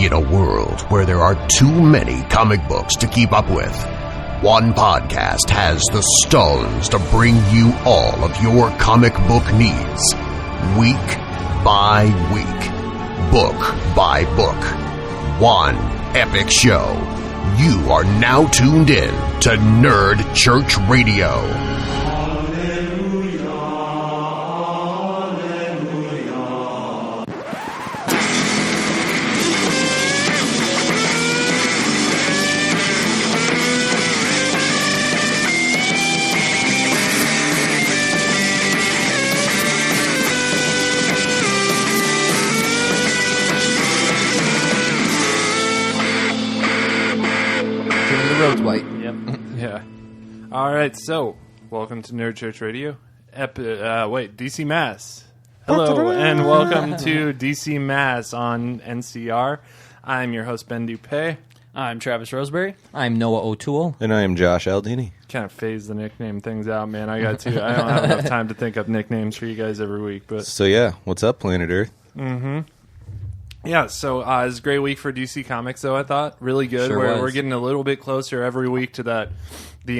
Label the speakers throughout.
Speaker 1: In a world where there are too many comic books to keep up with, one podcast has the stones to bring you all of your comic book needs. Week by week. Book by book. One epic show. You are now tuned in to Nerd Church Radio.
Speaker 2: All right, so welcome to Nerd Church Radio. DC Mass. Hello, and welcome to DC Mass on NCR. I'm your host, Ben Dupé.
Speaker 3: I'm Travis Roseberry.
Speaker 4: I'm Noah O'Toole.
Speaker 5: And I am Josh Aldini.
Speaker 2: Kind of phase the nickname things out, man. I don't have enough time to think up nicknames for you guys every week. But
Speaker 5: so, yeah, what's up, Planet Earth?
Speaker 2: Mm-hmm. Yeah, so it's a great week for DC Comics, though, I thought. Really good.
Speaker 4: Sure
Speaker 2: we're getting a little bit closer every week to the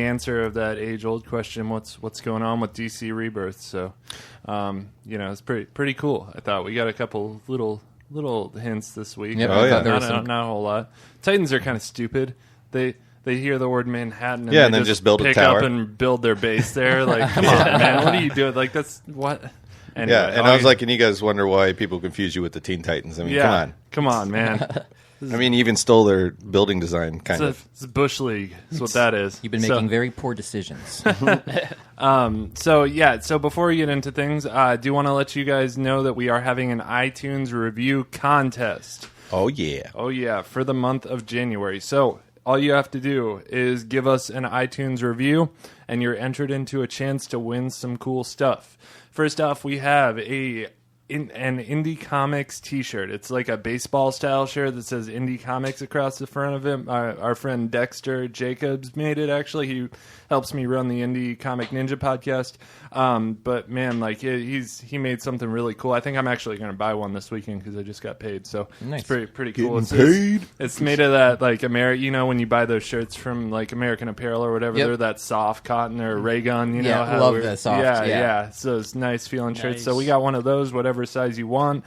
Speaker 2: answer of that age-old question, what's going on with DC Rebirth. So, it's pretty cool, I thought. We got a couple little hints this week.
Speaker 4: Yep,
Speaker 2: not a whole lot. Titans are kind of stupid. They hear the word Manhattan
Speaker 5: and then just build a
Speaker 2: pick
Speaker 5: tower.
Speaker 2: up and build their base there. Like, come on, man, what are you doing? Like, that's what... Anyway,
Speaker 5: yeah, and I was like, and you guys wonder why people confuse you with the Teen Titans. I mean,
Speaker 2: come on, man.
Speaker 5: I mean, you even stole their building design, kind of.
Speaker 2: It's a Bush League. That's what that is.
Speaker 4: You've been making very poor decisions.
Speaker 2: So before we get into things, I do want to let you guys know that we are having an iTunes review contest.
Speaker 5: Oh, yeah.
Speaker 2: Oh, yeah, for the month of January. So all you have to do is give us an iTunes review, and you're entered into a chance to win some cool stuff. First off, we have an Indie Comics t-shirt. It's like a baseball-style shirt that says Indie Comics across the front of it. Our friend Dexter Jacobs made it, actually. He helps me run the Indie Comic Ninja podcast. But, man, like he made something really cool. I think I'm actually going to buy one this weekend because I just got paid. So
Speaker 4: nice.
Speaker 2: It's pretty cool.
Speaker 5: It's
Speaker 2: made of that, like, when you buy those shirts from, like, American Apparel or whatever, they're that soft cotton or Raygun, you know.
Speaker 4: Love the soft.
Speaker 2: Yeah. So it's nice feeling shirts. So we got one of those, whatever size you want.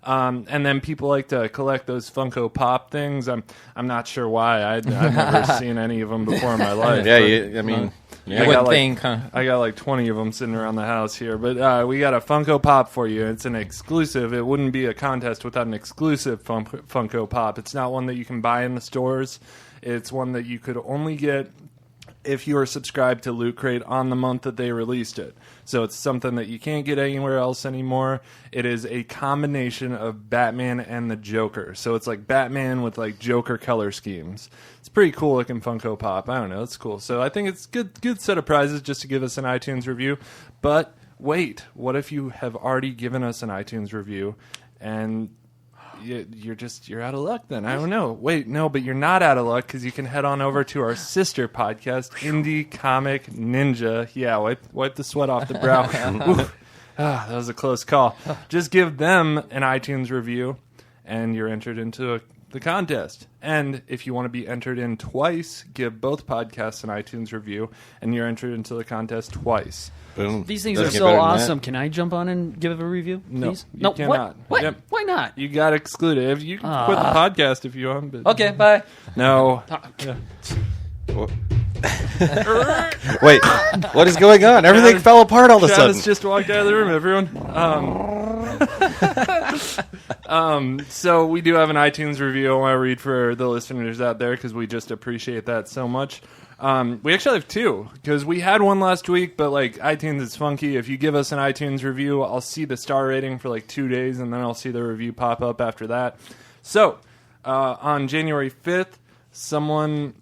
Speaker 2: And then people like to collect those Funko Pop things. I'm not sure why. I've never seen any of them before in my life. I got like 20 of them sitting around the house here. But we got a Funko Pop for you. It's an exclusive. It wouldn't be a contest without an exclusive Funko Pop. It's not one that you can buy in the stores. It's one that you could only get if you are subscribed to Loot Crate on the month that they released it. So it's something that you can't get anywhere else anymore. It is a combination of Batman and the Joker. So it's like Batman with like Joker color schemes. It's pretty cool looking Funko Pop. I don't know, it's cool. So I think it's good set of prizes just to give us an iTunes review. But wait, what if you have already given us an iTunes review and you're out of luck then? I don't know. Wait, no, but you're not out of luck because you can head on over to our sister podcast, Indie Comic Ninja. Yeah, wipe the sweat off the brow. That was a close call. Just give them an iTunes review, and you're entered into the contest. And if you want to be entered in twice, give both podcasts an iTunes review, and you're entered into the contest twice.
Speaker 5: Boom.
Speaker 3: These things are so awesome. Can I jump on and give a review, please?
Speaker 2: No, you cannot.
Speaker 3: What?
Speaker 2: Yep.
Speaker 3: Why not?
Speaker 2: You got excluded. You can quit the podcast if you want. But
Speaker 3: okay, bye.
Speaker 2: No.
Speaker 5: Wait, what is going on? Everything fell apart all of a sudden.
Speaker 2: Travis just walked out of the room, everyone. So we do have an iTunes review I want to read for the listeners out there because we just appreciate that so much. We actually have two because we had one last week, but like iTunes is funky. If you give us an iTunes review, I'll see the star rating for like 2 days, and then I'll see the review pop up after that. So on January 5th, someone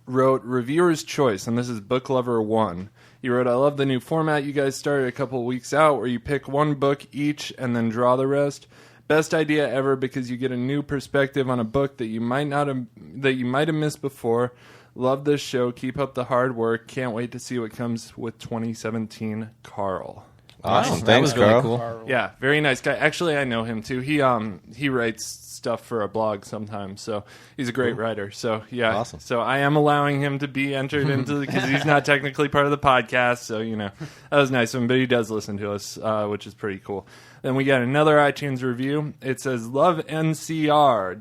Speaker 2: wrote Reviewer's Choice, and this is Book Lover 1. He wrote, I love the new format you guys started a couple weeks out where you pick one book each and then draw the rest. Best idea ever because you get a new perspective on a book that you might have missed before. Love this show. Keep up the hard work. Can't wait to see what comes with 2017, Carl.
Speaker 5: Awesome.
Speaker 4: That
Speaker 5: Thanks,
Speaker 4: was really
Speaker 5: Carl.
Speaker 4: cool.
Speaker 2: Yeah, very nice guy. Actually, I know him too. He writes stuff for a blog sometimes, so he's a great writer. So yeah,
Speaker 5: Awesome.
Speaker 2: So I am allowing him to be entered into because he's not technically part of the podcast. So that was nice of him, but he does listen to us, which is pretty cool. Then we got another iTunes review. It says "Love NCR!" !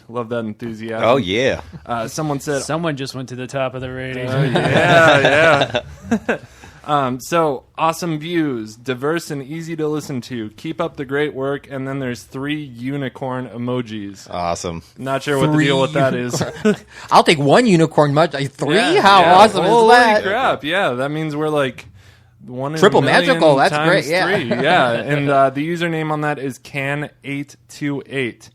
Speaker 2: Love that enthusiasm.
Speaker 5: Oh yeah.
Speaker 2: Someone said,
Speaker 3: Someone just went to the top of the rating.
Speaker 2: yeah. So awesome views, diverse and easy to listen to. Keep up the great work. And then there's 3 unicorn emojis.
Speaker 5: Awesome.
Speaker 2: Not sure what the deal with that is.
Speaker 4: I'll take 1 unicorn. 3?
Speaker 2: Yeah,
Speaker 4: How
Speaker 2: yeah.
Speaker 4: awesome
Speaker 2: Holy
Speaker 4: is that?
Speaker 2: crap! Yeah, that means we're like 1 in
Speaker 4: Triple
Speaker 2: a million
Speaker 4: magical, that's
Speaker 2: times
Speaker 4: great, yeah.
Speaker 2: 3. Yeah, and the username on that is can828.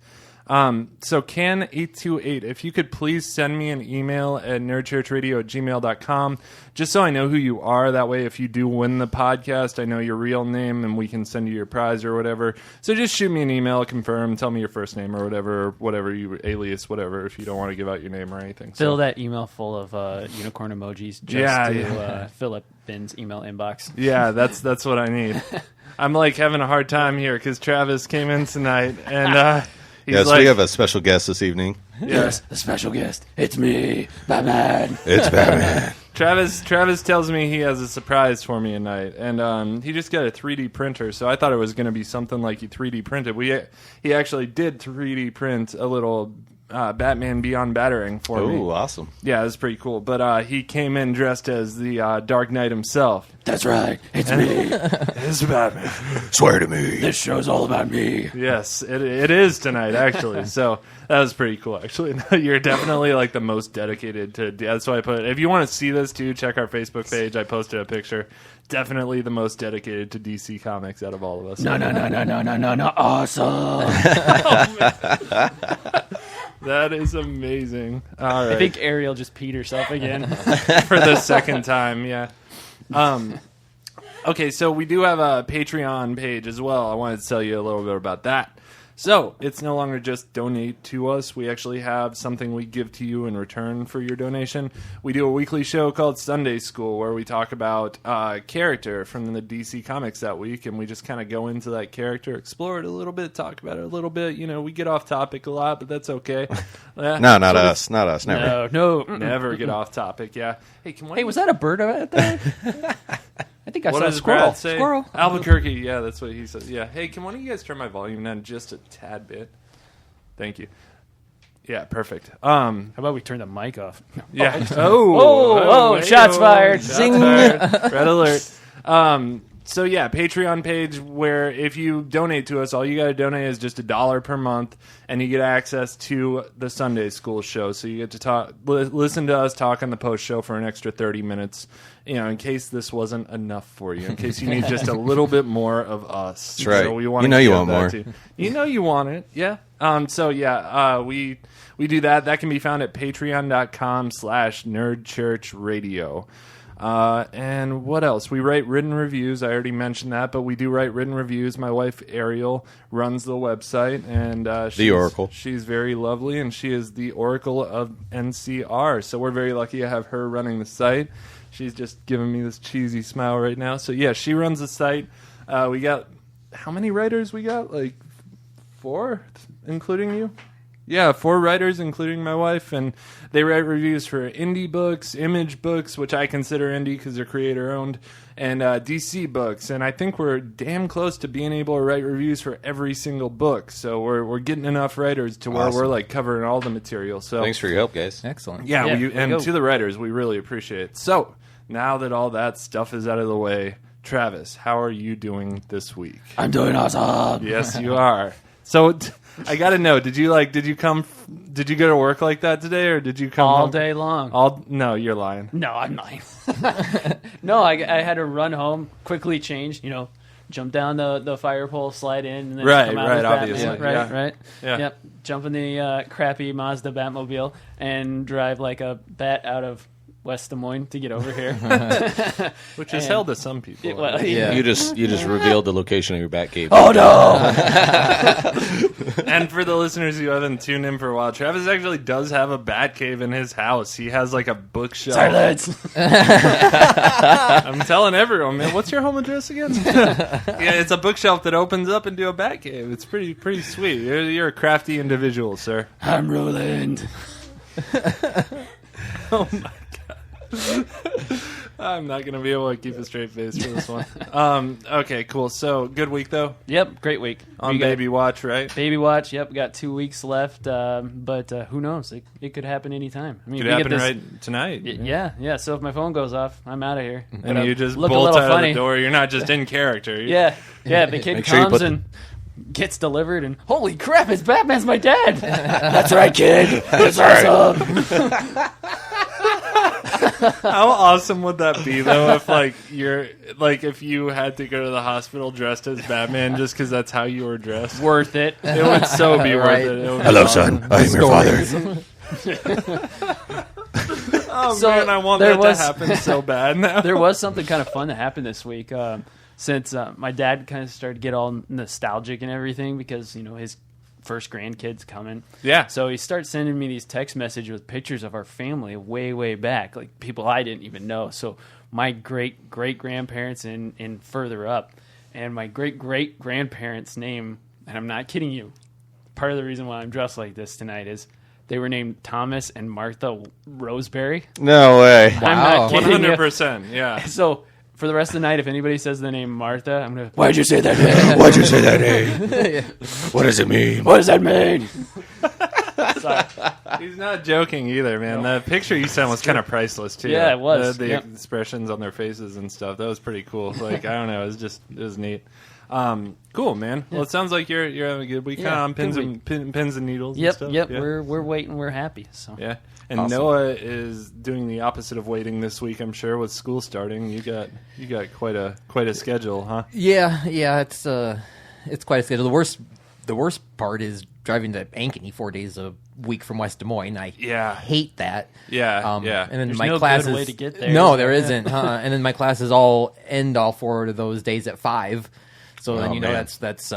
Speaker 2: So can828, if you could please send me an email at nerdchurchradio@gmail.com, just so I know who you are. That way, if you do win the podcast, I know your real name and we can send you your prize or whatever. So just shoot me an email, confirm, tell me your first name or whatever you alias, whatever, if you don't want to give out your name or anything.
Speaker 3: Fill
Speaker 2: So,
Speaker 3: that email full of unicorn emojis just to fill up Ben's email inbox.
Speaker 2: yeah, that's what I need. I'm like having a hard time here because Travis came in tonight and he's
Speaker 5: Yes,
Speaker 2: like,
Speaker 5: we have a special guest this evening.
Speaker 2: yes.
Speaker 3: A special guest. It's me, Batman.
Speaker 5: It's Batman.
Speaker 2: Travis tells me he has a surprise for me tonight, and he just got a 3D printer, so I thought it was going to be something like he 3D printed. He actually did 3D print a little Batman Beyond Batarang for me.
Speaker 5: Oh, awesome.
Speaker 2: Yeah, it was pretty cool. But he came in dressed as the Dark Knight himself.
Speaker 3: That's right. It's me.
Speaker 2: It's Batman.
Speaker 5: Swear to me.
Speaker 3: This show's all about me.
Speaker 2: Yes, it is tonight, actually. So that was pretty cool, actually. You're definitely like the most dedicated to... That's why I put... If you want to see this, too, check our Facebook page. I posted a picture. Definitely the most dedicated to DC Comics out of all of us.
Speaker 3: No. Awesome.
Speaker 2: That is amazing. All right.
Speaker 3: I think Ariel just peed herself again.
Speaker 2: For the second time, yeah. Okay, so we do have a Patreon page as well. I wanted to tell you a little bit about that. So, it's no longer just donate to us. We actually have something we give to you in return for your donation. We do a weekly show called Sunday School where we talk about a character from the DC Comics that week, and we just kind of go into that character, explore it a little bit, talk about it a little bit. We get off topic a lot, but that's okay.
Speaker 5: No, not us. Not us. Never.
Speaker 3: No.
Speaker 2: Never get off topic, yeah.
Speaker 3: Hey, was that a bird out there? I think I
Speaker 2: What
Speaker 3: saw a
Speaker 2: does
Speaker 3: squirrel.
Speaker 2: Brad say?
Speaker 3: Squirrel.
Speaker 2: Albuquerque, yeah, that's what he says. Yeah. Hey, can one of you guys turn my volume down just a tad bit? Thank you. Yeah, perfect.
Speaker 3: How about we turn the mic off?
Speaker 2: Yeah.
Speaker 3: Shots fired.
Speaker 2: Zing. Red alert. So yeah, Patreon page where if you donate to us, all you got to donate is just $1 per month, and you get access to the Sunday School show. So you get to listen to us talk on the post show for an extra 30 minutes. In case this wasn't enough for you, in case you need just a little bit more of us.
Speaker 5: That's right.
Speaker 2: So we want
Speaker 5: you
Speaker 2: want
Speaker 5: want more.
Speaker 2: too. You want it, yeah. We do that. That can be found at patreon.com/nerdchurchradio. And what else? We write written reviews. I already mentioned that, but we do write written reviews. My wife, Ariel, runs the website, and
Speaker 5: the Oracle.
Speaker 2: She's very lovely, and she is the Oracle of NCR. So we're very lucky to have her running the site. She's just giving me this cheesy smile right now. So yeah, she runs the site. We got, how many writers we got? Like 4, including you? Yeah, 4 writers, including my wife, and they write reviews for indie books, Image books, which I consider indie because they're creator-owned, and DC books. And I think we're damn close to being able to write reviews for every single book. So we're getting enough writers to where we're like covering all the material. So
Speaker 5: Thanks for your help, guys.
Speaker 4: Excellent.
Speaker 2: yeah,
Speaker 3: Yeah,
Speaker 2: to the writers, we really appreciate it. So now that all that stuff is out of the way, Travis, how are you doing this week?
Speaker 3: I'm doing awesome.
Speaker 2: Yes, you are. So I got to know, did you go to work like that today, or did you come
Speaker 3: All
Speaker 2: home?
Speaker 3: day long.
Speaker 2: No, you're lying.
Speaker 3: No, I'm lying. No, I had to run home, quickly change, jump down the fire pole, slide in, and then come out as Batman.
Speaker 2: Obviously.
Speaker 3: Right.
Speaker 2: Yeah.
Speaker 3: Yep. Jump in the crappy Mazda Batmobile and drive like a bat out of West Des Moines to get over here.
Speaker 2: Which is hell to some people.
Speaker 3: Well,
Speaker 4: Yeah.
Speaker 5: You just revealed the location of your Batcave.
Speaker 3: Oh no!
Speaker 2: And for the listeners who haven't tuned in for a while, Travis actually does have a Batcave in his house. He has like a bookshelf.
Speaker 3: Silence.
Speaker 2: I'm telling everyone, man. What's your home address again? Yeah, it's a bookshelf that opens up into a Batcave. It's pretty sweet. You're a crafty individual, sir.
Speaker 3: I'm Roland.
Speaker 2: Oh my god. I'm not gonna be able to keep a straight face for this one. Okay, cool. So good week though.
Speaker 3: Yep, great week.
Speaker 2: On baby watch, right?
Speaker 3: Baby watch. Yep, got 2 weeks left. But who knows? It could happen anytime. I mean,
Speaker 2: Could
Speaker 3: we
Speaker 2: happen
Speaker 3: get this,
Speaker 2: right tonight.
Speaker 3: Yeah. So if my phone goes off, I'm out of here.
Speaker 2: And you just
Speaker 3: look a
Speaker 2: bolt
Speaker 3: little
Speaker 2: out
Speaker 3: funny.
Speaker 2: of the door. You're not just in character.
Speaker 3: Yeah. The kid
Speaker 5: Make sure you
Speaker 3: comes
Speaker 5: put-
Speaker 3: and gets delivered, and holy crap, it's Batman's my dad. That's right, kid. That's awesome.
Speaker 2: How awesome would that be though if if you had to go to the hospital dressed as Batman just because that's how you were dressed?
Speaker 3: Worth it.
Speaker 2: It would so be
Speaker 4: Right.
Speaker 2: worth it. It would be
Speaker 5: Hello,
Speaker 2: awesome.
Speaker 5: son. I am your father.
Speaker 2: Oh
Speaker 3: So,
Speaker 2: man, I want
Speaker 3: there
Speaker 2: that
Speaker 3: was-
Speaker 2: to happen so bad now.
Speaker 3: There was something kind of fun that happened this week. Since my dad kind of started to get all nostalgic and everything because his first grandkid's coming.
Speaker 2: Yeah.
Speaker 3: So he starts sending me these text messages with pictures of our family way back, like people I didn't even know. So my great grandparents and further up, and my great grandparents' name, and I'm not kidding you. Part of the reason why I'm dressed like this tonight is they were named Thomas and Martha Roseberry.
Speaker 5: No way.
Speaker 3: I'm not kidding you.
Speaker 2: 100%. Yeah.
Speaker 3: So for the rest of the night, if anybody says the name Martha, I'm gonna. Why'd you say that name?
Speaker 5: Why'd you say that name? What does it mean?
Speaker 3: What does that mean? Sorry.
Speaker 2: He's not joking either, man. The picture you sent was kind of priceless too.
Speaker 3: Yeah, it was.
Speaker 2: The
Speaker 3: Yep.
Speaker 2: expressions on their faces and stuff. That was pretty cool. Like I don't know, it was neat. Cool, man. Well, it sounds like you're having a good week.
Speaker 3: Yeah,
Speaker 2: On pins
Speaker 3: good
Speaker 2: and pins and needles.
Speaker 3: Yep.
Speaker 2: And stuff.
Speaker 3: Yep.
Speaker 2: Yeah.
Speaker 3: We're waiting. We're happy. So.
Speaker 2: Yeah. And
Speaker 4: Awesome.
Speaker 2: Noah is doing the opposite of waiting this week. I'm sure with school starting, you got quite a schedule, huh?
Speaker 4: Yeah, it's quite a schedule. The worst part is driving to Ankeny 4 days a week from West Des Moines. I hate that.
Speaker 2: Yeah.
Speaker 4: And then
Speaker 3: There's
Speaker 4: my
Speaker 3: no
Speaker 4: classes.
Speaker 3: good way to get there.
Speaker 4: No, there isn't. And then my classes all end all 4 of those days at 5. So then
Speaker 5: man.
Speaker 4: that's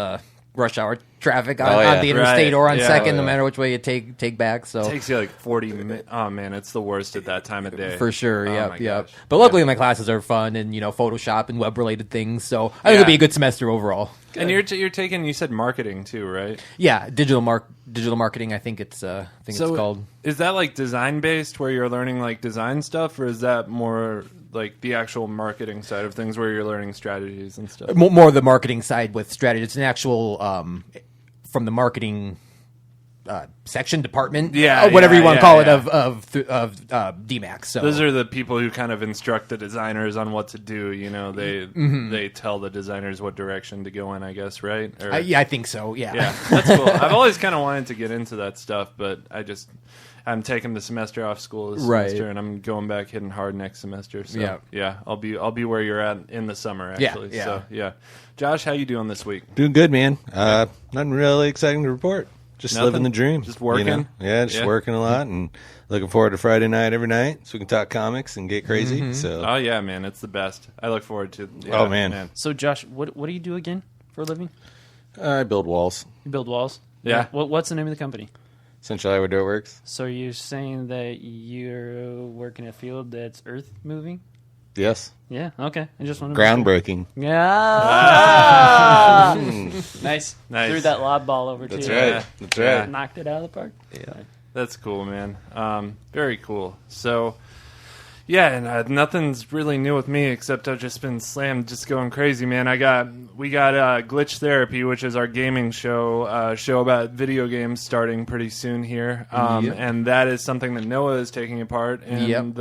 Speaker 4: rush hour traffic on,
Speaker 5: Oh, yeah.
Speaker 4: on the interstate
Speaker 2: Right.
Speaker 4: or on
Speaker 2: Yeah.
Speaker 4: Second,
Speaker 5: Oh,
Speaker 4: no
Speaker 5: yeah.
Speaker 4: matter which way you take back. So
Speaker 2: It takes you like 40 minutes. Oh man, it's the worst at that time of day.
Speaker 4: for sure,
Speaker 2: Oh,
Speaker 4: yep.
Speaker 2: my gosh.
Speaker 4: But luckily, my classes are fun and Photoshop and web related things. So I think
Speaker 2: Yeah.
Speaker 4: it'll be a good semester overall.
Speaker 2: And you're taking. You said marketing too, right?
Speaker 4: Yeah, digital marketing. I think it's it's called.
Speaker 2: Is that like design based, where you're learning like design stuff, or is that more like the actual marketing side of things, where you're learning strategies and stuff?
Speaker 4: More the marketing side with strategy. It's an actual from the marketing section department, whatever you want to call it, of DMAX. So
Speaker 2: Those are the people who kind of instruct the designers on what to do. They tell the designers what direction to go in, I guess, right? Or,
Speaker 4: I think so. Yeah.
Speaker 2: yeah, that's cool. I've always kind of wanted to get into that stuff, but I'm taking the semester off school this
Speaker 4: Right.
Speaker 2: semester, and I'm going back hitting hard next semester. So
Speaker 4: Yeah.
Speaker 2: I'll be where you're at in the summer.
Speaker 4: Yeah,
Speaker 2: Actually,
Speaker 4: yeah.
Speaker 2: So yeah. Josh, how you doing this week?
Speaker 5: Doing good, man. Nothing really exciting to report. Just
Speaker 2: Nothing?
Speaker 5: living the dream.
Speaker 2: Just working?
Speaker 5: Yeah, just working a lot and looking forward to Friday night every night so we can talk comics and get crazy. So
Speaker 2: Oh yeah, man, it's the best. I look forward to. Yeah,
Speaker 5: Oh, man.
Speaker 3: So Josh, what do you do again for a living?
Speaker 5: I build walls.
Speaker 3: You build walls.
Speaker 2: Yeah.
Speaker 3: What's the name of the company?
Speaker 5: Central Iowa Dirt Works.
Speaker 3: So you're saying that you're working in a field that's earth moving?
Speaker 5: Yes.
Speaker 3: Yeah. Okay. I just want to
Speaker 5: Groundbreaking.
Speaker 3: Yeah. Nice.
Speaker 2: Nice.
Speaker 3: Threw that lob ball over
Speaker 5: That's
Speaker 3: to you.
Speaker 5: right. That's
Speaker 2: Yeah.
Speaker 5: right.
Speaker 3: Knocked it out of the park.
Speaker 2: That's cool, man. Very cool. So, yeah, and nothing's really new with me except I've just been slammed, just going crazy, man. We got Glitch Therapy, which is our gaming show about video games starting pretty soon here, and that is something that Noah is taking apart. And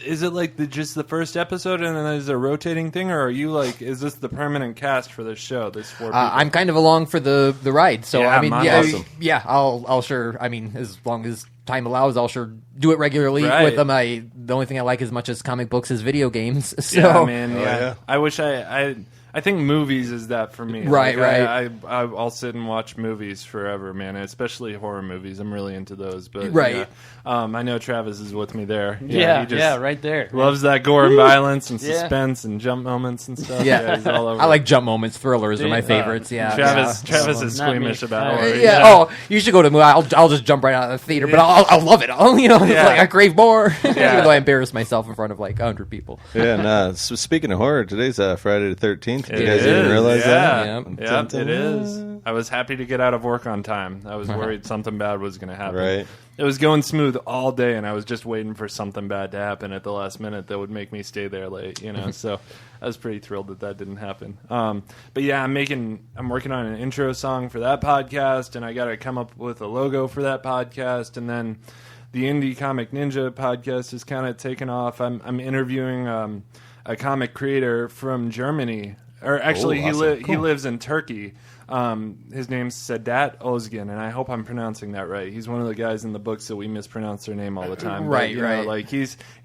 Speaker 2: is it like just the first episode, and then is it a rotating thing, or are you like, is this the permanent cast for this show? This 4 people?
Speaker 4: I'm kind of along for the ride. So
Speaker 2: Yeah,
Speaker 4: I mean,
Speaker 2: mine's
Speaker 4: yeah,
Speaker 2: awesome.
Speaker 4: I'll sure. I mean, as long as time allows, I'll sure do it regularly
Speaker 2: Right.
Speaker 4: with them. The only thing I like as much as comic books is video games. So
Speaker 2: Yeah, man.
Speaker 5: Oh,
Speaker 2: Yeah.
Speaker 5: yeah.
Speaker 2: I wish I I think movies is that for me.
Speaker 4: Right,
Speaker 2: right. I'll sit and watch movies forever, man. Especially horror movies. I'm really into those. But
Speaker 4: right.
Speaker 2: Yeah, I know Travis is with me there.
Speaker 3: Yeah,
Speaker 2: he just
Speaker 3: right there.
Speaker 2: loves that gore and violence and suspense and jump moments and stuff.
Speaker 4: Yeah,
Speaker 2: he's all over
Speaker 4: I like jump moments. Thrillers are my favorites.
Speaker 2: Travis is squeamish about horror.
Speaker 4: Yeah. Oh, you should go to the movie. I'll just jump right out of the theater, but I'll love it. It's like I crave more, even though I embarrass myself in front of like 100 people.
Speaker 5: Yeah. And so speaking of horror, today's Friday the 13th. Did you guys even realize that?
Speaker 2: Yeah, it is. I was happy to get out of work on time. I was worried something bad was going to happen.
Speaker 5: Right.
Speaker 2: It was going smooth all day, and I was just waiting for something bad to happen at the last minute that would make me stay there late. So I was pretty thrilled that didn't happen. But yeah, I'm working on an intro song for that podcast, and I got to come up with a logo for that podcast, and then the Indie Comic Ninja podcast is kind of taken off. I'm interviewing a comic creator from Germany, or actually
Speaker 5: awesome.
Speaker 2: He lives in Turkey. His name's Sedat Ozgen, and I hope I'm pronouncing that right. He's one of the guys in the books that we mispronounce their name all the time.
Speaker 4: Right.
Speaker 2: Like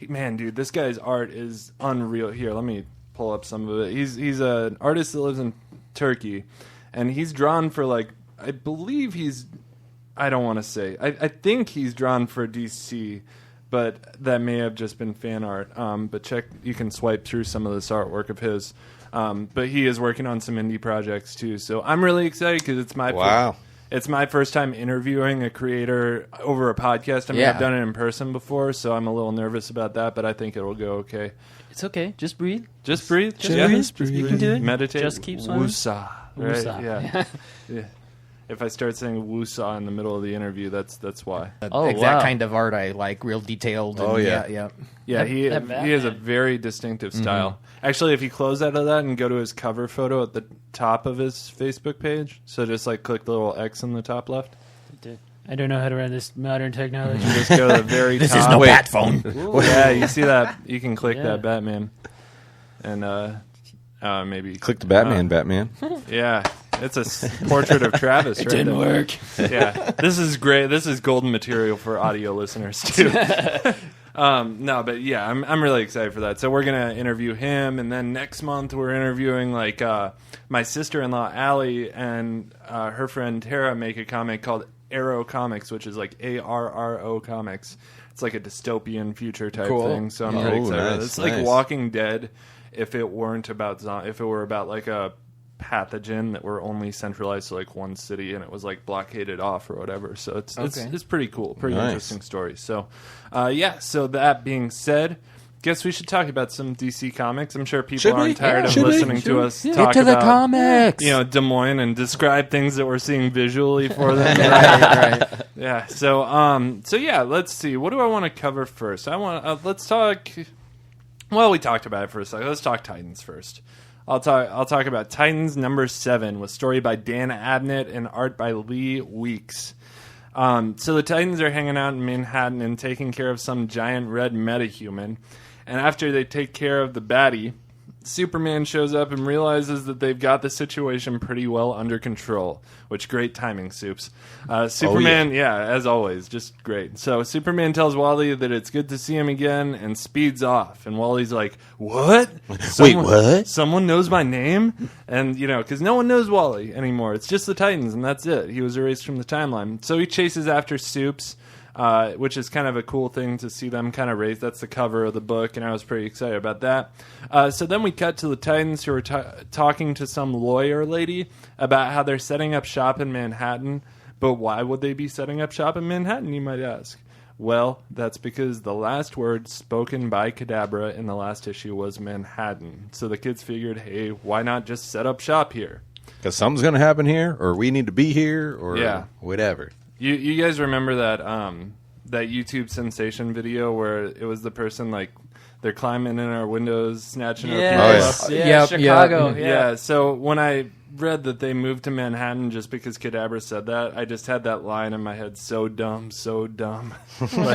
Speaker 2: man, dude, this guy's art is unreal. Here, let me pull up some of it. He's an artist that lives in Turkey, and he's drawn for I think he's drawn for DC, but that may have just been fan art. But you can swipe through some of this artwork of his. But he is working on some indie projects too, so I'm really excited because it's my first time interviewing a creator over a podcast. I've done it in person before, so I'm a little nervous about that, but I think it'll go okay.
Speaker 3: It's okay. Just breathe.
Speaker 2: Just breathe.
Speaker 3: Just breathe. You can do it.
Speaker 2: Meditate.
Speaker 3: Just keep swimming.
Speaker 2: Woosah. Right? Yeah. If I start saying woosah in the middle of the interview, that's why.
Speaker 4: Exact kind of art I like, real detailed. Yeah.
Speaker 2: He has a very distinctive style. Actually, if you close out of that and go to his cover photo at the top of his Facebook page, so just click the little X in the top left.
Speaker 3: I don't know how to run this modern technology.
Speaker 2: You just go to the very top.
Speaker 4: This is no bat phone.
Speaker 2: Yeah, you see that? You can click that Batman. And maybe...
Speaker 5: Click the Batman.
Speaker 2: Yeah. It's a portrait of Travis, right? It
Speaker 3: didn't work.
Speaker 2: Yeah. This is great. This is golden material for audio listeners, too. No, but yeah, I'm really excited for that. So we're going to interview him, and then next month we're interviewing my sister-in-law, Allie, and her friend Tara make a comic called Arrow Comics, which is ARRO Comics. It's like a dystopian future type thing, so I'm pretty excited. It's like Walking Dead if it weren't about if it were about a pathogen that were only centralized to one city and it was blockaded off or whatever. So it's pretty cool, pretty interesting story. So so that being said, guess we should talk about some DC comics. I'm sure people aren't tired of listening to us talk
Speaker 4: to the
Speaker 2: about
Speaker 4: comics.
Speaker 2: Des Moines and describe things that we're seeing visually for them.
Speaker 4: Right.
Speaker 2: Yeah. So let's see. What do I want to cover first? Let's talk. Well, we talked about it for a second. Let's talk Titans first. I'll talk about Titans number 7 with story by Dan Abnett and art by Lee Weeks. So the Titans are hanging out in Manhattan and taking care of some giant red metahuman. And after they take care of the baddie, Superman shows up and realizes that they've got the situation pretty well under control, which great timing, Soups. Superman, as always, just great. So Superman tells Wally that it's good to see him again and speeds off. And Wally's like, what?
Speaker 5: Wait, what?
Speaker 2: Someone knows my name? And, because no one knows Wally anymore. It's just the Titans, and that's it. He was erased from the timeline. So he chases after Soups. Which is kind of a cool thing to see them kind of raise. That's the cover of the book, and I was pretty excited about that. So then we cut to the Titans who are talking to some lawyer lady about how they're setting up shop in Manhattan. But why would they be setting up shop in Manhattan, you might ask? Well, that's because the last word spoken by Kadabra in the last issue was Manhattan. So the kids figured, hey, why not just set up shop here?
Speaker 5: Because something's going to happen here, or we need to be here, or whatever.
Speaker 2: You guys remember that that YouTube sensation video where it was the person they're climbing in our windows, snatching our people up?
Speaker 3: Chicago.
Speaker 2: Yeah. So when I read that they moved to Manhattan just because Kadabra said that, I just had that line in my head: "So dumb, so dumb." Sorry,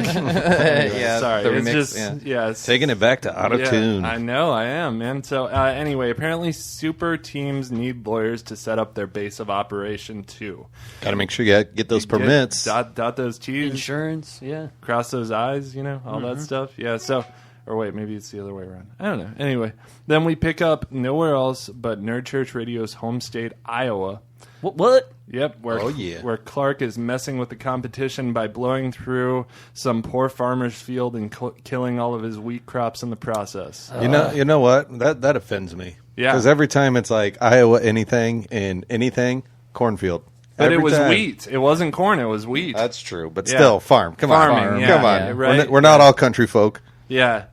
Speaker 2: it's just
Speaker 5: taking it back to auto-tune.
Speaker 2: I know, I am, man. So anyway, apparently super teams need lawyers to set up their base of operation too.
Speaker 5: Got to make sure you get those permits,
Speaker 2: dot those T's,
Speaker 3: insurance,
Speaker 2: cross those I's, all that stuff. Yeah, so Or wait, maybe it's the other way around. I don't know. Anyway, then we pick up nowhere else but Nerd Church Radio's home state, Iowa.
Speaker 3: What?
Speaker 2: Yep. Where Clark is messing with the competition by blowing through some poor farmer's field and killing all of his wheat crops in the process.
Speaker 5: You know what? That offends me.
Speaker 2: Yeah.
Speaker 5: Because every time it's like Iowa anything and anything, cornfield.
Speaker 2: But
Speaker 5: every
Speaker 2: it was
Speaker 5: time.
Speaker 2: Wheat. It wasn't corn. It was wheat.
Speaker 5: That's true. But still, farm. Come on.
Speaker 2: Farming,
Speaker 5: Come on.
Speaker 2: yeah, right?
Speaker 5: We're not all country folk.
Speaker 2: Yeah.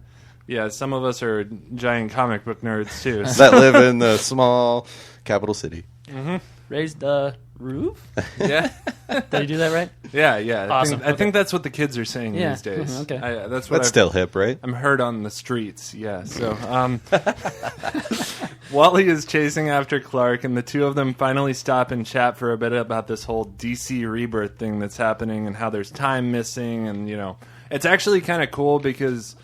Speaker 2: Yeah, some of us are giant comic book nerds, too.
Speaker 5: That live in the small capital city.
Speaker 2: Mm-hmm.
Speaker 3: Raised the roof?
Speaker 2: Yeah.
Speaker 3: Did I do that right?
Speaker 2: Yeah.
Speaker 3: Awesome.
Speaker 2: I think that's what the kids are saying these days.
Speaker 3: Mm-hmm. Okay.
Speaker 5: That's still hip, right?
Speaker 2: I'm heard on the streets, yeah. So, Wally is chasing after Clark, and the two of them finally stop and chat for a bit about this whole DC Rebirth thing that's happening and how there's time missing. And, it's actually kind of cool because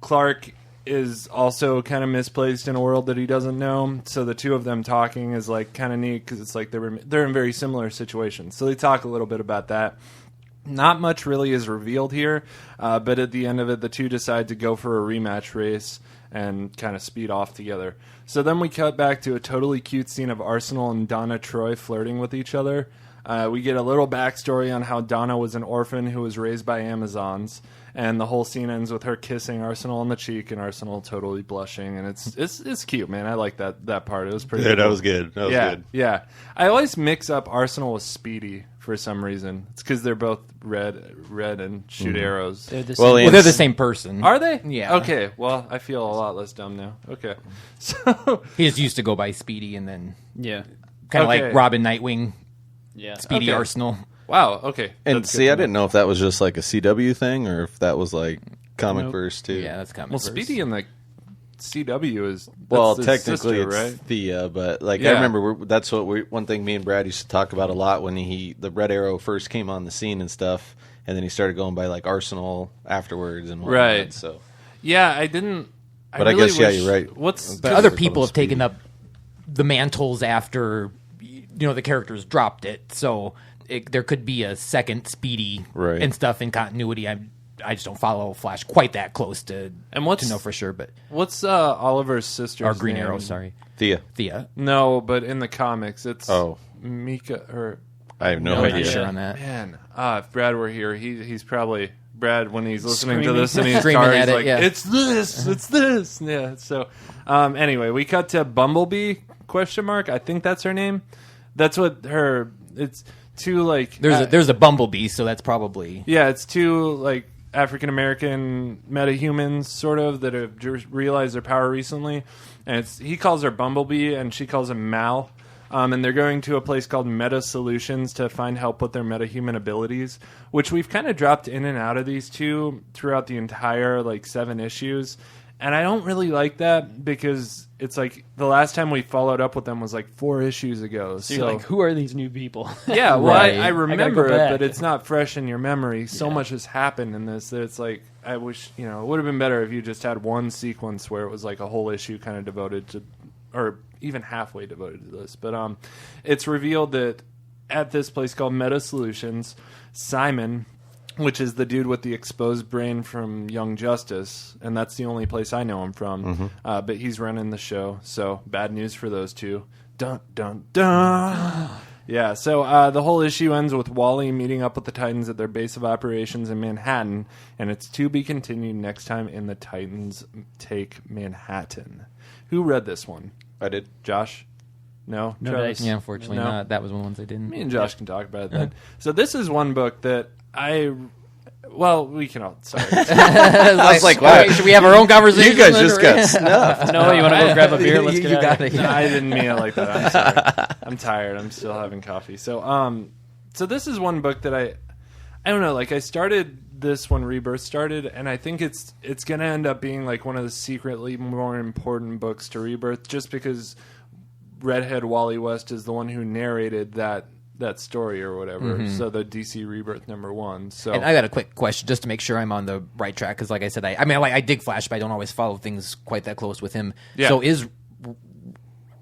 Speaker 2: Clark is also kind of misplaced in a world that he doesn't know. So the two of them talking is like kind of neat because it's like they're in very similar situations. So they talk a little bit about that. Not much really is revealed here, but at the end of it, the two decide to go for a rematch race and kind of speed off together. So then we cut back to a totally cute scene of Arsenal and Donna Troy flirting with each other. We get a little backstory on how Donna was an orphan who was raised by Amazons, and the whole scene ends with her kissing Arsenal on the cheek and Arsenal totally blushing, and it's cute, man. I like that part. It was pretty.
Speaker 5: Yeah,
Speaker 2: cool.
Speaker 5: that was good. That was good.
Speaker 2: Yeah. I always mix up Arsenal with Speedy for some reason. It's because they're both red and shoot arrows.
Speaker 3: They're the
Speaker 4: Well, they're the same person.
Speaker 2: Are they?
Speaker 4: Yeah.
Speaker 2: Okay. Well, I feel a lot less dumb now. Okay. So
Speaker 4: He just used to go by Speedy, and then
Speaker 3: yeah.
Speaker 4: kind of
Speaker 2: Okay.
Speaker 4: like Robin Nightwing,
Speaker 3: Yeah.
Speaker 4: Speedy
Speaker 2: Okay.
Speaker 4: Arsenal.
Speaker 2: wow. Okay.
Speaker 5: And
Speaker 2: That's
Speaker 5: see,
Speaker 2: good
Speaker 5: I
Speaker 2: to
Speaker 5: didn't know if that was just like a CW thing or if that was like comic verse too.
Speaker 4: Yeah, that's comic
Speaker 2: Well,
Speaker 4: verse.
Speaker 2: Speedy in the CW is
Speaker 5: Well,
Speaker 2: his
Speaker 5: technically
Speaker 2: sister,
Speaker 5: it's
Speaker 2: right?
Speaker 5: Thea, but like
Speaker 2: Yeah.
Speaker 5: I remember that's one thing me and Brad used to talk about a lot when the Red Arrow first came on the scene and stuff, and then he started going by like Arsenal afterwards and whatnot.
Speaker 2: Right.
Speaker 5: So,
Speaker 2: Yeah, I didn't.
Speaker 5: But I guess, yeah, you're right.
Speaker 2: What's
Speaker 4: But other
Speaker 5: Cause-
Speaker 4: people have
Speaker 5: Speedy.
Speaker 4: taken up the mantles after the characters dropped it, so there could be a second Speedy
Speaker 5: Right.
Speaker 4: and stuff in continuity. I just don't follow Flash quite that close to know for sure. But
Speaker 2: what's Oliver's sister's
Speaker 4: or Green
Speaker 2: name?
Speaker 4: Arrow, sorry,
Speaker 5: Thea.
Speaker 2: No, but in the comics, it's
Speaker 5: Oh.
Speaker 2: Mika or
Speaker 5: I have no
Speaker 4: I'm
Speaker 5: idea.
Speaker 4: not sure on that.
Speaker 2: man. If Brad were here, he's probably Brad when he's listening to
Speaker 3: Screaming.
Speaker 2: this in his
Speaker 4: Screaming
Speaker 2: car.
Speaker 4: at
Speaker 2: He's
Speaker 4: it,
Speaker 2: like,
Speaker 4: yeah.
Speaker 2: "It's this, it's this." Yeah. So, anyway, we cut to Bumblebee ? I think that's her name. That's what her. It's two like
Speaker 4: There's a Bumblebee, so that's probably
Speaker 2: yeah. It's two like African American metahumans, sort of, that have just realized their power recently, and he calls her Bumblebee, and she calls him Mal. And they're going to a place called Meta Solutions to find help with their metahuman abilities, which we've kind of dropped in and out of these two throughout the entire 7 issues. And I don't really like that because it's like the last time we followed up with them was 4 issues ago.
Speaker 3: So you're like, who are these new people?
Speaker 2: Yeah, well,
Speaker 4: Right.
Speaker 2: I remember
Speaker 3: go
Speaker 2: it,
Speaker 3: back.
Speaker 2: but it's not fresh in your memory. So much has happened in this that it's like, I wish, it would have been better if you just had one sequence where it was like a whole issue kind of devoted to, or even halfway devoted to this. But it's revealed that at this place called Meta Solutions, Simon, which is the dude with the exposed brain from Young Justice, and that's the only place I know him from, but he's running the show, so bad news for those two. Dun, dun, dun. Yeah, so the whole issue ends with Wally meeting up with the Titans at their base of operations in Manhattan, and it's to be continued next time in the Titans Take Manhattan. Who read this one?
Speaker 5: I did.
Speaker 2: Josh? No?
Speaker 3: No
Speaker 2: Travis?
Speaker 3: dice.
Speaker 4: yeah. Unfortunately,
Speaker 2: No.
Speaker 4: not. That was one of the ones I didn't.
Speaker 2: Me and Josh can talk about it then. So this is one book that we can all, sorry.
Speaker 5: I was like, wow.
Speaker 4: Should we have our own conversation?
Speaker 5: You guys just got snuffed.
Speaker 3: No, you want to go grab a beer? Let's
Speaker 4: You
Speaker 3: get out
Speaker 4: got
Speaker 3: of
Speaker 4: it.
Speaker 3: here.
Speaker 2: No, I didn't mean it like that. I'm sorry. I'm tired. I'm still having coffee. So this is one book that I don't know. I started this when Rebirth started, and I think it's going to end up being one of the secretly more important books to Rebirth, just because Redhead Wally West is the one who narrated that story or whatever. So the DC Rebirth #1. So
Speaker 4: And I got a quick question just to make sure I'm on the right track, because like I said, I dig Flash, but I don't always follow things quite that close with him.
Speaker 2: Yeah.
Speaker 4: So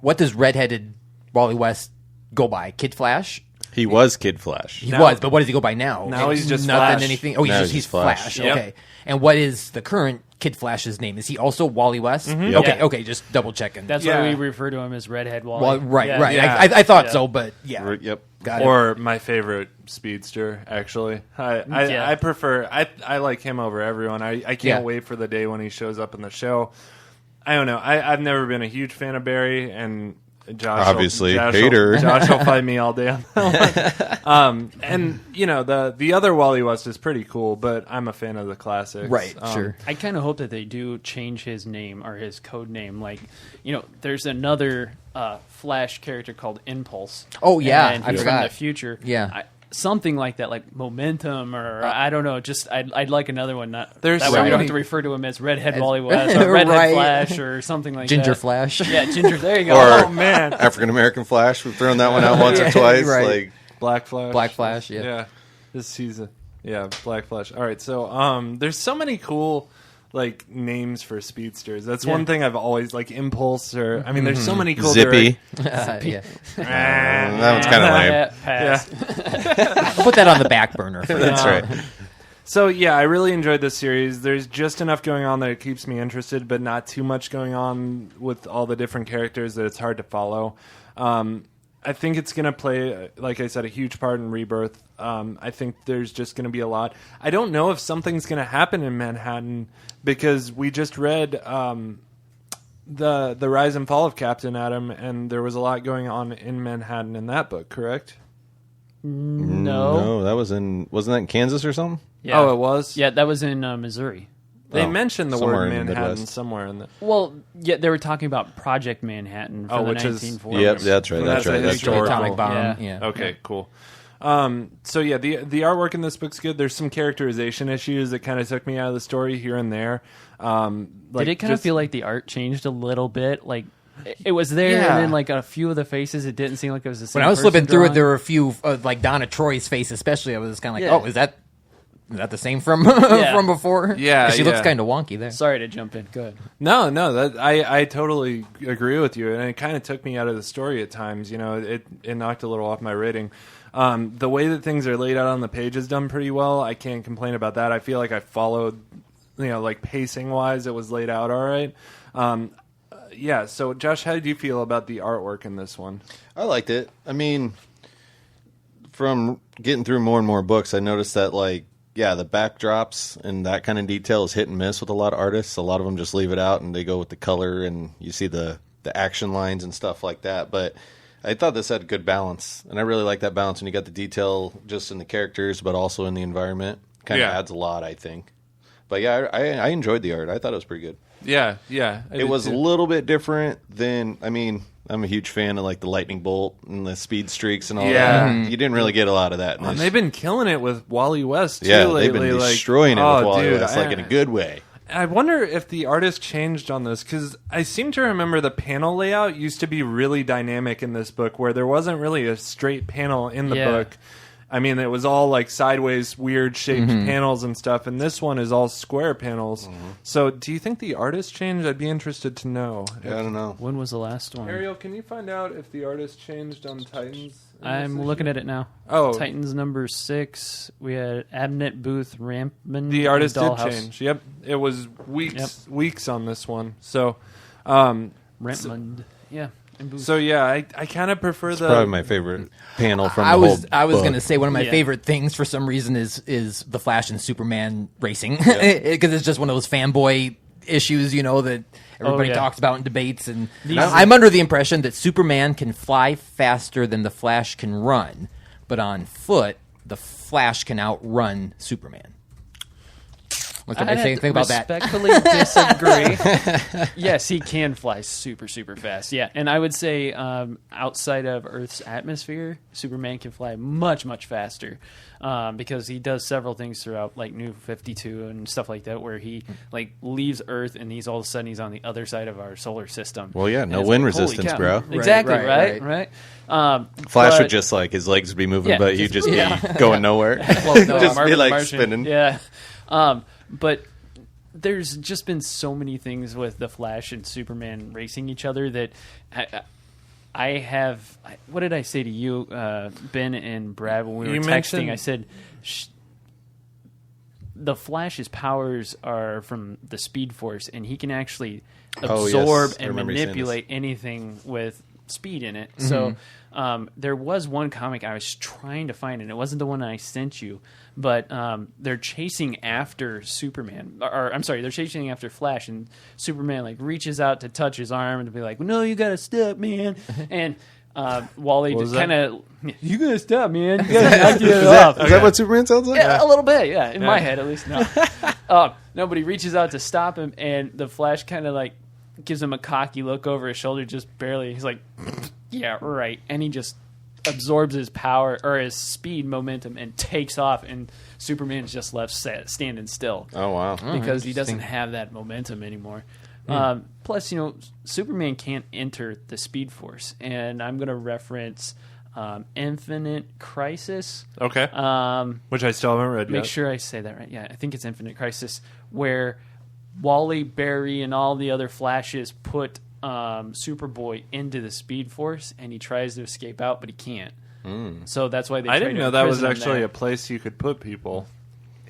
Speaker 4: what does redheaded Wally West go by? Kid Flash?
Speaker 5: He was Kid Flash.
Speaker 4: He
Speaker 2: Now-
Speaker 4: was, but what does he go by now?
Speaker 2: Now he's just
Speaker 4: nothing.
Speaker 2: Flash.
Speaker 4: Anything? Oh,
Speaker 5: Now
Speaker 4: he's
Speaker 5: he's
Speaker 4: Flash.
Speaker 5: Flash.
Speaker 2: Yep.
Speaker 4: Okay. And what is the current Kid Flash's name? Is he also Wally West?
Speaker 2: Mm-hmm.
Speaker 4: Okay,
Speaker 3: Yeah.
Speaker 4: okay, just double checking.
Speaker 3: That's why we refer to him as Redhead Wally.
Speaker 4: Well, right.
Speaker 2: Yeah.
Speaker 4: I thought so, but yeah.
Speaker 5: Yep.
Speaker 4: Got it.
Speaker 2: Or my favorite speedster, actually. I prefer... I like him over everyone. I can't wait for the day when he shows up in the show. I don't know. I've never been a huge fan of Barry, and Josh...
Speaker 5: Obviously,
Speaker 2: hater. Josh will fight me all day on that one. And, you know, the other Wally West is pretty cool, but I'm a fan of the classics.
Speaker 4: Right, sure.
Speaker 3: I kind of hope that they do change his name or his code name. Like, you know, there's another Flash character called Impulse.
Speaker 4: Oh, yeah,
Speaker 3: and
Speaker 4: I
Speaker 3: he's
Speaker 4: forgot.
Speaker 3: from the future.
Speaker 4: Yeah.
Speaker 3: Something like that, like Momentum, or I don't know. Just I'd like another one. That
Speaker 2: There's
Speaker 3: way
Speaker 2: so
Speaker 3: we don't
Speaker 2: many-
Speaker 3: have to refer to him as Redhead Wally West, or Redhead
Speaker 4: Right.
Speaker 3: Flash, or something like
Speaker 4: Ginger
Speaker 3: that.
Speaker 4: Flash.
Speaker 3: Yeah, Ginger. There you go.
Speaker 5: Or
Speaker 2: Oh, man.
Speaker 5: African American Flash. We've thrown that one out once or twice.
Speaker 4: Right.
Speaker 5: Like,
Speaker 2: Black Flash.
Speaker 4: Black Flash, yeah.
Speaker 2: Yeah. This season. Yeah, Black Flash. All right, so there's so many cool like names for speedsters. That's one thing I've always like Impulse or I mean there's so many cool
Speaker 5: Zippy.
Speaker 4: Yeah.
Speaker 5: That one's kind of lame.
Speaker 3: Pass.
Speaker 4: I'll put that on the back burner. For
Speaker 5: That's right.
Speaker 2: So yeah, I really enjoyed this series. There's just enough going on that it keeps me interested, but not too much going on with all the different characters that it's hard to follow. I think it's going to play, like I said, a huge part in Rebirth. I think there's just going to be a lot. I don't know if something's going to happen in Manhattan because we just read the Rise and Fall of Captain Atom, and there was a lot going on in Manhattan in that book, correct?
Speaker 3: No.
Speaker 5: that wasn't that in Kansas or something?
Speaker 3: Yeah.
Speaker 2: Oh, it was?
Speaker 3: Yeah, that was in Missouri.
Speaker 2: They
Speaker 5: Oh,
Speaker 2: mentioned the
Speaker 5: somewhere
Speaker 2: word
Speaker 5: in the
Speaker 2: Manhattan
Speaker 5: Midwest.
Speaker 2: somewhere in the...
Speaker 3: Well, yeah, they were talking about Project Manhattan for the
Speaker 2: which is-
Speaker 3: 1940s.
Speaker 5: Yep, that's right. That's
Speaker 2: That's a
Speaker 5: right. That's
Speaker 2: historical-
Speaker 5: right.
Speaker 4: Atomic bomb.
Speaker 3: Yeah.
Speaker 4: Yeah.
Speaker 2: Okay, cool. So yeah, the artwork in this book's good. There's some characterization issues that kind of took me out of the story here and there.
Speaker 3: Did it kind of feel like the art changed a little bit? Like it was there,
Speaker 4: Yeah.
Speaker 3: and then like a few of the faces, it didn't seem like it was the same.
Speaker 4: When I was
Speaker 3: person
Speaker 4: flipping through it,
Speaker 3: drawing.
Speaker 4: there were a few, like Donna Troy's face especially. I was kind of like,
Speaker 3: Yeah.
Speaker 4: oh, is that the same from
Speaker 3: Yeah.
Speaker 4: from before?
Speaker 2: Yeah,
Speaker 4: 'Cause she looks
Speaker 2: yeah.
Speaker 4: kind of wonky there.
Speaker 3: Sorry to jump in. Good.
Speaker 2: No, that I totally agree with you, and it kind of took me out of the story at times. You know, it knocked a little off my rating. The way that things are laid out on the page is done pretty well. I can't complain about that. I feel like I followed, you know, like pacing wise, it was laid out all right. Yeah. So, Josh, how did you feel about the artwork in this one?
Speaker 5: I liked it. I mean, from getting through more and more books, I noticed that, like, yeah, the backdrops and that kind of detail is hit and miss with a lot of artists. A lot of them just leave it out and they go with the color and you see the action lines and stuff like that. But I thought this had good balance, and I really like that balance when you got the detail just in the characters, but also in the environment. Kind of adds a lot, I think. But yeah, I enjoyed the art. I thought it was pretty good.
Speaker 2: Yeah.
Speaker 5: It was a little bit different than, I mean, I'm a huge fan of like the lightning bolt and the speed streaks and all
Speaker 2: Yeah.
Speaker 5: that. You didn't really get a lot of that. in
Speaker 2: And
Speaker 5: this.
Speaker 2: they've been killing it with Wally West too
Speaker 5: yeah,
Speaker 2: lately.
Speaker 5: they've been
Speaker 2: like,
Speaker 5: destroying it with Wally
Speaker 2: dude,
Speaker 5: West, like in a good way.
Speaker 2: I wonder if the artist changed on this, because I seem to remember the panel layout used to be really dynamic in this book, where there wasn't really a straight panel in the book. I mean, it was all like sideways, weird shaped panels and stuff, and this one is all square panels. So, do you think the artist changed? I'd be interested to know.
Speaker 5: Yeah, I don't know.
Speaker 3: When was the last one?
Speaker 2: Ariel, can you find out if the artist changed on Titans?
Speaker 3: I'm looking at it now.
Speaker 2: Oh.
Speaker 3: Titans number 6. We had Abnett Booth Rampman.
Speaker 2: The artist did
Speaker 3: Dollhouse.
Speaker 2: change. Yep, it was weeks on this one. So,
Speaker 3: Rampman. Yeah. And Booth.
Speaker 2: so yeah, I kind of prefer
Speaker 5: It's
Speaker 2: the.
Speaker 5: probably my favorite panel from
Speaker 4: I
Speaker 5: the
Speaker 4: was
Speaker 5: whole book.
Speaker 4: going to say one of my
Speaker 3: Yeah.
Speaker 4: favorite things for some reason is the Flash and Superman racing, because it's just one of those fanboy issues, you know, that everybody
Speaker 3: yeah.
Speaker 4: talks about in debates. And
Speaker 3: These-
Speaker 4: I'm under the impression that Superman can fly faster than the Flash can run, but on foot, the Flash can outrun Superman. What's everybody saying? Think about that.
Speaker 3: Respectfully disagree. Yes, he can fly super, super fast. Yeah, and I would say outside of Earth's atmosphere, Superman can fly much, much faster because he does several things throughout, like New 52 and stuff like that, where he like leaves Earth and he's all of a sudden he's on the other side of our solar system.
Speaker 5: Well, yeah,
Speaker 3: And
Speaker 5: no
Speaker 3: it's
Speaker 5: wind
Speaker 3: like, holy
Speaker 5: resistance,
Speaker 3: cow.
Speaker 5: bro.
Speaker 3: Exactly,
Speaker 4: Right.
Speaker 3: right.
Speaker 5: Flash
Speaker 3: but-
Speaker 5: would just like his legs would be moving,
Speaker 3: Yeah,
Speaker 5: but he'd
Speaker 3: just-
Speaker 5: just be going nowhere.
Speaker 3: Well, no,
Speaker 5: just be
Speaker 3: Marvin the
Speaker 5: like
Speaker 3: Martian.
Speaker 5: spinning.
Speaker 3: Yeah. But there's just been so many things with the Flash and Superman racing each other that I have. What did I say to you, Ben and Brad, when we were
Speaker 2: You
Speaker 3: texting?
Speaker 2: mentioned-
Speaker 3: I said, the Flash's powers are from the Speed Force, and he can actually
Speaker 5: Oh,
Speaker 3: absorb
Speaker 5: yes. I
Speaker 3: and
Speaker 5: remember you saying
Speaker 3: manipulate anything with speed in it. So there was one comic I was trying to find, and it wasn't the one I sent you, but they're chasing after Superman, or I'm sorry, they're chasing after Flash, and Superman like reaches out to touch his arm and to be like, "No, you gotta stop, man," and Wally just kind of, "You gotta stop, man. You gotta knock it off."
Speaker 5: Is that what Superman sounds like?
Speaker 3: Yeah, a little bit, yeah. In my head, at least, no. No, but he reaches out to stop him, and the Flash kind of like gives him a cocky look over his shoulder, just barely. He's like, "Yeah, right," and he just absorbs his power or his speed momentum and takes off, and Superman's just left standing still.
Speaker 5: Oh, wow.
Speaker 3: Because he doesn't have that momentum anymore. Plus, Superman can't enter the Speed Force, and I'm going to reference Infinite Crisis.
Speaker 2: Okay. Which I still haven't read yet.
Speaker 3: Make sure I say that right. Yeah, I think it's Infinite Crisis, where Wally, Barry, and all the other Flashes put Superboy into the Speed Force, and he tries to escape out, but he can't. So that's why they.
Speaker 2: I didn't know that was actually
Speaker 3: there.
Speaker 2: a place you could put people.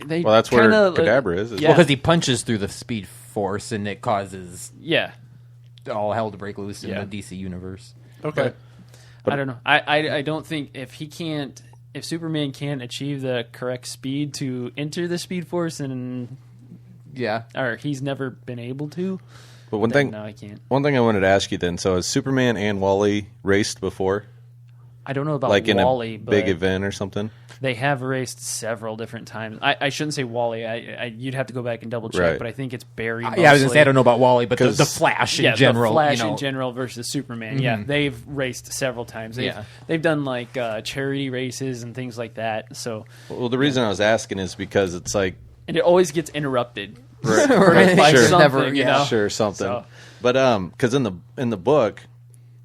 Speaker 3: They
Speaker 5: Well, that's where
Speaker 3: kinda,
Speaker 5: Kadabra is.
Speaker 3: Yeah.
Speaker 4: Well, because he punches through the Speed Force, and it causes
Speaker 3: Yeah.
Speaker 4: all hell to break loose in
Speaker 3: Yeah.
Speaker 4: the DC universe.
Speaker 2: Okay.
Speaker 3: I don't know. I don't think if Superman can't achieve the correct speed to enter the Speed Force, and
Speaker 4: Yeah.
Speaker 3: or he's never been able to.
Speaker 5: But one
Speaker 3: then
Speaker 5: thing,
Speaker 3: no, I can't.
Speaker 5: one thing I wanted to ask you then. So, has Superman and Wally raced before,
Speaker 3: I don't know about
Speaker 5: like in
Speaker 3: Wally,
Speaker 5: a
Speaker 3: but
Speaker 5: big event or something?
Speaker 3: they have raced several different times. I shouldn't say Wally. You'd have to go back and double check,
Speaker 5: Right.
Speaker 3: but I think it's Barry.
Speaker 4: Yeah, I was going to
Speaker 3: mostly.
Speaker 4: say, I don't know about Wally, but the
Speaker 5: 'Cause-
Speaker 4: Flash in
Speaker 3: Yeah,
Speaker 4: general.
Speaker 3: the Flash
Speaker 4: you know,
Speaker 3: in general versus Superman. Yeah, they've raced several times. They've done like charity races and things like that. So,
Speaker 5: Well, the reason I was asking is because it's like,
Speaker 3: and it always gets interrupted.
Speaker 4: Right.
Speaker 3: By
Speaker 5: Sure.
Speaker 3: something,
Speaker 4: Never-
Speaker 3: you know?
Speaker 5: sure, something.
Speaker 3: So-
Speaker 5: But because in the book,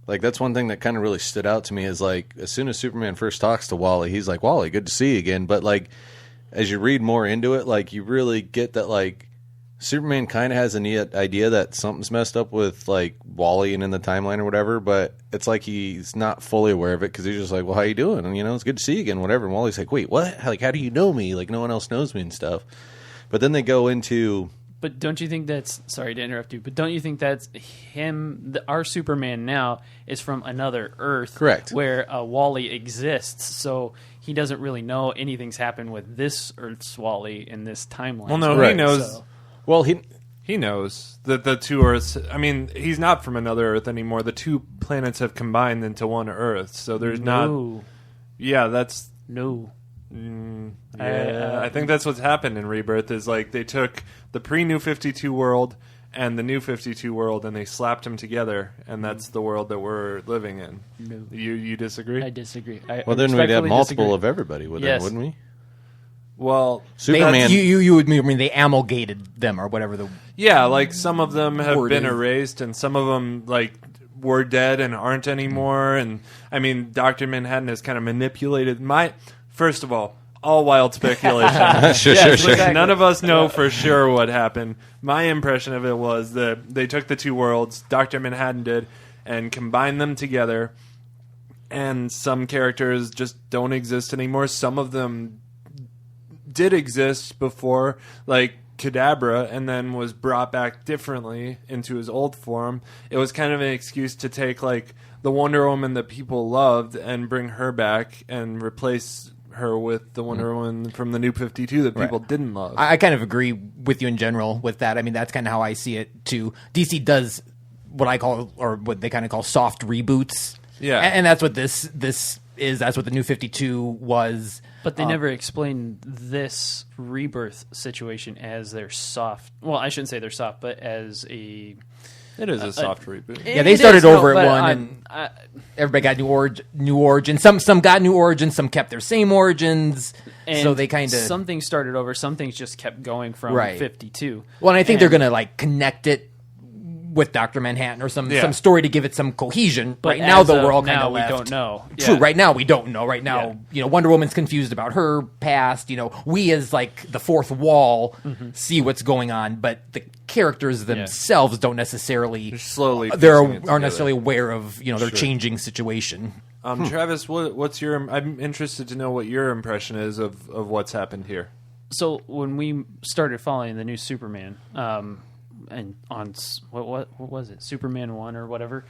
Speaker 5: like that's one thing that kind of really stood out to me is like as soon as Superman first talks to Wally, he's like, "Wally, good to see you again." But like as you read more into it, like you really get that like Superman kind of has an idea that something's messed up with like Wally and in the timeline or whatever, but it's like he's not fully aware of it because he's just like, "Well, how you doing?" And it's good to see you again, whatever. And Wally's like, "Wait, what? Like, how do you know me? Like, no one else knows me and stuff." But then they go into
Speaker 3: But don't you think that's sorry to interrupt you? But don't you think that's him? Our Superman now is from another Earth,
Speaker 5: Correct.
Speaker 3: Where Wally exists, so he doesn't really know anything's happened with this Earth's Wally in this timeline.
Speaker 2: Well, no,
Speaker 5: Right.
Speaker 2: he knows.
Speaker 3: So-
Speaker 5: well,
Speaker 2: He knows that the two Earths. I mean, he's not from another Earth anymore. The two planets have combined into one Earth, so there's not.
Speaker 3: no,
Speaker 2: Yeah, that's.
Speaker 3: no.
Speaker 2: Yeah, I think that's what's happened in Rebirth. Is like they took the pre-New 52 world and the New 52 world, and they slapped them together, and that's the world that we're living in.
Speaker 3: No.
Speaker 2: You disagree?
Speaker 3: I disagree.
Speaker 5: well, then we'd have
Speaker 3: respectfully
Speaker 5: multiple
Speaker 3: disagree.
Speaker 5: of everybody with
Speaker 3: Yes.
Speaker 5: it, wouldn't we?
Speaker 2: Well,
Speaker 5: Superman.
Speaker 4: You would mean they amalgated them or whatever the.
Speaker 2: yeah, like some of them have
Speaker 4: Word
Speaker 2: been
Speaker 4: is-
Speaker 2: erased, and some of them like were dead and aren't anymore. And I mean, Dr. Manhattan has kind of manipulated my. First of all wild speculation.
Speaker 5: sure.
Speaker 3: exactly.
Speaker 2: None of us know for sure what happened. My impression of it was that they took the two worlds, Dr. Manhattan did, and combined them together. And some characters just don't exist anymore. Some of them did exist before, like Kadabra, and then was brought back differently into his old form. It was kind of an excuse to take like the Wonder Woman that people loved and bring her back and replace her with the Wonder Woman from the New 52 that people didn't love.
Speaker 4: I kind of agree with you in general with that. I mean, that's kind of how I see it too. DC does what I call, or what they kind of call, soft reboots.
Speaker 2: Yeah.
Speaker 4: and that's what this is. That's what the New 52 was.
Speaker 3: But they never explained this rebirth situation as their soft. Well, I shouldn't say they're soft, but as a.
Speaker 2: It is a soft reboot.
Speaker 4: Yeah, they
Speaker 3: It
Speaker 4: started
Speaker 3: is,
Speaker 4: over
Speaker 3: no,
Speaker 4: at
Speaker 3: but
Speaker 4: one, and everybody got new origin. Some got new origins, some kept their same origins.
Speaker 3: and
Speaker 4: So they kind of
Speaker 3: some things started over, some things just kept going from
Speaker 4: Right.
Speaker 3: 52.
Speaker 4: Well, and I think they're going to like connect it with Dr. Manhattan or some story to give it some cohesion.
Speaker 3: But
Speaker 4: right now,
Speaker 3: as
Speaker 4: though,
Speaker 3: of
Speaker 4: we're all kind
Speaker 3: now
Speaker 4: of left.
Speaker 3: we don't know.
Speaker 4: True.
Speaker 3: Yeah.
Speaker 4: Right now, we don't know. Right now,
Speaker 3: Yeah.
Speaker 4: Wonder Woman's confused about her past. We as like the fourth wall see what's going on, but the characters themselves don't necessarily.
Speaker 2: They're slowly
Speaker 4: They
Speaker 2: piecing it
Speaker 4: aren't
Speaker 2: together.
Speaker 4: necessarily aware of their changing situation.
Speaker 2: Travis, what's your? I'm interested to know what your impression is of what's happened here.
Speaker 3: So when we started following the new Superman, and on what was it, Superman 1 or whatever,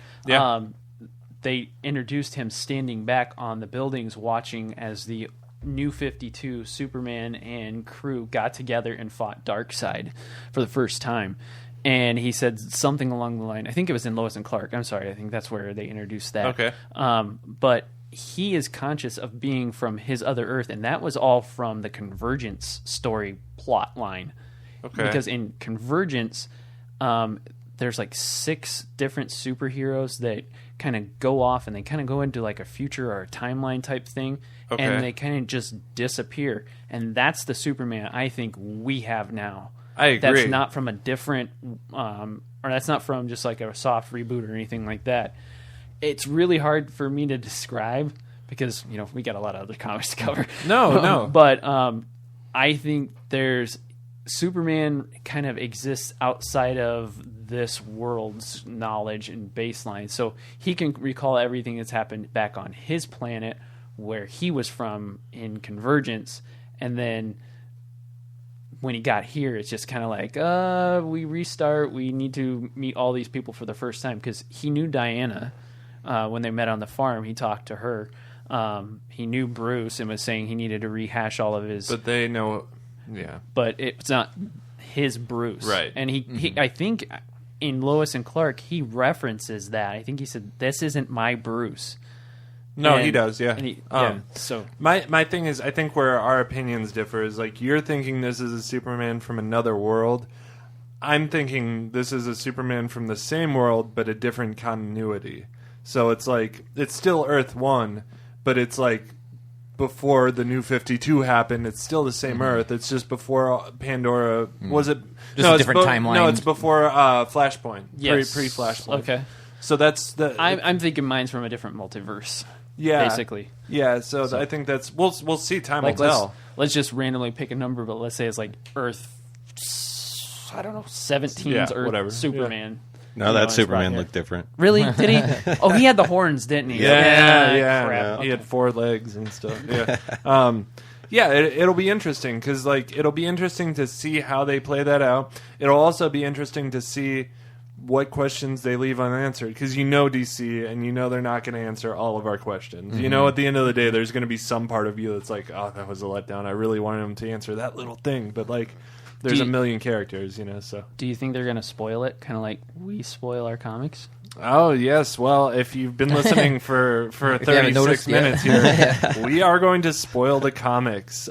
Speaker 3: they introduced him standing back on the buildings watching as the New 52 Superman and crew got together and fought Darkseid for the first time. And he said something along the line, I think it was in Lois and Clark. I'm sorry, I think that's where they introduced that.
Speaker 2: Okay.
Speaker 3: But he is conscious of being from his other Earth, and that was all from the Convergence story plot line.
Speaker 2: Okay.
Speaker 3: Because in Convergence, there's like 6 different superheroes that kind of go off, and they kind of go into like a future or a timeline type thing,
Speaker 2: Okay.
Speaker 3: and they kind of just disappear. And that's the Superman I think we have now.
Speaker 2: I agree.
Speaker 3: That's not from a different, or that's not from just like a soft reboot or anything like that. It's really hard for me to describe because, you know, we got a lot of other comics to cover.
Speaker 2: No.
Speaker 3: But I think there's Superman kind of exists outside of this world's knowledge and baseline. So he can recall everything that's happened back on his planet where he was from in Convergence. And then when he got here, it's just kind of like, we restart. We need to meet all these people for the first time because he knew Diana when they met on the farm. He talked to her. He knew Bruce and was saying he needed to rehash all of his.
Speaker 2: But they know, yeah.
Speaker 3: But it's not his Bruce,
Speaker 2: right?
Speaker 3: And he I think in Lois and Clark, he references that. I think he said, "This isn't my Bruce."
Speaker 2: No,
Speaker 3: And-
Speaker 2: he does, yeah.
Speaker 3: and so
Speaker 2: My thing is, I think where our opinions differ is like you're thinking this is a Superman from another world. I'm thinking this is a Superman from the same world but a different continuity. So it's like it's still Earth 1, but it's like before the New 52 happened. It's still the same Earth. It's just before Pandora. Was it?
Speaker 4: Just a different timeline.
Speaker 2: No, it's before Flashpoint.
Speaker 3: yes,
Speaker 2: Pre-Flashpoint.
Speaker 3: Okay,
Speaker 2: So that's the.
Speaker 3: I'm thinking mine's from a different multiverse.
Speaker 2: Yeah,
Speaker 3: basically.
Speaker 2: Yeah, so I think that's we'll see. Time
Speaker 3: Like
Speaker 2: will tell.
Speaker 3: let's just randomly pick a number, but let's say it's like Earth. I don't know, 17's
Speaker 2: Yeah,
Speaker 3: Earth
Speaker 2: whatever.
Speaker 3: Superman.
Speaker 5: No,
Speaker 3: You know,
Speaker 5: that
Speaker 3: it's
Speaker 5: Superman
Speaker 3: right
Speaker 5: looked different.
Speaker 3: Really? Did he? Oh, he had the horns, didn't he?
Speaker 2: Yeah.
Speaker 3: Crap.
Speaker 2: He had 4 legs and stuff. Yeah, yeah. It'll be interesting because it'll be interesting to see how they play that out. It'll also be interesting to see what questions they leave unanswered because you know DC and you know they're not going to answer all of our questions.
Speaker 3: Mm-hmm.
Speaker 2: You know, at the end of the day, there's going to be some part of you that's like, oh, that was a letdown. I really wanted them to answer that little thing, but there's a million characters, you know. So
Speaker 3: Do you think they're going to spoil it? Kind of like we spoil our comics?
Speaker 2: oh yes, well, if you've been listening for
Speaker 4: haven't
Speaker 2: 36
Speaker 4: noticed yet.
Speaker 2: minutes here, we are going to spoil the comics.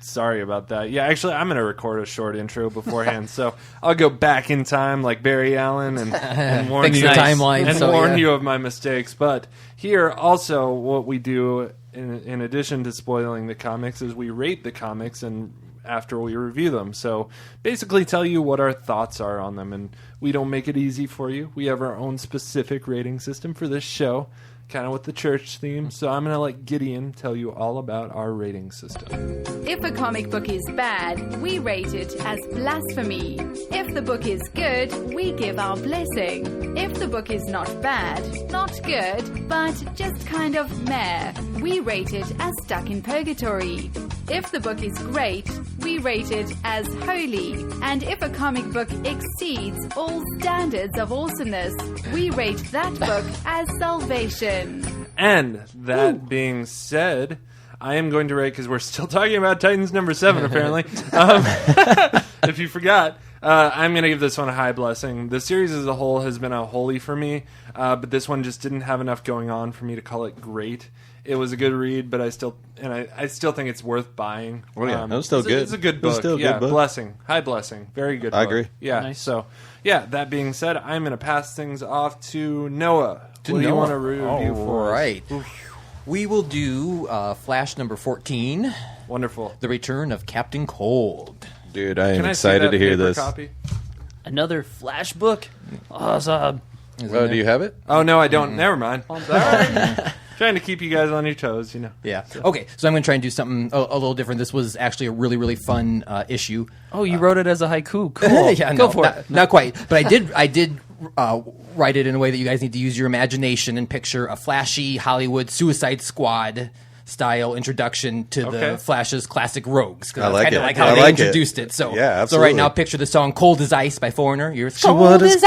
Speaker 2: Sorry about that. Yeah, actually, I'm going to record a short intro beforehand, so I'll go back in time like Barry Allen and warn
Speaker 4: Fix
Speaker 2: you
Speaker 4: your timeline,
Speaker 2: and
Speaker 4: so,
Speaker 2: warn
Speaker 4: yeah.
Speaker 2: you of my mistakes. But here, also, what we do in addition to spoiling the comics is we rate the comics and after we review them. So basically tell you what our thoughts are on them, and we don't make it easy for you. We have our own specific rating system for this show, kind of with the church theme. So I'm going to let Gideon tell you all about our rating system.
Speaker 6: If a comic book is bad, we rate it as blasphemy. If the book is good, we give our blessing. If the book is not bad, not good, but just kind of meh, we rate it as stuck in purgatory. If the book is great, we rate it as holy. And if a comic book exceeds all standards of awesomeness, we rate that book as salvation.
Speaker 2: And that being said, I am going to rate, because we're still talking about Titans number 7, apparently. If you forgot, I'm going to give this one a high blessing. The series as a whole has been a holy for me, but this one just didn't have enough going on for me to call it great. It was a good read, but I still think it's worth buying.
Speaker 5: Oh, yeah. It was still good.
Speaker 2: It's a good
Speaker 5: It was
Speaker 2: book.
Speaker 5: still a
Speaker 2: Yeah,
Speaker 5: good book.
Speaker 2: blessing. High blessing. Very good book.
Speaker 5: I agree.
Speaker 2: Yeah.
Speaker 3: Nice.
Speaker 2: So, yeah, that being said, I'm going to pass things off to Noah. What do you want to review for us?
Speaker 4: All right. We will do Flash number 14,
Speaker 2: Wonderful.
Speaker 4: The Return of Captain Cold.
Speaker 5: Dude, I am
Speaker 2: Can I see
Speaker 5: excited
Speaker 2: that
Speaker 5: to hear
Speaker 2: paper
Speaker 5: this.
Speaker 2: copy?
Speaker 3: Another Flash book? Awesome.
Speaker 5: Oh, do you have it?
Speaker 2: Oh, no, I don't. Never mind. Sorry. Trying to keep you guys on your toes, you know.
Speaker 4: Yeah. Okay, so I'm going to try and do something a little different. This was actually a really, really fun issue.
Speaker 3: Oh, you wrote it as a haiku. Cool.
Speaker 4: Yeah,
Speaker 3: Go
Speaker 4: no,
Speaker 3: for it.
Speaker 4: Not quite, but I did write it in a way that you guys need to use your imagination and picture a flashy Hollywood Suicide Squad style introduction to the Flash's classic rogues.
Speaker 5: I like
Speaker 4: kind
Speaker 5: it.
Speaker 4: of like how
Speaker 5: I
Speaker 4: they
Speaker 5: like
Speaker 4: introduced it.
Speaker 5: Yeah,
Speaker 4: So
Speaker 5: absolutely.
Speaker 4: right now, picture the song "Cold as Ice" by Foreigner. You're
Speaker 5: Cold as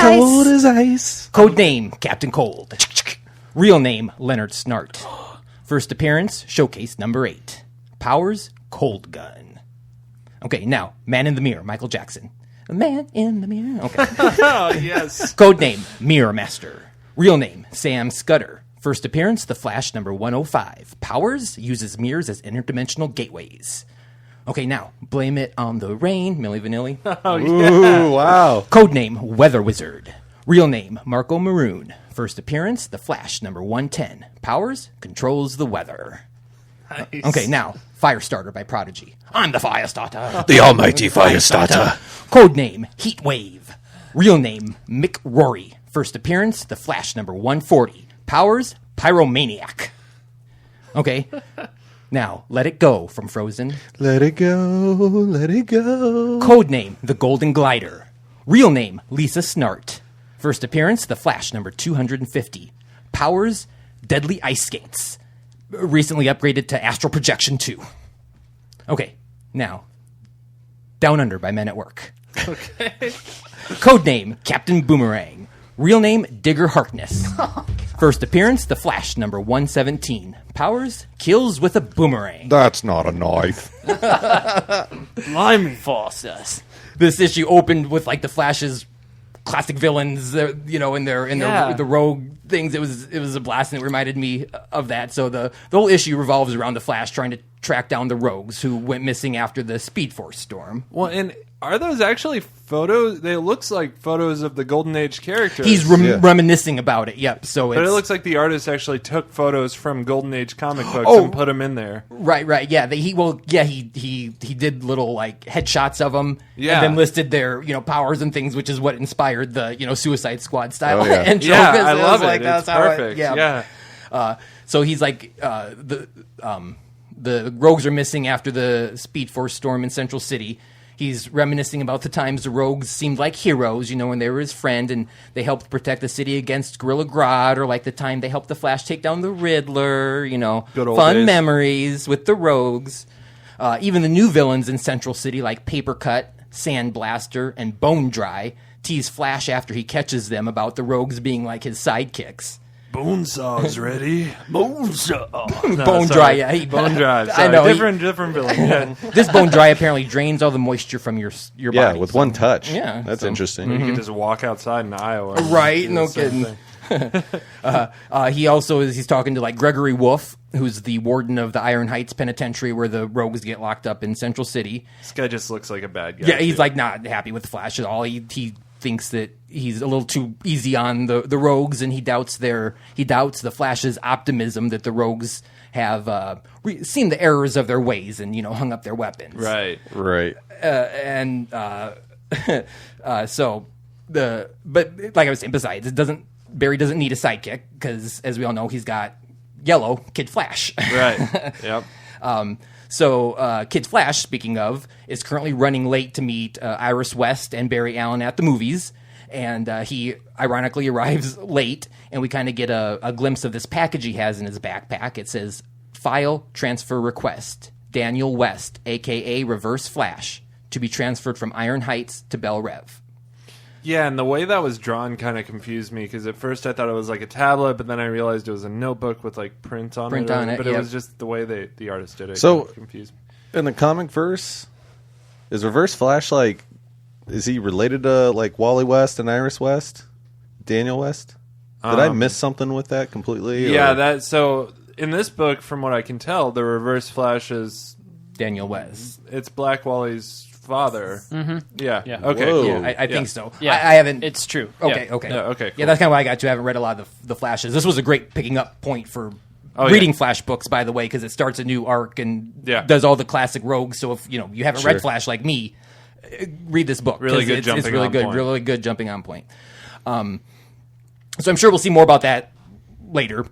Speaker 5: ice.
Speaker 4: Code name Captain Cold. Real name Leonard Snart. First appearance Showcase number 8. Powers Cold Gun. Okay, now Man in the Mirror, Michael Jackson. Man in the Mirror. Okay.
Speaker 2: Oh, yes.
Speaker 4: Code name Mirror Master. Real name Sam Scudder. First appearance The Flash number 105. Powers uses mirrors as interdimensional gateways. Okay, now Blame It on the Rain, Milli Vanilli.
Speaker 5: Ooh, wow.
Speaker 4: Code name Weather Wizard. Real name Marco Maroon. First appearance The Flash number 110. Powers controls the weather.
Speaker 2: Nice.
Speaker 4: Okay, now Firestarter by Prodigy. I'm the Firestarter.
Speaker 1: The almighty Firestarter.
Speaker 4: Code name Heat Wave. Real name Mick Rory. First appearance The Flash number 140. Powers Pyromaniac. Okay. Now, Let It Go from Frozen.
Speaker 5: Let it go, let it go.
Speaker 4: Code name The Golden Glider. Real name Lisa Snart. First appearance The Flash number 250. Powers Deadly Ice Skates. Recently upgraded to Astral Projection 2. Okay, now Down Under by Men at Work.
Speaker 2: Okay.
Speaker 4: Code name Captain Boomerang. Real name Digger Harkness. First appearance The Flash number 117. Powers kills with a boomerang.
Speaker 5: That's not a knife.
Speaker 3: Blimey. False us.
Speaker 4: This issue opened with like the Flash's classic villains, in their the rogue things. It was a blast, and it reminded me of that. So the whole issue revolves around the Flash trying to track down the rogues who went missing after the Speed Force storm.
Speaker 2: Well, and are those actually photos? They looks like photos of the Golden Age characters.
Speaker 4: He's reminiscing about it. Yep. So
Speaker 2: but
Speaker 4: it's,
Speaker 2: it looks like the artist actually took photos from Golden Age comic books and put them in there.
Speaker 4: right. Yeah. He did little like headshots of them.
Speaker 2: Yeah.
Speaker 4: And then listed their powers and things, which is what inspired the Suicide Squad style intro.
Speaker 2: Yeah,
Speaker 4: 'cause
Speaker 2: I
Speaker 4: it
Speaker 2: love
Speaker 4: was
Speaker 2: it.
Speaker 4: like,
Speaker 2: It's
Speaker 4: that's how
Speaker 2: perfect. Yeah.
Speaker 4: So he's like the rogues are missing after the Speed Force storm in Central City. He's reminiscing about the times the rogues seemed like heroes, when they were his friend and they helped protect the city against Gorilla Grodd, or like the time they helped the Flash take down the Riddler,
Speaker 2: Good old
Speaker 4: fun
Speaker 2: days.
Speaker 4: memories with the rogues. Even the new villains in Central City like Papercut, Sandblaster, and Bone Dry tease Flash after he catches them about the rogues being like his sidekicks.
Speaker 2: Bonesaw's ready. Bonesaw.
Speaker 4: Bone Dry, yeah.
Speaker 2: Bone Dry. Sorry.
Speaker 4: I know.
Speaker 2: Different villain. Yeah.
Speaker 4: This Bone Dry apparently drains all the moisture from your
Speaker 5: Yeah,
Speaker 4: body.
Speaker 5: with one touch.
Speaker 4: Yeah,
Speaker 5: That's
Speaker 4: so-
Speaker 5: interesting.
Speaker 2: You can just walk outside in Iowa. and
Speaker 4: Right,
Speaker 2: do the
Speaker 4: no
Speaker 2: same
Speaker 4: kidding.
Speaker 2: thing.
Speaker 4: He also he's talking to like Gregory Wolf, who's the warden of the Iron Heights Penitentiary where the rogues get locked up in Central City.
Speaker 2: This guy just looks like a bad guy.
Speaker 4: Yeah, he's
Speaker 2: too.
Speaker 4: like not happy with Flash at all. He thinks that he's a little too easy on the rogues, and he doubts the Flash's optimism that the rogues have seen the errors of their ways and hung up their weapons.
Speaker 2: Right.
Speaker 5: Right.
Speaker 4: But like I was saying, besides, Barry doesn't need a sidekick because, as we all know, he's got Yellow Kid Flash.
Speaker 2: Right. Yep.
Speaker 4: So Kid Flash, speaking of, is currently running late to meet Iris West and Barry Allen at the movies. And he ironically arrives late, and we kind of get a glimpse of this package he has in his backpack. It says, File Transfer Request, Daniel West, a.k.a. Reverse Flash, to be transferred from Iron Heights to Belle Rev.
Speaker 2: Yeah, and the way that was drawn kind of confused me because at first I thought it was like a tablet, but then I realized it was a notebook with like print on it. But
Speaker 4: yep.
Speaker 2: it was just the way the artist did it.
Speaker 5: So-
Speaker 2: kind of confused me.
Speaker 5: In the comic verse, is Reverse Flash is he related to like Wally West and Iris West? Daniel West? Did I miss something with that completely?
Speaker 2: Yeah, so in this book, from what I can tell, the Reverse Flash is
Speaker 4: Daniel West.
Speaker 2: it's Black Wally's father. Mm-hmm. Yeah.
Speaker 3: Yeah.
Speaker 2: Okay.
Speaker 5: Whoa.
Speaker 4: Yeah, I think so.
Speaker 3: Yeah,
Speaker 4: I haven't.
Speaker 3: It's true.
Speaker 4: Okay,
Speaker 3: Yeah.
Speaker 4: okay.
Speaker 2: Yeah, okay,
Speaker 4: Yeah,
Speaker 2: cool.
Speaker 4: that's kind of what I got to. I haven't read a lot of the Flashes. This was a great picking up point for
Speaker 2: Oh,
Speaker 4: reading
Speaker 2: yeah.
Speaker 4: Flash books, by the way, because it starts a new arc and
Speaker 2: Yeah.
Speaker 4: does all the classic rogues. So if you haven't
Speaker 5: Sure.
Speaker 4: read Flash like me, read this book.
Speaker 2: Really
Speaker 4: 'cause
Speaker 2: good
Speaker 4: it's
Speaker 2: jumping
Speaker 4: really
Speaker 2: on
Speaker 4: good,
Speaker 2: point.
Speaker 4: really good jumping on point. So I'm sure we'll see more about that later.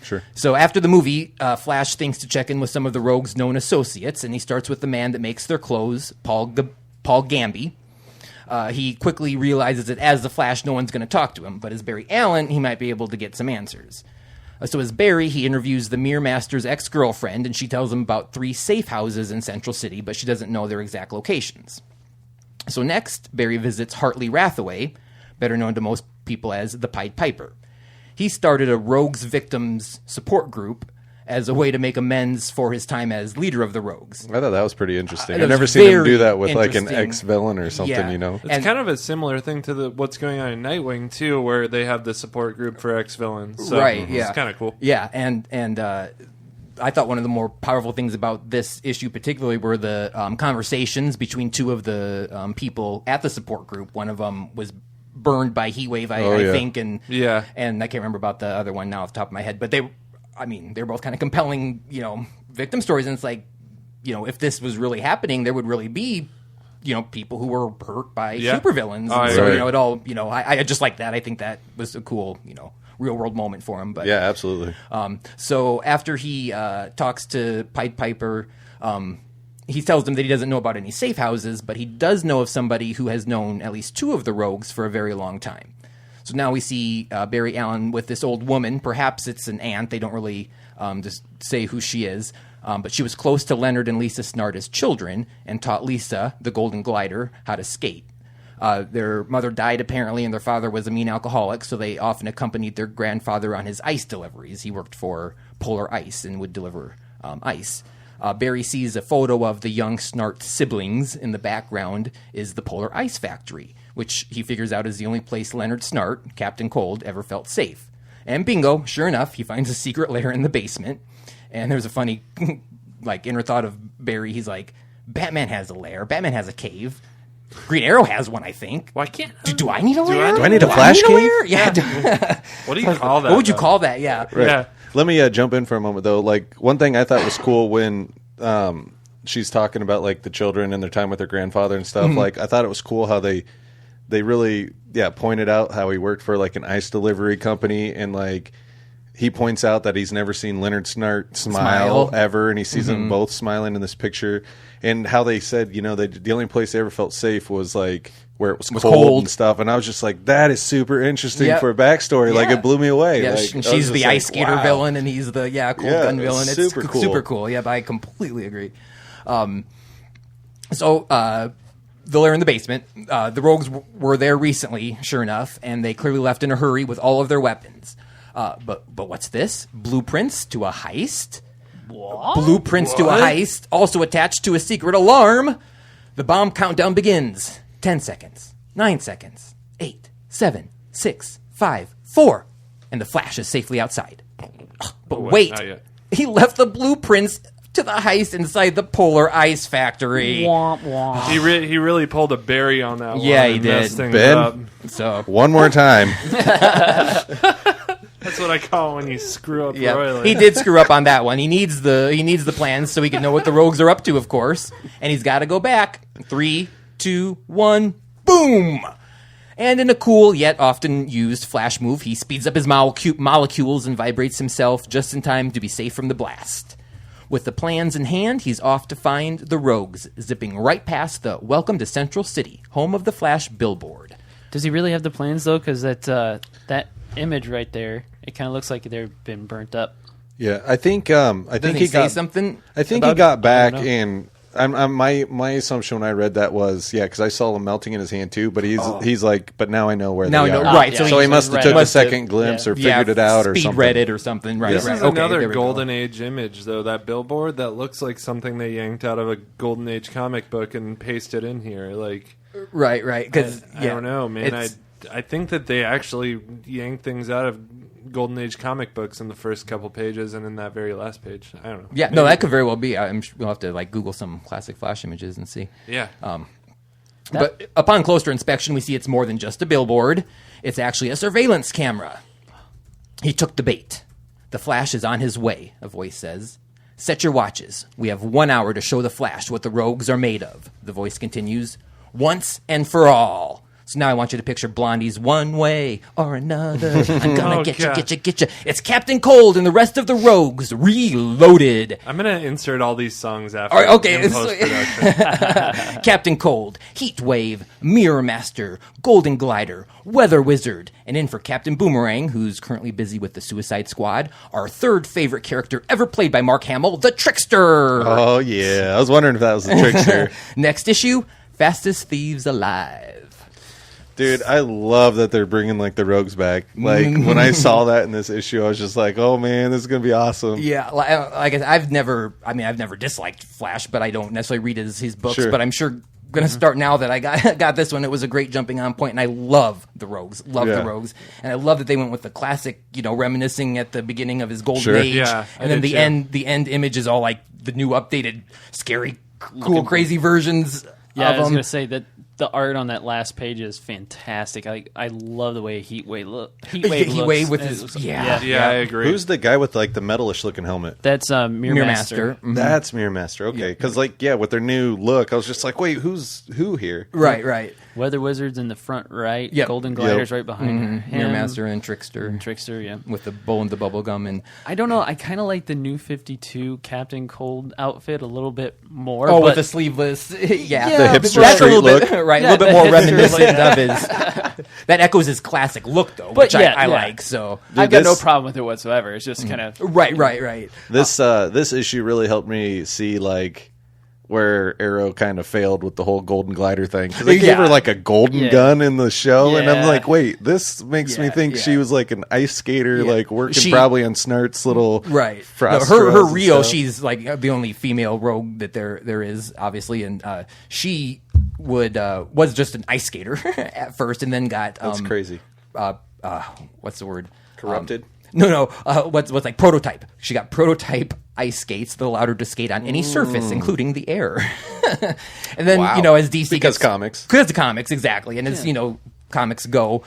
Speaker 5: Sure.
Speaker 4: So after the movie, Flash thinks to check in with some of the rogues' known associates, and he starts with the man that makes their clothes, Paul Gamby. He quickly realizes that as the Flash, no one's going to talk to him, but as Barry Allen, he might be able to get some answers. So as Barry, he interviews the Mirror Master's ex-girlfriend, and she tells him about 3 safe houses in Central City, but she doesn't know their exact locations. So next, Barry visits Hartley Rathaway, better known to most people as the Pied Piper. He started a Rogues Victims support group as a way to make amends for his time as leader of the Rogues.
Speaker 5: I thought that was pretty interesting.
Speaker 4: It
Speaker 5: I've
Speaker 4: was
Speaker 5: never seen him do
Speaker 4: very
Speaker 5: that with like an
Speaker 4: interesting.
Speaker 5: ex-villain or something,
Speaker 4: Yeah.
Speaker 5: you know?
Speaker 2: It's kind of a similar thing to what's going on in Nightwing too, where they have the support group for ex-villains. So
Speaker 4: Right, yeah.
Speaker 2: it's kind of cool.
Speaker 4: Yeah, and I thought one of the more powerful things about this issue particularly were the conversations between 2 of the people at the support group. One of them was burned by heat wave, I think, and and I can't remember about the other one now off the top of my head, but they're both kind of compelling, victim stories, and it's like, if this was really happening, there would really be, people who were hurt by supervillains.
Speaker 2: Oh,
Speaker 4: so,
Speaker 2: right.
Speaker 4: it all, I just like that. I think that was a cool, real world moment for him. But
Speaker 5: Yeah, absolutely.
Speaker 4: so after he talks to Pied Piper, he tells him that he doesn't know about any safe houses, but he does know of somebody who has known at least 2 of the Rogues for a very long time. So now we see Barry Allen with this old woman. Perhaps it's an aunt. They don't really just say who she is. But she was close to Leonard and Lisa Snart as children and taught Lisa, the Golden Glider, how to skate. Their mother died, apparently, and their father was a mean alcoholic, so they often accompanied their grandfather on his ice deliveries. He worked for Polar Ice and would deliver ice. Barry sees a photo of the young Snart siblings. In the background is the Polar Ice Factory, which he figures out is the only place Leonard Snart, Captain Cold, ever felt safe. And bingo, sure enough, he finds a secret lair in the basement. And there's a funny, inner thought of Barry. He's like, Batman has a lair. Batman has a cave. Green Arrow has one, I think.
Speaker 2: Why can't...
Speaker 4: Do I need a lair?
Speaker 5: Do I need a flash cave?
Speaker 4: Lair? Yeah.
Speaker 2: What do you call that?
Speaker 4: What would you
Speaker 2: though?
Speaker 4: call that? Yeah.
Speaker 5: Right.
Speaker 2: Yeah.
Speaker 5: Let me jump in for a moment, though. Like, one thing I thought was cool when she's talking about, like, the children and their time with their grandfather and stuff. Like, I thought it was cool how they really, pointed out how he worked for, like, an ice delivery company. And, like, he points out that he's never seen Leonard Snart smile ever. And he sees them both smiling in this picture. And how they said, the only place they ever felt safe was, like, where it was cold and stuff. And I was just like, that is super interesting for a backstory. Like, it blew me away.
Speaker 4: Yeah,
Speaker 5: like,
Speaker 4: she's the ice skater villain, and he's the cold gun villain. It's
Speaker 5: super cool.
Speaker 4: Super cool. Yeah, but I completely agree. So the lair in the basement. The Rogues were there recently, sure enough, and they clearly left in a hurry with all of their weapons. But what's this? Blueprints to a heist? What? Blueprints to a heist, also attached to a secret alarm. The bomb countdown begins. 10 seconds. 9 seconds. 8, 7, 6, 5, 4. And the Flash is safely outside. But wait.
Speaker 2: Not yet.
Speaker 4: He left the blueprints to the heist inside the Polar Ice Factory.
Speaker 3: Womp womp.
Speaker 2: He really pulled a Barry on that one.
Speaker 4: Yeah, he
Speaker 2: and
Speaker 4: did.
Speaker 2: messed things
Speaker 5: Ben?
Speaker 2: up.
Speaker 4: So
Speaker 5: One more time.
Speaker 2: That's what I call it when you screw up
Speaker 4: yeah,
Speaker 2: royally.
Speaker 4: he did screw up on that one. He needs the plans so he can know what the Rogues are up to, of course. And he's got to go back. 3, 2, 1, boom! And in a cool yet often used Flash move, he speeds up his molecules and vibrates himself just in time to be safe from the blast. With the plans in hand, he's off to find the Rogues, zipping right past the Welcome to Central City, home of the Flash billboard.
Speaker 3: Does he really have the plans, though? Because that image right there, it kind of looks like they've been burnt up.
Speaker 5: Yeah, I think he
Speaker 4: say
Speaker 5: got
Speaker 4: something.
Speaker 5: I think
Speaker 4: about
Speaker 5: he got
Speaker 4: it?
Speaker 5: back
Speaker 3: I don't know.
Speaker 5: and my assumption when I read that was because I saw him melting in his hand too. But he's like, but now I know where
Speaker 4: Now
Speaker 5: they
Speaker 4: I know,
Speaker 5: are.
Speaker 4: right?
Speaker 3: yeah.
Speaker 5: So he must have took a
Speaker 3: Must have-
Speaker 5: second glimpse
Speaker 3: yeah.
Speaker 5: or figured it out or
Speaker 4: speed
Speaker 5: something.
Speaker 4: read it or something. Right.
Speaker 2: This
Speaker 4: right.
Speaker 2: is
Speaker 4: Okay,
Speaker 2: another
Speaker 4: there we go.
Speaker 2: Golden Age image, though. That billboard that looks like something they yanked out of a Golden Age comic book and pasted in here. Like,
Speaker 4: Right. Because
Speaker 2: I don't know, man. I think that they actually yanked things out of Golden Age comic books in the first couple pages and in that very last page. I don't know.
Speaker 4: Yeah, no, that could very well be. I'm sure we'll have to Google some classic Flash images and see.
Speaker 2: Yeah.
Speaker 4: But upon closer inspection, we see it's more than just a billboard. It's actually a surveillance camera. He took the bait. The Flash is on his way, a voice says. Set your watches. We have 1 hour to show the Flash what the Rogues are made of. The voice continues. Once and for all. So now I want you to picture Blondie's One Way or Another. I'm gonna get you. It's Captain Cold and the rest of the Rogues Reloaded.
Speaker 2: I'm gonna insert all these songs after.
Speaker 4: All right, okay.
Speaker 2: In post-production.
Speaker 4: Captain Cold, Heat Wave, Mirror Master, Golden Glider, Weather Wizard, and in for Captain Boomerang, who's currently busy with the Suicide Squad, our third favorite character ever played by Mark Hamill, the Trickster.
Speaker 5: Oh, yeah. I was wondering if that was the Trickster.
Speaker 4: Next issue, Fastest Thieves Alive.
Speaker 5: Dude, I love that they're bringing, like, the Rogues back. Like, when I saw that in this issue, I was just like, oh, man, this is going to be awesome.
Speaker 4: Yeah, like I've never disliked Flash, but I don't necessarily read his books,
Speaker 5: Sure.
Speaker 4: but I'm sure going to start now that I got this one. It was a great jumping on point, and I love the Rogues. The Rogues. And I love that they went with the classic, reminiscing at the beginning of his golden
Speaker 5: Sure.
Speaker 4: age.
Speaker 2: Yeah,
Speaker 4: and then the end image is all like the new updated, scary, cool, crazy versions
Speaker 3: Yeah,
Speaker 4: of
Speaker 3: I was
Speaker 4: them.
Speaker 3: going to say that the art on that last page is fantastic. I love the way Heat Wave looks.
Speaker 4: Heat Wave with his
Speaker 2: Yeah, I agree.
Speaker 5: Who's the guy with, like, the metalish looking helmet?
Speaker 3: That's Mirror Master.
Speaker 4: Mhm.
Speaker 5: That's Mirror Master. Okay. Because, like, with their new look, I was just like, wait, who's who here?
Speaker 4: Right.
Speaker 3: Weather Wizard's in the front right.
Speaker 4: Yep.
Speaker 3: Golden Glider's right behind him.
Speaker 4: Mirror Master and Trickster.
Speaker 3: Trickster, yeah.
Speaker 4: With the bow and the bubble gum. And
Speaker 3: I don't know. I kind of like the new 52 Captain Cold outfit a little bit more.
Speaker 4: with
Speaker 3: but
Speaker 4: the sleeveless.
Speaker 5: The
Speaker 3: Yeah,
Speaker 5: hipster
Speaker 4: That's a
Speaker 5: street
Speaker 4: little
Speaker 5: look.
Speaker 4: bit, right?
Speaker 3: Yeah,
Speaker 4: a little bit
Speaker 3: the
Speaker 4: more
Speaker 3: hipster
Speaker 4: reminiscent of his. That echoes his classic look, though, which I like. So
Speaker 3: I've got no
Speaker 5: this-
Speaker 3: problem with it whatsoever. It's just kind of
Speaker 4: right.
Speaker 5: This issue really helped me see, like, where Arrow kind of failed with the whole Golden Glider thing. Because they gave her, like, a golden gun in the show, and I'm
Speaker 3: Yeah.
Speaker 5: like, wait, this makes me think she was, like, an ice skater, like, working probably on Snart's little frost
Speaker 4: her
Speaker 5: straws and
Speaker 4: Rio,
Speaker 5: stuff.
Speaker 4: she's like the only female rogue that there is, obviously, and she was just an ice skater at first, and then got
Speaker 5: That's crazy.
Speaker 4: What's the word?
Speaker 5: Corrupted?
Speaker 4: No. What's like prototype? She got prototype ice skates that allowed her to skate on any surface, including the air. And then
Speaker 5: Wow.
Speaker 4: as DC
Speaker 5: Because comics.
Speaker 4: because the comics, exactly, and as comics go.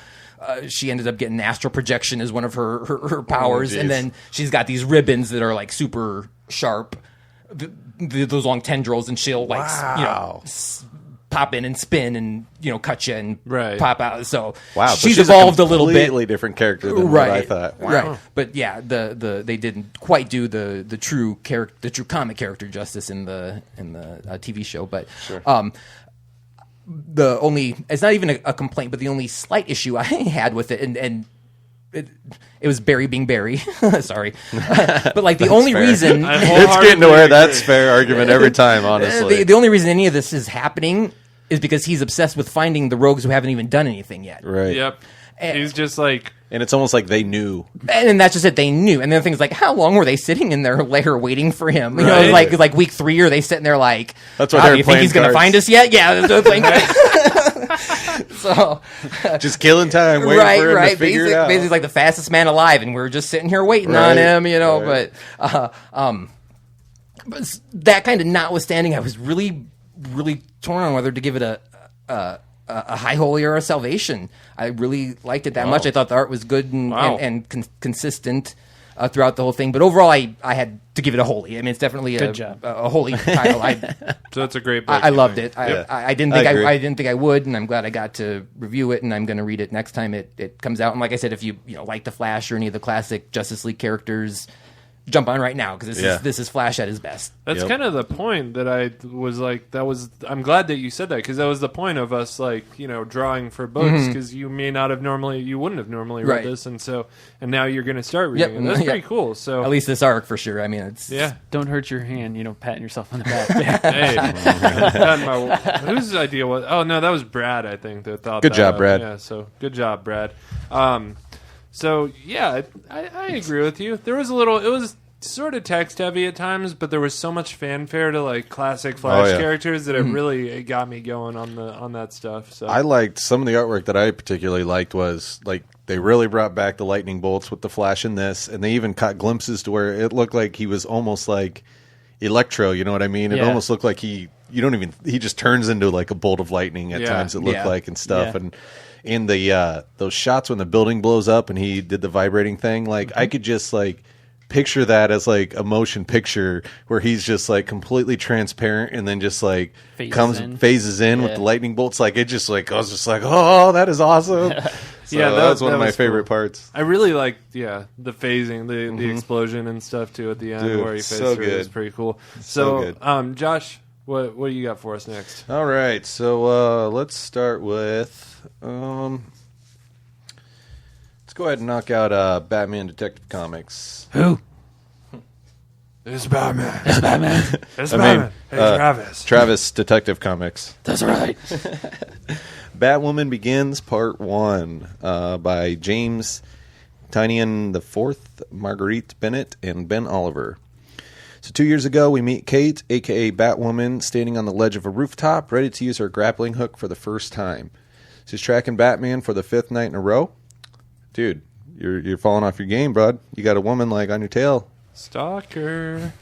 Speaker 4: She ended up getting astral projection as one of her powers,
Speaker 5: geez.
Speaker 4: and then she's got these ribbons that are like super sharp, those long tendrils, and she'll like
Speaker 5: Wow.
Speaker 4: pop in and spin and cut you and
Speaker 2: Right.
Speaker 4: pop out. So
Speaker 5: Wow, so
Speaker 4: she's evolved a little bit.
Speaker 5: Completely different character than what I thought. Wow.
Speaker 4: Right, but yeah, they didn't quite do the true character, the true comic character justice in the TV show. But it's not even a complaint, but the only slight issue I had with it, and it was Barry being Barry. Sorry, but like the only
Speaker 5: fair.
Speaker 4: reason
Speaker 5: It's getting to where that's fair argument every time, honestly.
Speaker 4: the only reason any of this is happening is because he's obsessed with finding the rogues who haven't even done anything yet.
Speaker 5: Right.
Speaker 2: Yep. He's just like,
Speaker 5: And it's almost like they knew.
Speaker 4: And that's just it. They knew. And then the thing's like, how long were they sitting in their lair waiting for him? You know,
Speaker 2: Right.
Speaker 4: like week 3, are they sitting there like,
Speaker 5: That's why
Speaker 4: "Oh,
Speaker 5: they're
Speaker 4: do you think
Speaker 5: playing
Speaker 4: he's going to
Speaker 5: cards."
Speaker 4: find us yet? Yeah, they're playing cards. So,
Speaker 5: Just killing time, waiting for him to figure it out.
Speaker 4: Basically like the fastest man alive, and we're just sitting here waiting on
Speaker 5: Right,
Speaker 4: him,
Speaker 5: right.
Speaker 4: but that kind of notwithstanding, I was really, really torn on whether to give it a High Holy or a Salvation. I really liked it that much. I thought the art was good and consistent throughout the whole thing. But overall, I had to give it a Holy. I mean, it's definitely
Speaker 3: Good job.
Speaker 4: a Holy title.
Speaker 2: so it's a great book.
Speaker 4: I
Speaker 2: you
Speaker 4: loved
Speaker 2: think?
Speaker 4: it.
Speaker 5: Yeah.
Speaker 4: I didn't
Speaker 5: I
Speaker 4: think
Speaker 5: agree.
Speaker 4: I didn't think I would, and I'm glad I got to review it, and I'm going to read it next time it comes out. And like I said, if you like the Flash or any of the classic Justice League characters, jump on right now, because this is Flash at his best.
Speaker 2: That's
Speaker 5: Yep.
Speaker 2: kind of the point that I was like, I'm glad that you said that, because that was the point of us, like, drawing for books, because you wouldn't have normally read
Speaker 4: Right.
Speaker 2: this, and now you're going to start reading it. That's pretty cool. So
Speaker 4: At least this arc for sure. I mean, it's
Speaker 2: yeah.
Speaker 3: Don't hurt your hand, patting yourself on the back.
Speaker 2: Hey, whose idea was? Oh no, that was Brad. I think that thought.
Speaker 5: Good
Speaker 2: that
Speaker 5: job,
Speaker 2: up.
Speaker 5: Brad.
Speaker 2: Yeah, so good job, Brad. So yeah, I agree with you. It was sort of text heavy at times, but there was so much fanfare to like classic Flash characters that it got me going on that stuff. So
Speaker 5: I liked some of the artwork that I particularly liked was like they really brought back the lightning bolts with the Flash in this, and they even caught glimpses to where it looked like he was almost like Electro. You know what I mean? It
Speaker 3: Yeah.
Speaker 5: almost looked like he just turns into like a bolt of lightning at times. It looked like and stuff.
Speaker 3: Yeah.
Speaker 5: And in the those shots when the building blows up and he did the vibrating thing, like I could just like picture that as like a motion picture where he's just like completely transparent and then just like phases in with the lightning bolts. Like it just like I was just like, oh, that is awesome. So
Speaker 2: yeah,
Speaker 5: that was one of my favorite parts.
Speaker 2: I really liked the phasing, the explosion and stuff too at the end.
Speaker 5: Dude,
Speaker 2: where he phased
Speaker 5: so
Speaker 2: through.
Speaker 5: good.
Speaker 2: It was pretty cool.
Speaker 5: So
Speaker 2: good. Josh, what do you got for us next?
Speaker 5: All right, so let's start with let's go ahead and knock out Batman Detective Comics.
Speaker 3: Who?
Speaker 2: It's Batman.
Speaker 3: It's Batman.
Speaker 2: It's Batman. Hey, Travis.
Speaker 5: Travis Detective Comics.
Speaker 3: That's right.
Speaker 5: Batwoman Begins Part 1 by James Tynion IV, Marguerite Bennett, and Ben Oliver. So 2 years ago, we meet Kate, a.k.a. Batwoman, standing on the ledge of a rooftop, ready to use her grappling hook for the first time. She's tracking Batman for the 5th night in a row. Dude, you're falling off your game, bud. You got a woman like on your tail.
Speaker 2: Stalker.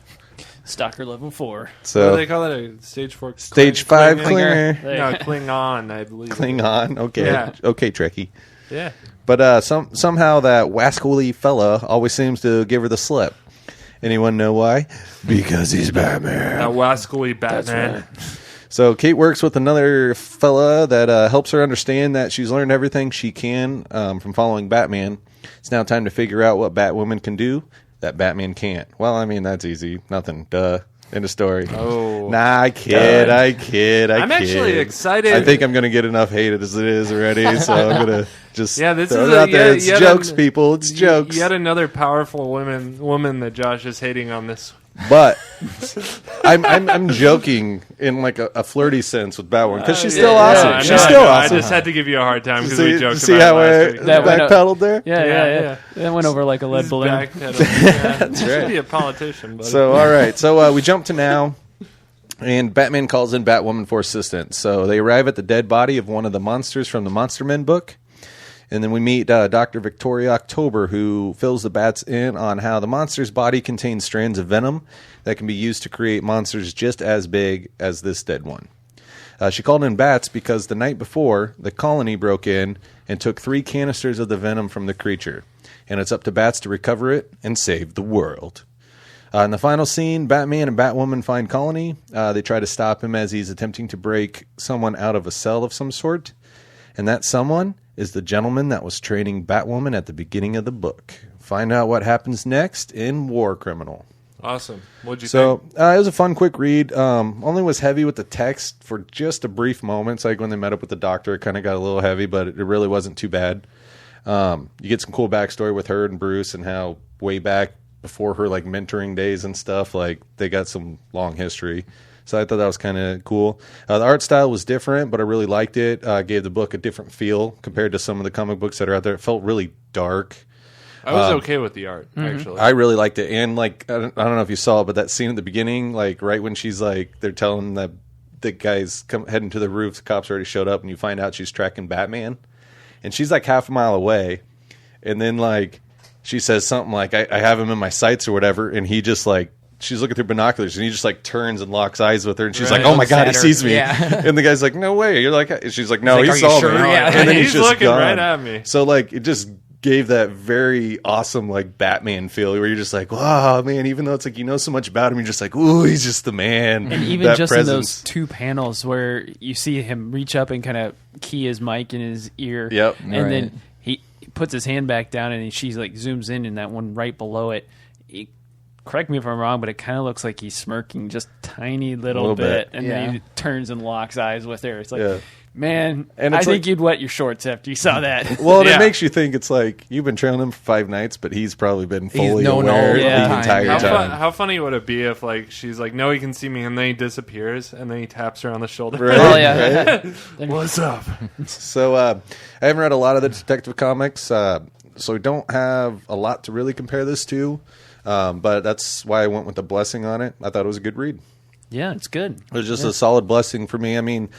Speaker 3: Stalker level 4.
Speaker 5: So
Speaker 2: What do they call it? A stage 4?
Speaker 5: Stage 5
Speaker 2: clinger?
Speaker 5: clinger.
Speaker 2: No, Klingon, I believe.
Speaker 5: Klingon. Okay.
Speaker 2: Yeah.
Speaker 5: Okay, Trekkie.
Speaker 2: Yeah.
Speaker 5: But somehow that wascally fella always seems to give her the slip. Anyone know why? Because he's Batman.
Speaker 2: That wascally Batman.
Speaker 3: Right.
Speaker 5: So Kate works with another fella that helps her understand that she's learned everything she can from following Batman. It's now time to figure out what Batwoman can do that Batman can't. Well, I mean, that's easy. Nothing. Duh. End of story.
Speaker 2: Oh.
Speaker 5: Nah, I kid.
Speaker 2: I'm actually excited.
Speaker 5: I think I'm going to get enough hate as it is already, so I'm going to just
Speaker 2: this
Speaker 5: throw
Speaker 2: is
Speaker 5: it out there. It's jokes, people. It's jokes.
Speaker 2: Yet another powerful woman that Josh is hating on this.
Speaker 5: But I'm joking in like a flirty sense with Batwoman because she's still awesome.
Speaker 2: Yeah,
Speaker 5: She's still awesome.
Speaker 2: I just had to give you a hard time because we joked
Speaker 5: see
Speaker 2: about
Speaker 5: how
Speaker 2: it last
Speaker 5: I
Speaker 2: week.
Speaker 3: That went up.
Speaker 5: backpedaled there?
Speaker 3: Yeah. That went over like a lead balloon.
Speaker 2: That's right. Should be a politician, buddy.
Speaker 5: So all right, so we jump to now, and Batman calls in Batwoman for assistance. So they arrive at the dead body of one of the monsters from the Monster Men book. And then we meet Dr. Victoria October, who fills the bats in on how the monster's body contains strands of venom that can be used to create monsters just as big as this dead one. She called in bats because the night before, the colony broke in and took 3 canisters of the venom from the creature. And it's up to bats to recover it and save the world. In the final scene, Batman and Batwoman find Colony. They try to stop him as he's attempting to break someone out of a cell of some sort. And that someone is the gentleman that was training Batwoman at the beginning of the book. Find out what happens next in War Criminal.
Speaker 2: Awesome. What'd you
Speaker 5: So
Speaker 2: think?
Speaker 5: it was a fun, quick read. Only was heavy with the text for just a brief moment. It's like when they met up with the doctor, it kind of got a little heavy, but it really wasn't too bad. You get some cool backstory with her and Bruce and how way back before her like mentoring days and stuff, like they got some long history. So I thought that was kind of cool. The art style was different, but I really liked it. Gave the book a different feel compared to some of the comic books that are out there. It felt really dark.
Speaker 2: I was okay with the art, actually.
Speaker 5: I really liked it. And like, I don't know if you saw it, but that scene at the beginning, like right when she's like, they're telling that the guy's heading to the roof, the cops already showed up, and you find out she's tracking Batman. And she's like half a mile away. And then like, she says something like, I have him in my sights or whatever. And he just like, she's looking through binoculars and he just like turns and locks eyes with her. And she's
Speaker 2: Right.
Speaker 5: like, oh my
Speaker 4: Looks
Speaker 5: God,
Speaker 4: at
Speaker 5: he
Speaker 4: her.
Speaker 5: sees me.
Speaker 4: Yeah.
Speaker 5: And the guy's like, no way. You're like, she's like, no,
Speaker 4: He's
Speaker 5: he
Speaker 4: like, "Are you
Speaker 5: saw
Speaker 4: sure?"
Speaker 5: me.
Speaker 4: Yeah.
Speaker 5: And then
Speaker 2: He's
Speaker 5: just
Speaker 2: looking
Speaker 5: gone.
Speaker 2: right at me.
Speaker 5: So like, it just gave that very awesome like Batman feel where you're just like, wow, man, even though it's like you know so much about him, you're just like, ooh, he's just the man.
Speaker 3: And even
Speaker 5: that
Speaker 3: just
Speaker 5: presence.
Speaker 3: in those 2 panels where you see him reach up and kind of key his mic in his ear.
Speaker 5: Yep.
Speaker 3: And
Speaker 4: Right.
Speaker 3: then he puts his hand back down and she's like zooms in that one right below it. Correct me if I'm wrong, but it kind of looks like he's smirking just tiny little bit. And then he turns and locks eyes with her. It's like,
Speaker 5: Yeah.
Speaker 3: man,
Speaker 5: And
Speaker 3: I
Speaker 5: it's
Speaker 3: think
Speaker 5: like-
Speaker 3: you'd wet your shorts after you saw that.
Speaker 5: Well, and
Speaker 2: Yeah.
Speaker 5: it makes you think it's like you've been trailing him for 5 nights, but he's probably been fully
Speaker 4: known
Speaker 5: aware
Speaker 4: all
Speaker 5: the
Speaker 3: the time.
Speaker 5: entire
Speaker 2: How,
Speaker 5: time.
Speaker 2: how funny would it be if like she's like, no, he can see me, and then he disappears, and then he taps her on the shoulder.
Speaker 5: Right?
Speaker 3: Oh, yeah.
Speaker 5: Right?
Speaker 2: What's up?
Speaker 5: So I haven't read a lot of the detective comics, so we don't have a lot to really compare this to. But that's why I went with the blessing on it. I thought it was a good read.
Speaker 3: Yeah, it's good.
Speaker 5: It was just a solid blessing for me. I mean,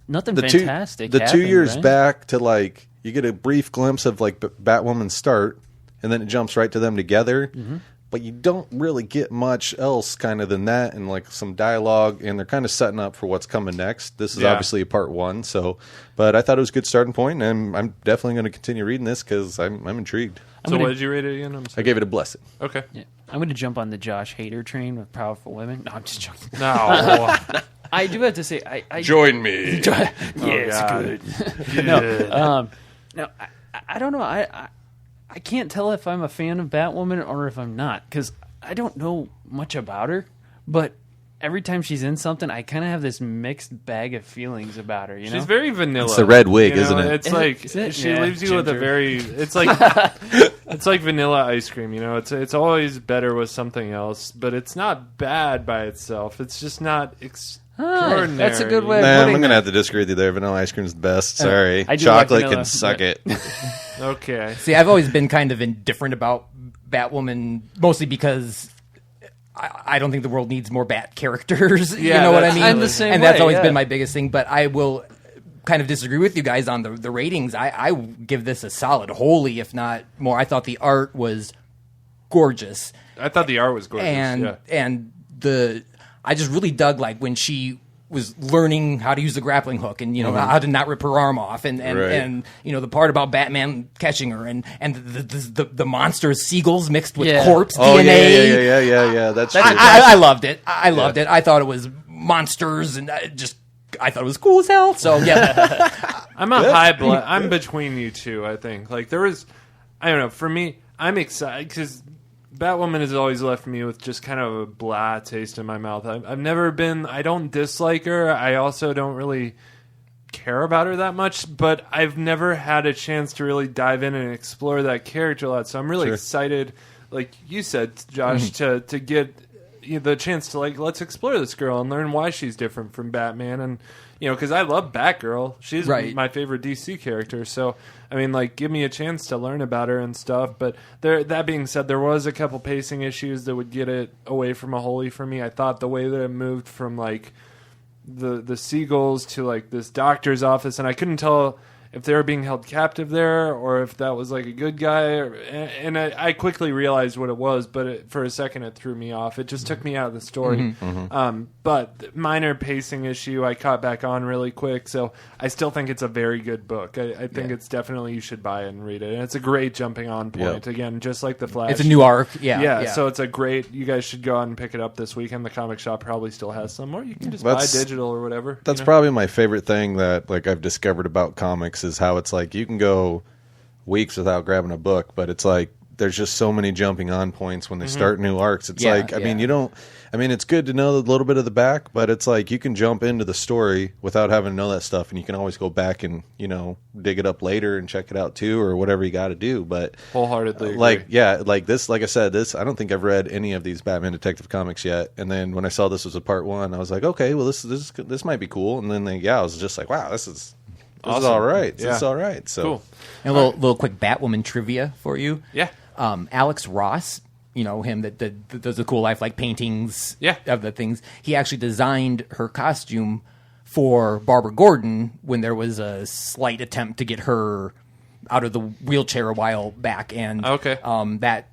Speaker 3: Nothing
Speaker 5: the
Speaker 3: fantastic.
Speaker 5: 2
Speaker 3: happened,
Speaker 5: years
Speaker 3: right?
Speaker 5: back to like you get a brief glimpse of like Batwoman's start, and then it jumps right to them together.
Speaker 3: Mm-hmm.
Speaker 5: but you don't really get much else kind of than that, and like some dialogue, and they're kind of setting up for what's coming next. This is obviously a part 1, so, but I thought it was a good starting point, and I'm definitely going to continue reading this because I'm intrigued.
Speaker 2: So what did you rate it again?
Speaker 5: I gave it a blessed.
Speaker 2: Okay.
Speaker 3: Yeah. I'm going to jump on the Josh Hader train with Powerful Women. No, I'm just joking.
Speaker 2: No.
Speaker 3: I do have to say, I
Speaker 5: Join me.
Speaker 3: yes, good. No, I don't know. I can't tell if I'm a fan of Batwoman or if I'm not, because I don't know much about her, but every time she's in something, I kind of have this mixed bag of feelings about her. You know,
Speaker 2: She's very vanilla.
Speaker 5: It's the red wig,
Speaker 2: You know,
Speaker 5: isn't it?
Speaker 2: It's like she leaves you with a
Speaker 3: ginger.
Speaker 2: very. It's like it's like vanilla ice cream. You know, it's always better with something else, but it's not bad by itself. It's just not extraordinary.
Speaker 3: That's a good way.
Speaker 5: Nah, I'm
Speaker 3: putting
Speaker 5: going to
Speaker 3: that.
Speaker 5: have to disagree with you there. Vanilla ice cream's the best. Sorry.
Speaker 3: I do like
Speaker 5: Chocolate
Speaker 3: vanilla.
Speaker 5: can suck it.
Speaker 2: Okay.
Speaker 4: See, I've always been kind of indifferent about Batwoman, mostly because I don't think the world needs more Bat characters.
Speaker 2: Yeah,
Speaker 4: you know what I
Speaker 2: that's-
Speaker 4: mean?
Speaker 3: I'm the same
Speaker 4: and that's
Speaker 3: way,
Speaker 4: always
Speaker 3: yeah.
Speaker 4: been my biggest thing. But I will kind of disagree with you guys on the ratings. I give this a solid wholly, if not more. I thought the art was gorgeous.
Speaker 2: I thought the art was gorgeous.
Speaker 4: And I just really dug like when she was learning how to use the grappling hook and how to not rip her arm off and
Speaker 5: Right.
Speaker 4: the part about Batman catching her and the monsters seagulls mixed with
Speaker 3: Yeah.
Speaker 4: corpse
Speaker 5: Oh,
Speaker 4: DNA.
Speaker 5: yeah. That's true.
Speaker 4: I loved it. I loved it. I thought it was monsters and I thought it was cool as hell. So yeah,
Speaker 2: I'm a high blood. I'm between you two. I think like there was. I don't know. For me, I'm excited because Batwoman has always left me with just kind of a blah taste in my mouth. I've never been. I don't dislike her. I also don't really care about her that much. But I've never had a chance to really dive in and explore that character a lot. So I'm really excited, like you said, Josh, to get the chance to let's explore this girl and learn why she's different from Batman. And because I love Batgirl, she's
Speaker 4: Right.
Speaker 2: my favorite DC character. So I mean, give me a chance to learn about her and stuff. But that being said, there was a couple pacing issues that would get it away from a wholly for me. I thought the way that it moved from the seagulls to this doctor's office, and I couldn't tell if they were being held captive there or if that was a good guy. And I quickly realized what it was, but for a second it threw me off. It just took me out of the story. But minor pacing issue, I caught back on really quick. So I still think it's a very good book. I think it's definitely you should buy it and read it. And it's a great jumping on point.
Speaker 5: Yep.
Speaker 2: Again, just like The Flash.
Speaker 4: it's a new arc. Yeah.
Speaker 2: So it's a great. You guys should go out and pick it up this weekend. The comic shop probably still has some, or you can just buy
Speaker 5: That's-
Speaker 2: digital or whatever.
Speaker 5: That's probably my favorite thing that I've discovered about comics is how it's you can go weeks without grabbing a book, but it's there's just so many jumping on points when they start new arcs. It's it's good to know a little bit of the back, but it's you can jump into the story without having to know that stuff, and you can always go back and dig it up later and check it out too, or whatever you got to do. But
Speaker 2: Wholeheartedly agree.
Speaker 5: this, like I said, this I don't think I've read any of these Batman Detective comics yet. And then when I saw this was a part 1, I was like, okay, well this might be cool. And then I was just like, wow, this is all right.
Speaker 2: Yeah.
Speaker 5: This is all right. So
Speaker 2: Cool.
Speaker 4: And a little quick Batwoman trivia for you.
Speaker 2: Yeah.
Speaker 4: Alex Ross, him that does the cool lifelike paintings of the things. He actually designed her costume for Barbara Gordon when there was a slight attempt to get her out of the wheelchair a while back, and that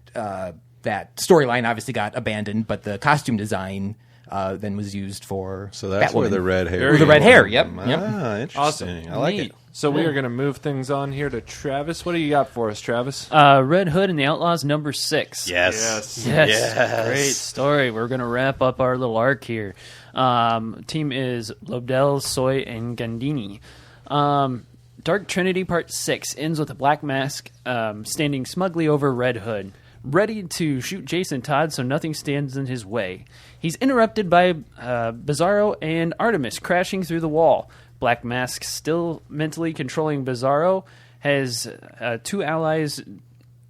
Speaker 4: storyline obviously got abandoned, but the costume design then was used for.
Speaker 5: So that's
Speaker 4: Batwoman.
Speaker 5: where the red hair.
Speaker 4: With the red hair, yep.
Speaker 5: Ah, interesting. I like it.
Speaker 2: So we are going to move things on here to Travis. What do you got for us, Travis?
Speaker 3: Red Hood and the Outlaws #6.
Speaker 5: Yes.
Speaker 3: Yes. Great story. We're going to wrap up our little arc here. Team is Lobdell, Soy, and Gandini. Dark Trinity Part 6 ends with a Black Mask standing smugly over Red Hood, ready to shoot Jason Todd so nothing stands in his way. He's interrupted by Bizarro and Artemis crashing through the wall. Black Mask, still mentally controlling Bizarro, has his two allies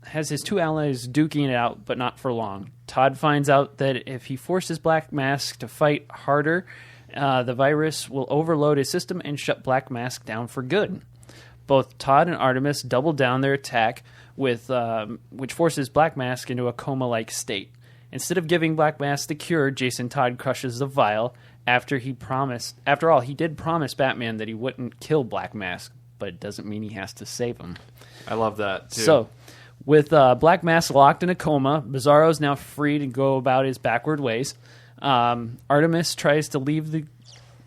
Speaker 3: duking it out, but not for long. Todd finds out that if he forces Black Mask to fight harder, the virus will overload his system and shut Black Mask down for good. Both Todd and Artemis double down their attack, which forces Black Mask into a coma-like state. Instead of giving Black Mask the cure, Jason Todd crushes the vial. After all, he did promise Batman that he wouldn't kill Black Mask, but it doesn't mean he has to save him.
Speaker 2: I love that, too.
Speaker 3: So, With Black Mask locked in a coma, Bizarro is now free to go about his backward ways. Artemis tries to leave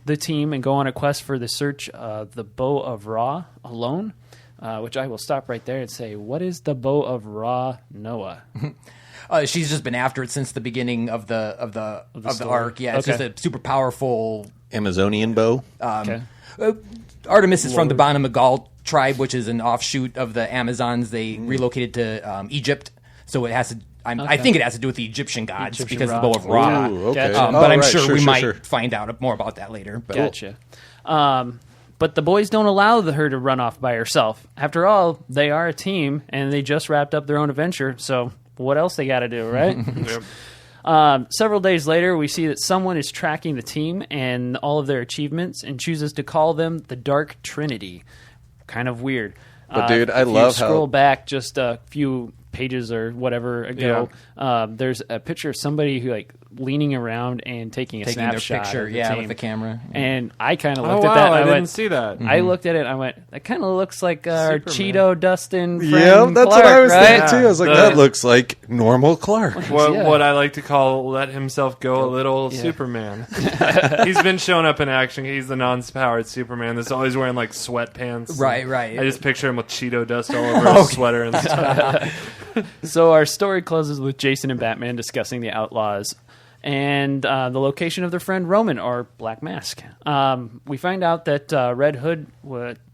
Speaker 3: the team and go on a quest for the search of the Bow of Ra alone, which I will stop right there and say, what is the Bow of Ra, Noah?
Speaker 4: She's just been after it since the beginning of the arc. Yeah, it's
Speaker 3: Okay.
Speaker 4: just a super powerful.
Speaker 5: Amazonian bow.
Speaker 3: Okay.
Speaker 4: Artemis is from the Bana Magal tribe, which is an offshoot of the Amazons. They relocated to Egypt, so it has to. I think it has to do with the Egyptian gods
Speaker 3: Egyptian
Speaker 4: because
Speaker 3: Ra.
Speaker 4: of the Bow of Ra.
Speaker 5: Ooh, okay.
Speaker 3: Gotcha.
Speaker 4: But I'm
Speaker 5: right,
Speaker 4: sure we might
Speaker 5: sure.
Speaker 4: find out more about that later. But
Speaker 3: Gotcha. But the boys don't allow her to run off by herself. After all, they are a team, and they just wrapped up their own adventure, so what else they got to do, right? Several days later, we see that someone is tracking the team and all of their achievements and chooses to call them the Dark Trinity. Kind of weird.
Speaker 5: But, dude, I
Speaker 3: if
Speaker 5: love
Speaker 3: you
Speaker 5: how-
Speaker 3: scroll back just a few pages or whatever ago, there's a picture of somebody who leaning around and taking a
Speaker 4: taking their
Speaker 3: snapshot
Speaker 4: picture,
Speaker 3: of the team.
Speaker 4: with the camera.
Speaker 3: And I kind of
Speaker 2: Oh,
Speaker 3: looked
Speaker 2: wow,
Speaker 3: at that and
Speaker 2: I
Speaker 3: I
Speaker 2: didn't
Speaker 3: went,
Speaker 2: see that.
Speaker 3: I looked at it and I went, that kind of looks like our
Speaker 2: Superman.
Speaker 3: Cheeto Dustin friend
Speaker 5: Yeah, that's
Speaker 3: Clark,
Speaker 5: what I was
Speaker 3: right?
Speaker 5: thinking too. I was like,
Speaker 2: Yeah.
Speaker 5: that looks like normal Clark.
Speaker 2: What I like to call let himself go a little Superman. He's been showing up in action. He's the non-powered Superman that's always wearing sweatpants.
Speaker 4: Right.
Speaker 2: I just picture him with Cheeto dust all over his sweater and stuff.
Speaker 3: So our story closes with Jason and Batman discussing the Outlaws and the location of their friend Roman, or Black Mask. We find out that Red Hood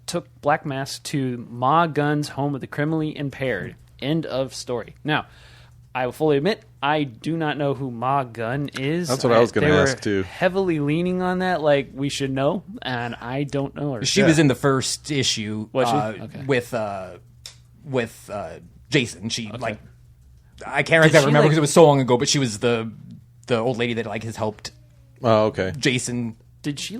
Speaker 3: took Black Mask to Ma Gunn's home of the criminally impaired. End of story. Now, I will fully admit, I do not know who Ma Gunn is.
Speaker 5: That's what I was gonna
Speaker 3: They were
Speaker 5: ask, too.
Speaker 3: Heavily leaning on that, we should know, and I don't know her.
Speaker 4: She was in the first issue
Speaker 3: Was she? Okay.
Speaker 4: with Jason. She I can't exactly remember because it was so long ago, but she was the old lady that has helped
Speaker 5: Oh, okay.
Speaker 4: Jason.
Speaker 3: Did she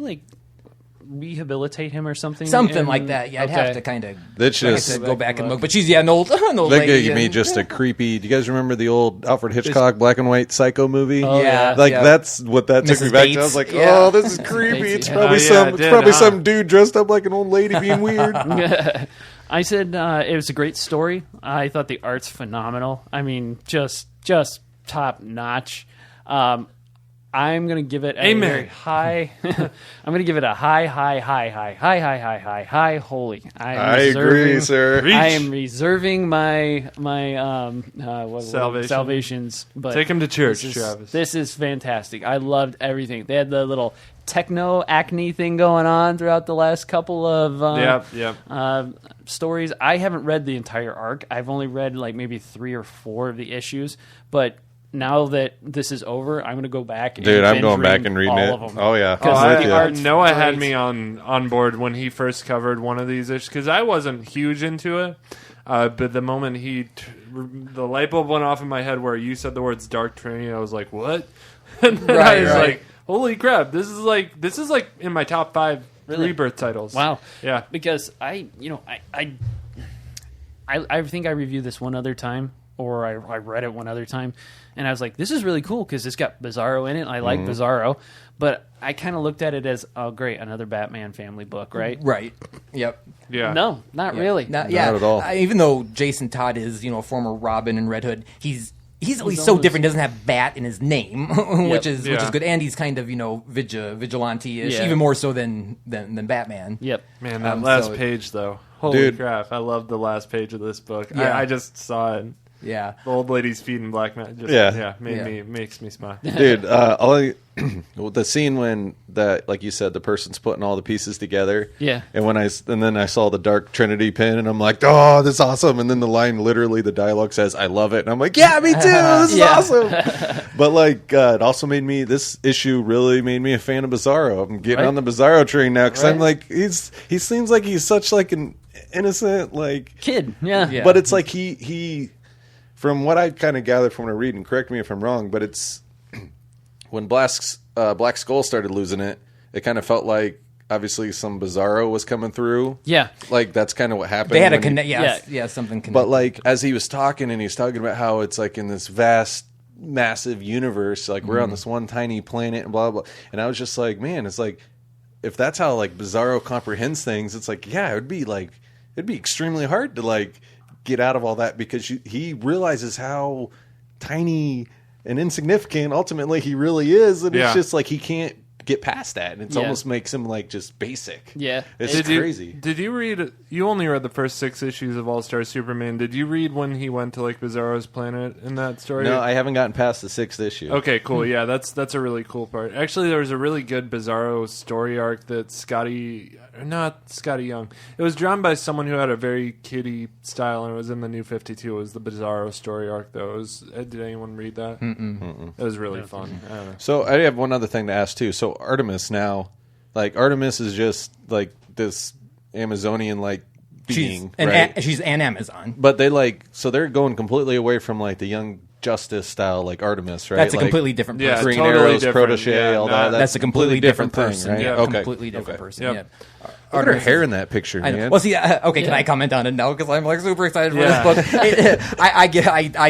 Speaker 3: rehabilitate him or something?
Speaker 4: Something like that. Yeah, I'd have
Speaker 3: Okay.
Speaker 4: to kind of
Speaker 5: That's just
Speaker 4: go back and look. But she's an old
Speaker 5: that
Speaker 4: lady.
Speaker 5: gave me
Speaker 4: and-
Speaker 5: just a creepy. Do you guys remember the old Alfred Hitchcock black and white Psycho movie?
Speaker 4: yeah.
Speaker 5: That's what that took
Speaker 4: Mrs.
Speaker 5: me back to. I
Speaker 4: Bates.
Speaker 5: was like,
Speaker 4: Yeah.
Speaker 5: oh, this is creepy.
Speaker 3: Bates,
Speaker 5: It's
Speaker 3: yeah.
Speaker 5: probably
Speaker 2: Oh, yeah,
Speaker 5: some.
Speaker 2: it
Speaker 5: It's
Speaker 2: did,
Speaker 5: probably
Speaker 2: huh?
Speaker 5: some dude dressed up like an old lady being weird.
Speaker 3: I said it was a great story. I thought the art's phenomenal. I mean, just top notch. I'm gonna give it a
Speaker 2: Amen.
Speaker 3: very high. I'm gonna give it a high. Holy!
Speaker 5: I agree, sir.
Speaker 3: I am reserving my
Speaker 2: Salvation.
Speaker 3: salvations. But
Speaker 2: Take him to church,
Speaker 3: this is,
Speaker 2: Travis.
Speaker 3: This is fantastic. I loved everything. They had the little techno acne thing going on throughout the last couple of
Speaker 2: Yep.
Speaker 3: stories. I haven't read the entire arc. I've only read maybe 3 or 4 of the issues. But now that this is over, I'm going to go back and
Speaker 5: Dude, I'm
Speaker 3: binge
Speaker 5: going back
Speaker 3: read
Speaker 5: and reading
Speaker 3: all
Speaker 5: it.
Speaker 3: of them.
Speaker 5: Oh yeah.
Speaker 3: Because
Speaker 5: I'm
Speaker 3: the
Speaker 5: with you.
Speaker 3: art's
Speaker 2: Noah had
Speaker 3: great.
Speaker 2: me on board when he first covered one of these issues because I wasn't huge into it. But the moment the light bulb went off in my head where you said the words Dark Trinity, I was like, what? And then I was like, holy crap! This is like in my top 5 Rebirth titles.
Speaker 3: Wow.
Speaker 2: Yeah.
Speaker 3: Because I think I reviewed this one other time, or I read it one other time, and I was like, this is really cool because it's got Bizarro in it. I like Bizarro, but I kind of looked at it as, oh, great, another Batman family book, right?
Speaker 4: Right. Yep.
Speaker 2: Yeah.
Speaker 3: No, not really.
Speaker 5: Not at all.
Speaker 4: Even though Jason Todd is, a former Robin and Red Hood, he's at least so different. He doesn't have Bat in his name, which is good. And he's kind of vigilante-ish,
Speaker 3: Yeah.
Speaker 4: even more so than Batman.
Speaker 3: Yep.
Speaker 2: Man, that last
Speaker 4: so-
Speaker 2: page though. Holy
Speaker 5: Dude.
Speaker 2: crap! I love the last page of this book.
Speaker 4: Yeah.
Speaker 2: I just saw it.
Speaker 4: Yeah.
Speaker 2: The old lady's feeding black man. Just,
Speaker 5: Yeah.
Speaker 2: makes me smile.
Speaker 5: Dude, the scene when like you said, the person's putting all the pieces together.
Speaker 3: Yeah.
Speaker 5: And then I saw the Dark Trinity pin, and I'm like, oh, this is awesome. And then the line, literally, the dialogue says, "I love it," and I'm like, yeah, me too. This is awesome. But it also this issue really made me a fan of Bizarro. I'm getting
Speaker 3: Right.
Speaker 5: on the Bizarro train now because I'm
Speaker 3: Right.
Speaker 5: like, he seems like he's such an innocent
Speaker 3: Kid. Yeah.
Speaker 4: Yeah.
Speaker 5: But it's like he from what I kind of gathered from what I read, and correct me if I'm wrong, but it's when Black Skull started losing it, it kind of felt like obviously some Bizarro was coming through.
Speaker 3: Yeah.
Speaker 5: That's kind of what happened.
Speaker 4: They had a
Speaker 5: when he-
Speaker 4: connect. Yeah, something connected.
Speaker 5: But as he was talking, and he's talking about how it's in this vast, massive universe, we're on this one tiny planet and blah blah. And I was just like, man, it's if that's how Bizarro comprehends things, it's it'd be extremely hard to get out of all that because he realizes how tiny and insignificant ultimately he really is, and it's just like he can't get past that, and it almost makes him like just basic.
Speaker 3: Yeah,
Speaker 5: it's crazy.
Speaker 2: Did you read? You only read the first 6 issues of All Star Superman. Did you read when he went to like Bizarro's planet in that story?
Speaker 5: No, I haven't gotten past the 6th issue.
Speaker 2: Okay, cool. Yeah, that's a really cool part. Actually, there was a really good Bizarro story arc that not Scotty Young. It was drawn by someone who had a very kiddie style, and it was in the New 52. It was the Bizarro story arc, though. Did anyone read that? Mm-mm. It was really fun. I don't know.
Speaker 5: So I have one other thing to ask too. So Artemis now, like Artemis is just like this Amazonian like being,
Speaker 4: she's an Amazon.
Speaker 5: But they're going completely away from like the Young Justice style like Artemis, right?
Speaker 4: That's a
Speaker 5: like,
Speaker 4: completely different person.
Speaker 2: Yeah,
Speaker 5: Green
Speaker 2: totally
Speaker 5: Arrow's
Speaker 2: different.
Speaker 5: protege, all that.
Speaker 4: That's a completely different
Speaker 5: thing,
Speaker 4: person.
Speaker 5: right?
Speaker 4: Yeah,
Speaker 5: Okay.
Speaker 4: completely different person.
Speaker 2: Yep.
Speaker 4: Yeah.
Speaker 5: Look at her hair in that picture,
Speaker 4: I know.
Speaker 5: man.
Speaker 4: Well, see, okay, can I comment on it now? Because I'm like super excited for this book. I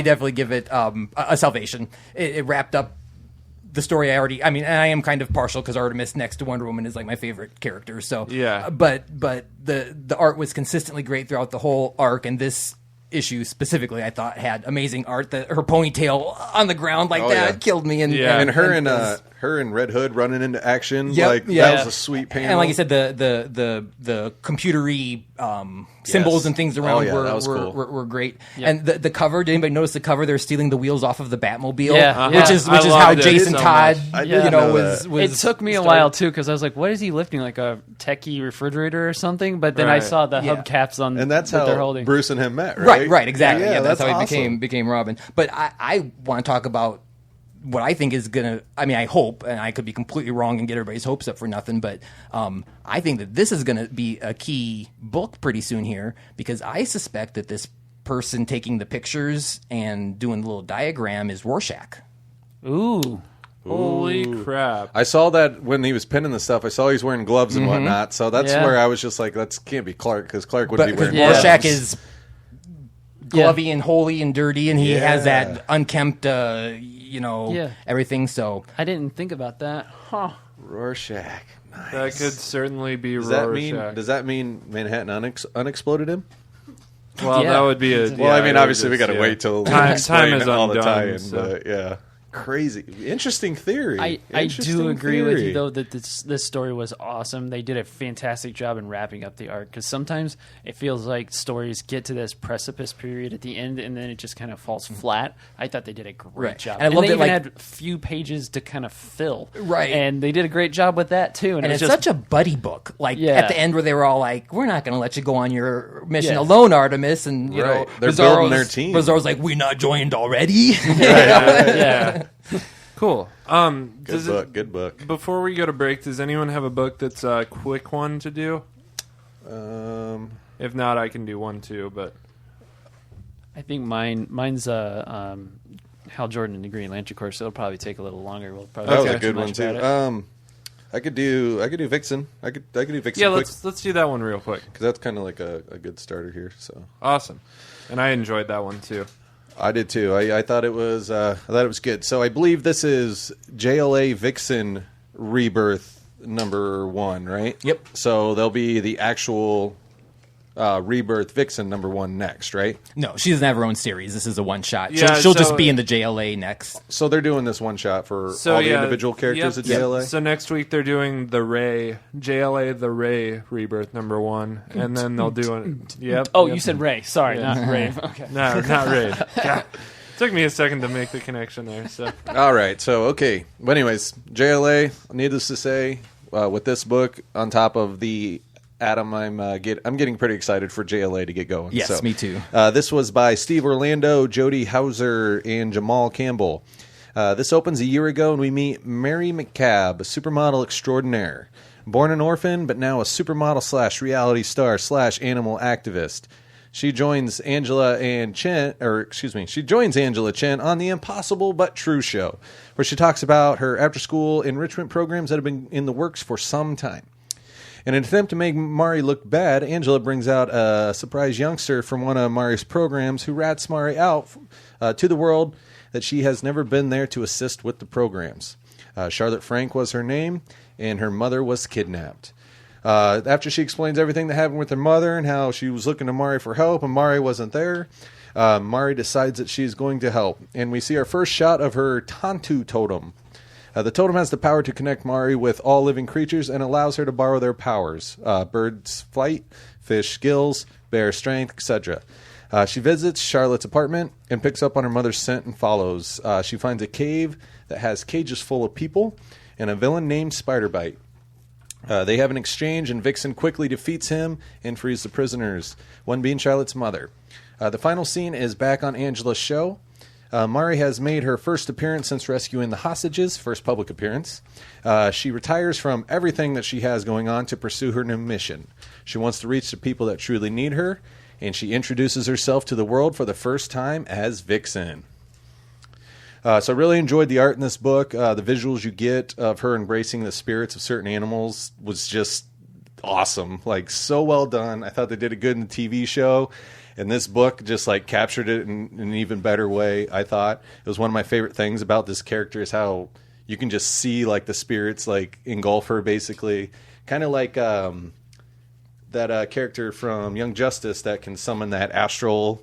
Speaker 4: definitely give it a salvation. It wrapped up the story and I am kind of partial because Artemis next to Wonder Woman is like my favorite character. So
Speaker 2: yeah,
Speaker 4: but the art was consistently great throughout the whole arc, and this issue specifically I thought had amazing art. Her ponytail on the ground like that killed me. And
Speaker 5: her and Red Hood running into action, that
Speaker 4: Yep,
Speaker 5: was a sweet panel.
Speaker 4: And like you said, the computery symbols and things around were great. Yep. And the cover, did anybody notice the cover? They're stealing the wheels off of the Batmobile, which is how Jason Todd, was.
Speaker 3: It took me a while too because I was like, "What is he lifting? Like a techie refrigerator or something?" But then I saw the hubcaps on,
Speaker 5: and that's
Speaker 3: that
Speaker 5: how
Speaker 3: they're holding.
Speaker 5: Bruce and him met, right?
Speaker 4: Right, exactly. Yeah, that's how
Speaker 5: awesome.
Speaker 4: he became Robin. But I want to talk about what I think is I hope, and I could be completely wrong and get everybody's hopes up for nothing, but I think that this is going to be a key book pretty soon here, because I suspect that this person taking the pictures and doing the little diagram is Rorschach.
Speaker 3: Ooh.
Speaker 2: Holy crap.
Speaker 5: I saw that when he was pinning the stuff. I saw he's wearing gloves and whatnot, so that's where I was just like, that can't be Clark, because Clark would be wearing gloves.
Speaker 4: Rorschach is glovey and holy and dirty, and he has that unkempt, everything. So
Speaker 3: I didn't think about that. Huh.
Speaker 5: Rorschach. Nice.
Speaker 2: That could certainly be Rorschach.
Speaker 5: Does that mean Manhattan unexploded him?
Speaker 2: Well, that would be a...
Speaker 5: Well, obviously we got to wait till
Speaker 2: time is
Speaker 5: all the
Speaker 2: undone,
Speaker 5: tie-in,
Speaker 2: so.
Speaker 5: but yeah. Crazy. Interesting theory.
Speaker 3: I do agree with you, though, that this story was awesome. They did a fantastic job in wrapping up the arc, because sometimes it feels like stories get to this precipice period at the end, and then it just kind of falls flat. I thought they did a great job.
Speaker 4: And I love
Speaker 3: they
Speaker 4: that,
Speaker 3: even had a few pages to kind of fill.
Speaker 4: Right.
Speaker 3: And they did a great job with that, too.
Speaker 4: And it's such a buddy book. Like, at the end where they were all like, we're not going to let you go on your mission alone, Artemis. And, you know,
Speaker 5: they're building their team.
Speaker 4: Bizarro's like, we not joined already?
Speaker 2: Yeah. Cool.
Speaker 5: Good book.
Speaker 2: Before we go to break, does anyone have a book that's a quick one to do? If not, I can do one too. But
Speaker 3: I think mine's Hal Jordan and the Green Lantern Corps. So it'll probably take a little longer. We'll probably
Speaker 5: that was a good one too. I could do Vixen. I could do Vixen.
Speaker 2: Yeah,
Speaker 5: quick,
Speaker 2: let's do that one real quick,
Speaker 5: because that's kind of like a good starter here. So
Speaker 2: awesome, and I enjoyed that one too.
Speaker 5: I did too. I thought it was good. So I believe this is JLA Vixen Rebirth #1, right?
Speaker 4: Yep.
Speaker 5: So there'll be the actual Rebirth Vixen #1 next, right?
Speaker 4: No, she doesn't have her own series. This is a one shot.
Speaker 2: Yeah,
Speaker 4: she'll just be in the JLA next.
Speaker 5: So they're doing this one shot for all the individual characters at JLA?
Speaker 2: So next week they're doing the JLA the Ray Rebirth #1, and then they'll do it. Yep.
Speaker 3: Oh, you said Ray. Sorry, not Ray. Okay.
Speaker 2: No, not Ray. God. Took me a second to make the connection there. So
Speaker 5: all right. So okay. But anyways, JLA. Needless to say, with this book on top of the Adam, I'm getting pretty excited for JLA to get going.
Speaker 4: Yes, me too.
Speaker 5: This was by Steve Orlando, Jody Hauser, and Jamal Campbell. This opens a year ago, and we meet Mary McCabe, a supermodel extraordinaire. Born an orphan, but now a supermodel / reality star / animal activist. She joins Angela Chen on the Impossible But True show, where she talks about her after-school enrichment programs that have been in the works for some time. In an attempt to make Mari look bad, Angela brings out a surprise youngster from one of Mari's programs who rats Mari out to the world that she has never been there to assist with the programs. Charlotte Frank was her name, and her mother was kidnapped. After she explains everything that happened with her mother and how she was looking to Mari for help and Mari wasn't there, Mari decides that she's going to help. And we see our first shot of her Tantu totem. The totem has the power to connect Mari with all living creatures and allows her to borrow their powers. Birds flight, fish skills, bear strength, etc. She visits Charlotte's apartment and picks up on her mother's scent and follows. She finds a cave that has cages full of people and a villain named Spiderbite. They have an exchange, and Vixen quickly defeats him and frees the prisoners, one being Charlotte's mother. The final scene is back on Angela's show. Mari has made her first appearance since rescuing the hostages, first public appearance. She retires from everything that she has going on to pursue her new mission. She wants to reach the people that truly need her, and she introduces herself to the world for the first time as Vixen. So I really enjoyed the art in this book. The visuals you get of her embracing the spirits of certain animals was just awesome. Like, so well done. I thought they did it good in the TV show. And this book just like captured it in an even better way, I thought. It was one of my favorite things about this character is how you can just see like the spirits like engulf her basically. Kind of like that character from Young Justice that can summon that astral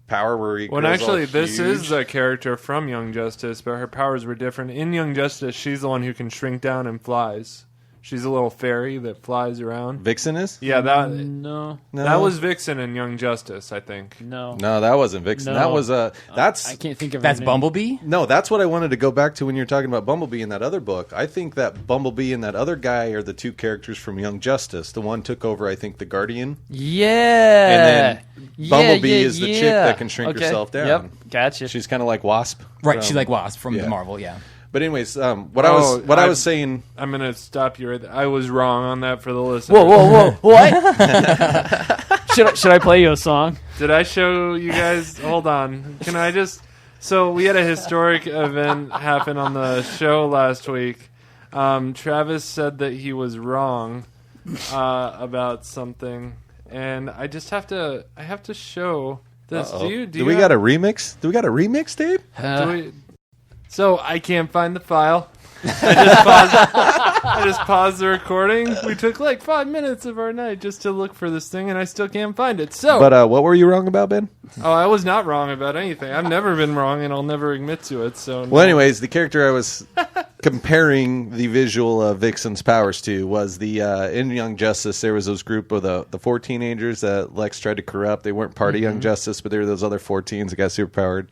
Speaker 5: power where he
Speaker 2: Well, actually, this is a character from Young Justice, but her powers were different. In Young Justice, she's the one who can shrink down and flies. She's a little fairy that flies around.
Speaker 5: Vixen is?
Speaker 2: Yeah,
Speaker 3: No.
Speaker 2: that was Vixen in Young Justice, I think.
Speaker 3: No.
Speaker 5: No, that wasn't Vixen.
Speaker 3: No.
Speaker 5: That was that's
Speaker 3: I can't think of
Speaker 4: That's
Speaker 3: her name.
Speaker 4: Bumblebee?
Speaker 5: No, that's what I wanted to go back to when you're talking about Bumblebee in that other book. I think that Bumblebee and that other guy are the two characters from Young Justice. The one took over, I think, the Guardian.
Speaker 3: Yeah.
Speaker 5: And then Bumblebee is the chick that can shrink herself down.
Speaker 3: Yep. Gotcha.
Speaker 5: She's kind of like Wasp.
Speaker 4: Right,
Speaker 5: from-
Speaker 4: she's like Wasp from
Speaker 5: yeah.
Speaker 4: the Marvel, yeah.
Speaker 5: But anyways, what I was saying.
Speaker 2: I'm going to stop you right there. I was wrong on that for the listener.
Speaker 3: Whoa. What? should I play you a song?
Speaker 2: Did I show you guys? Hold on. Can I just... So we had a historic event happen on the show last week. Travis said that he was wrong about something. And I just have to show this.
Speaker 5: Do we got a remix? Do we got a remix, Dave?
Speaker 2: So I can't find the file. I just paused the recording. We took like 5 minutes of our night just to look for this thing, and I still can't find it. So,
Speaker 5: But what were you wrong about, Ben?
Speaker 2: I was not wrong about anything. I've never been wrong, and I'll never admit to it. So,
Speaker 5: Well, anyways, the character I was comparing the visual of Vixen's powers to was the in Young Justice. There was those group of the 4 teenagers that Lex tried to corrupt. They weren't part of Young Justice, but they were those other 4 teens that got superpowered.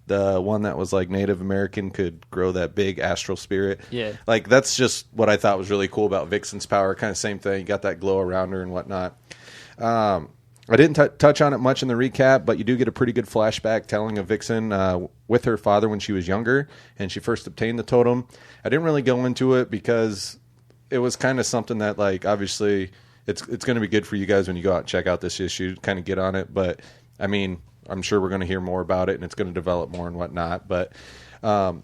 Speaker 5: The one that was like Native American could grow that big astral spirit.
Speaker 3: Yeah.
Speaker 5: Like, that's just what I thought was really cool about Vixen's power. Kind of same thing. You got that glow around her and whatnot. I didn't touch on it much in the recap, but you do get a pretty good flashback telling of Vixen with her father when she was younger and she first obtained the totem. I didn't really go into it because it was kind of something that, like, obviously it's going to be good for you guys when you go out and check out this issue, kind of get on it. But, I mean, I'm sure we're going to hear more about it and it's going to develop more and whatnot. But that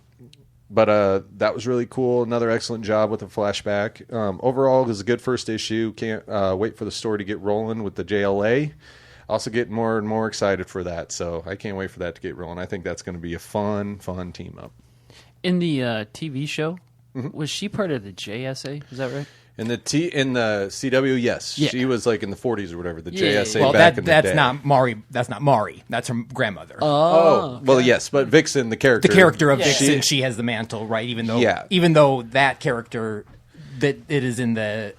Speaker 5: was really cool. Another excellent job with the flashback. Overall, it was a good first issue. Can't wait for the story to get rolling with the JLA. Also getting more and more excited for that. So I can't wait for that to get rolling. I think that's going to be a fun team up.
Speaker 3: In the TV show, was she part of the JSA? Is that right?
Speaker 5: In the CW, yes.
Speaker 3: Yeah.
Speaker 5: She was like in the 40s or whatever, the
Speaker 3: Yeah.
Speaker 5: JSA
Speaker 4: Well,
Speaker 5: back in the day.
Speaker 4: that's not Mari. That's not Mari. That's her grandmother.
Speaker 5: Oh, well, yes, but Vixen, the character.
Speaker 4: The character of
Speaker 3: Yeah.
Speaker 4: Vixen, she has the mantle, right? Even though that character that it is in the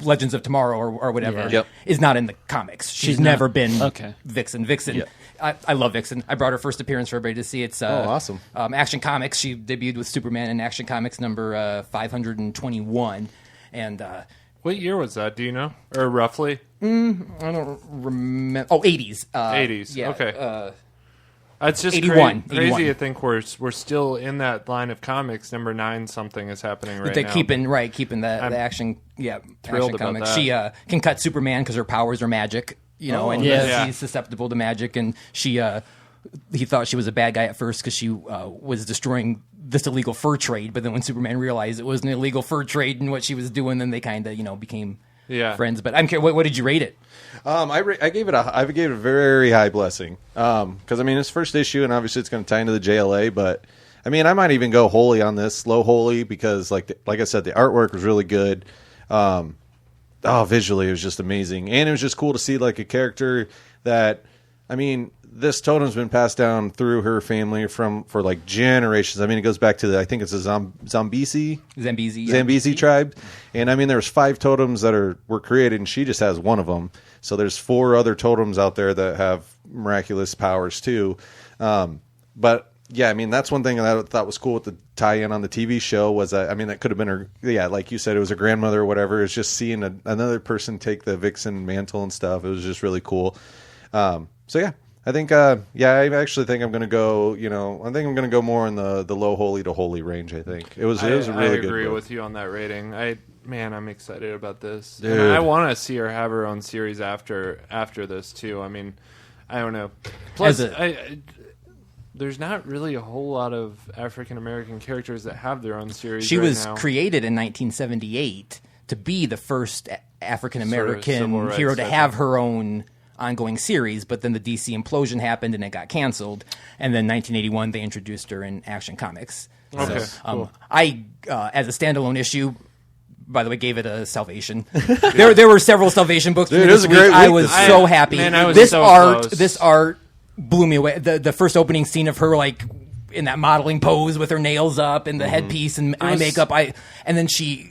Speaker 4: Legends of Tomorrow or whatever
Speaker 3: Yeah.
Speaker 5: Yep.
Speaker 4: is not in the comics. She's
Speaker 3: not-
Speaker 4: never been
Speaker 3: Okay.
Speaker 4: Vixen. Vixen.
Speaker 5: Yeah.
Speaker 4: I love Vixen. I brought her first appearance for everybody to see. It's
Speaker 5: awesome.
Speaker 4: Action Comics. She debuted with Superman in Action Comics number 521, and
Speaker 2: what year was that? Do you know, or roughly?
Speaker 4: I don't remember. Oh, 80s.
Speaker 2: 80s.
Speaker 4: Yeah,
Speaker 2: Okay. It's just
Speaker 4: 81.
Speaker 2: crazy.
Speaker 4: 81.
Speaker 2: I think we're still in that line of comics. Number 9 something is happening right
Speaker 4: They're
Speaker 2: now.
Speaker 4: keeping the action. Yeah,
Speaker 2: thrilled
Speaker 4: Action
Speaker 2: about
Speaker 4: Comics.
Speaker 2: that.
Speaker 4: She can cut Superman because her powers are magic. And
Speaker 3: Yeah.
Speaker 4: she's susceptible to magic. And he thought she was a bad guy at first because she was destroying this illegal fur trade. But then when Superman realized it was an illegal fur trade and what she was doing, then they kind of became friends. But I'm curious, what did you rate it?
Speaker 5: I gave it a very high blessing because I mean it's first issue and obviously it's going to tie into the JLA, but I mean I might even go holy on this, low holy, because like I said, the artwork was really good. visually it was just amazing. And it was just cool to see like a character that, I mean, this totem's been passed down through her family for like generations. I mean, it goes back to I think it's a Zambezi tribe. And I mean, there's 5 totems that were created, and she just has one of them. So there's 4 other totems out there that have miraculous powers too. But yeah, I mean, that's one thing that I thought was cool with the tie-in on the TV show was that, I mean, that could have been her, like you said, it was her grandmother or whatever. It's just seeing another person take the Vixen mantle and stuff. It was just really cool. So yeah, I think, I actually think I'm going to go, I think I'm going to go more in the low holy to holy range. I think it was a really good book. I agree
Speaker 2: with you on that rating. I'm excited about this. Dude. And I want to see her have her own series after this too. I mean, I don't know. Plus, there's not really a whole lot of African American characters that have their own series.
Speaker 4: She was created in 1978 to be the first African American hero to have her own ongoing series, but then the DC implosion happened and it got canceled. And then 1981 they introduced her in Action Comics.
Speaker 2: Okay,
Speaker 4: so,
Speaker 2: cool.
Speaker 4: I as a standalone issue, by the way, gave it a Salvation. there were several Salvation books.
Speaker 5: Dude, it was a great week.
Speaker 4: I was so happy.
Speaker 2: Man, I was
Speaker 4: this
Speaker 2: so
Speaker 4: art,
Speaker 2: close.
Speaker 4: this art blew me away. The first opening scene of her like in that modeling pose with her nails up and the headpiece and eye makeup. And then she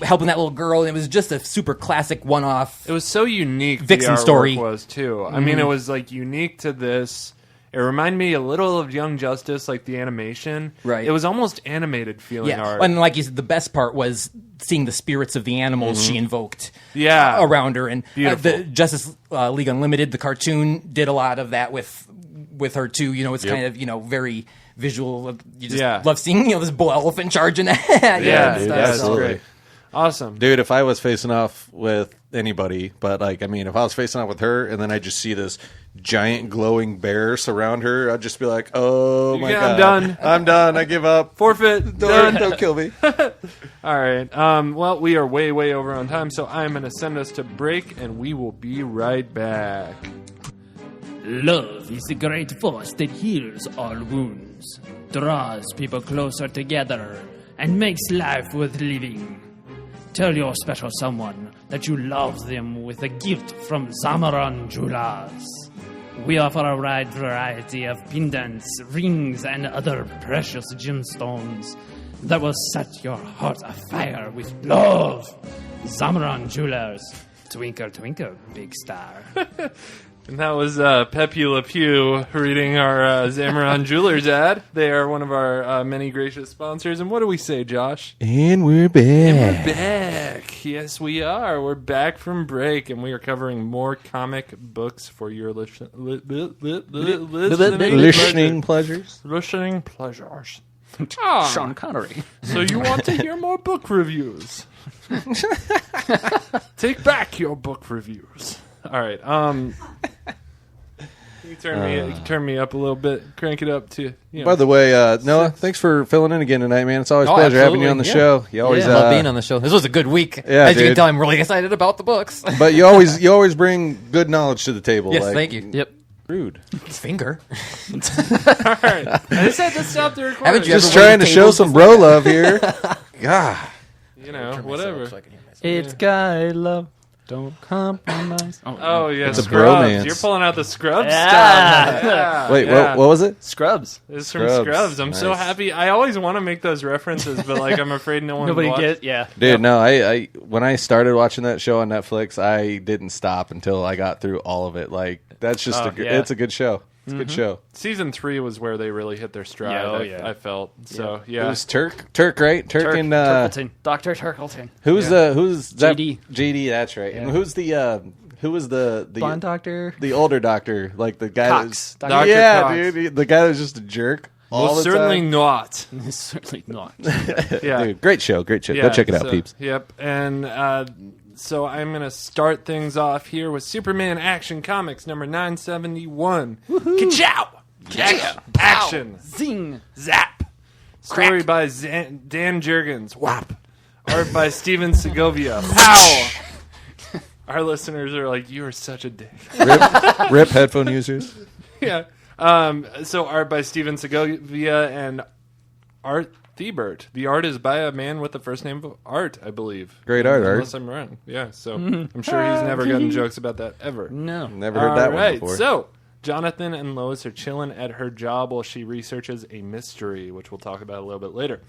Speaker 4: helping that little girl. And it was just a super classic one-off.
Speaker 2: It was so unique.
Speaker 4: Vixen
Speaker 2: the
Speaker 4: story
Speaker 2: was too. I mean, it was like unique to this. It reminded me a little of Young Justice, like the animation.
Speaker 4: Right.
Speaker 2: It was almost animated feeling art.
Speaker 4: And like you said, the best part was seeing the spirits of the animals she invoked around her. And the Justice League Unlimited, the cartoon, did a lot of that with her too. It's kind of, very visual. You just love seeing, this bull elephant charging at
Speaker 5: dude, absolutely.
Speaker 2: Great. Awesome.
Speaker 5: Dude, if I was facing off with anybody, but if I was facing off with her and then I just see this giant glowing bear surround her, I'd just be like, oh my God. I'm done. I give up.
Speaker 2: Forfeit.
Speaker 5: Don't kill me.
Speaker 2: All right. Well, we are way, way over on time, so I'm going to send us to break, and we will be right back.
Speaker 3: Love is the great force that heals all wounds, draws people closer together, and makes life worth living. Tell your special someone that you love them with a gift from Zamaran Jewelers. We offer a wide variety of pendants, rings, and other precious gemstones that will set your heart afire with love. Zamaran Jewelers. Twinkle, twinkle, big star.
Speaker 2: And that was Pepe Le Pew reading our Zamaran Jewelers ad. They are one of our many gracious sponsors. And what do we say, Josh?
Speaker 5: And we're back.
Speaker 2: And we're back. Yes, we are. We're back from break, and we are covering more comic books for your listening
Speaker 5: pleasures.
Speaker 2: Listening pleasures.
Speaker 3: Sean Connery.
Speaker 2: So you want to hear more book reviews? Take back your book reviews. All right. You turn me up a little bit, crank it up to.
Speaker 5: By the way, Noah, thanks for filling in again tonight, man. It's always a pleasure having you on the show. You always
Speaker 4: love being on the show. This was a good week.
Speaker 5: Yeah,
Speaker 4: as you can tell, I'm really excited about the books.
Speaker 5: But you always bring good knowledge to the table.
Speaker 4: Yes, thank you. Yep.
Speaker 5: Rude.
Speaker 4: Finger.
Speaker 2: All right. I just had to stop the recording.
Speaker 5: Just trying to show some bro love here. God.
Speaker 2: Whatever.
Speaker 3: It's guy love. Don't compromise.
Speaker 2: Oh yeah,
Speaker 5: it's a
Speaker 2: Scrubs.
Speaker 5: bromance.
Speaker 2: You're pulling out the Scrubs stuff.
Speaker 3: Yeah.
Speaker 5: Wait, what was it?
Speaker 3: Scrubs.
Speaker 2: It's from Scrubs. I'm so happy. I always want to make those references, but I'm afraid nobody
Speaker 3: gets. Yeah,
Speaker 5: dude. No, I when I started watching that show on Netflix, I didn't stop until I got through all of it. That's just it's a good show. It's a good show.
Speaker 2: Season 3 was where they really hit their stride. I felt so. Yeah,
Speaker 5: it was Turk, right? Turk and
Speaker 3: Turkleton. Dr. Turkleton.
Speaker 5: Who's that?
Speaker 3: JD.
Speaker 5: JD, that's right. Yeah. And who was the
Speaker 3: blonde doctor?
Speaker 5: The older doctor, like the guy.
Speaker 3: Cox.
Speaker 5: Dr. Yeah, Cox. Dude, the guy that was just a jerk.
Speaker 2: Certainly not.
Speaker 3: Certainly not.
Speaker 2: Yeah,
Speaker 5: dude, great show. Yeah, go check it out, peeps.
Speaker 2: Yep, and. So I'm going to start things off here with Superman Action Comics number 971. Ka-chow! Action!
Speaker 3: Zing!
Speaker 2: Zap! Story by Dan Jurgens. Whop! Art by Steven Segovia. Pow! Our listeners are like, you are such a dick.
Speaker 5: Rip headphone users.
Speaker 2: Yeah. So art by Steven Segovia and art Thebert. The art is by a man with the first name of Art, I believe.
Speaker 5: Great art, Art.
Speaker 2: Unless I'm wrong. Yeah, so I'm sure he's never gotten jokes about that ever.
Speaker 3: No.
Speaker 5: Never heard that one before.
Speaker 2: So Jonathan and Lois are chilling at her job while she researches a mystery, which we'll talk about a little bit later.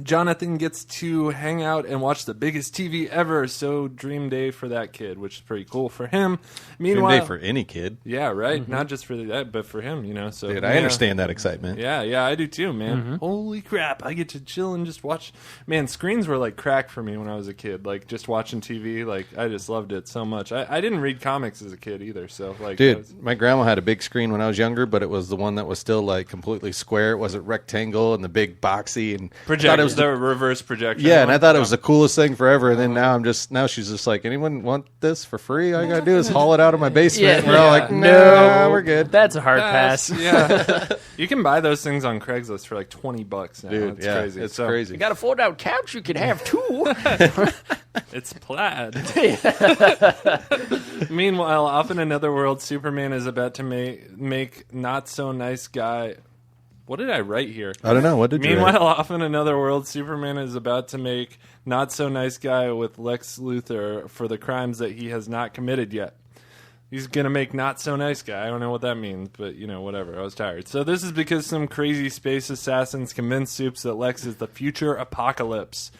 Speaker 2: Jonathan gets to hang out and watch the biggest TV ever, so dream day for that kid, which is pretty cool for him. Meanwhile,
Speaker 5: Dream day for any kid.
Speaker 2: yeah, right. Not just for that, but for him, So
Speaker 5: Dude, I understand that excitement.
Speaker 2: Yeah, I do too, man. Holy crap! I get to chill and just watch. Man, screens were like crack for me when I was a kid. Like just watching TV, like I just loved it so much. I didn't read comics as a kid either, so like,
Speaker 5: Dude, my grandma had a big screen when I was younger, but it was the one that was still like completely square. It wasn't rectangle and the big boxy and
Speaker 2: project the reverse projection.
Speaker 5: Yeah, and I thought it was the coolest thing forever. And then now she's just like, anyone want this for free? All you gotta do is haul it out of my basement.
Speaker 3: Yeah,
Speaker 5: and we're all like, no, we're good.
Speaker 3: That's a hard pass.
Speaker 2: Yeah, you can buy those things on Craigslist for like $20 now.
Speaker 5: Dude,
Speaker 2: It's
Speaker 5: yeah,
Speaker 2: crazy.
Speaker 5: it's
Speaker 2: So,
Speaker 5: crazy.
Speaker 3: You got a fold-out couch you can have, too.
Speaker 2: It's plaid. Meanwhile, off in another world, Superman is about to make not so nice guy. What did I write here?
Speaker 5: I don't know. What did you
Speaker 2: Meanwhile,
Speaker 5: write?
Speaker 2: off in another world, Superman is about to make not so nice guy with Lex Luthor for the crimes that he has not committed yet. He's going to make not so nice guy. I don't know what that means, but whatever. I was tired. So this is because some crazy space assassins convince Supes that Lex is the future apocalypse.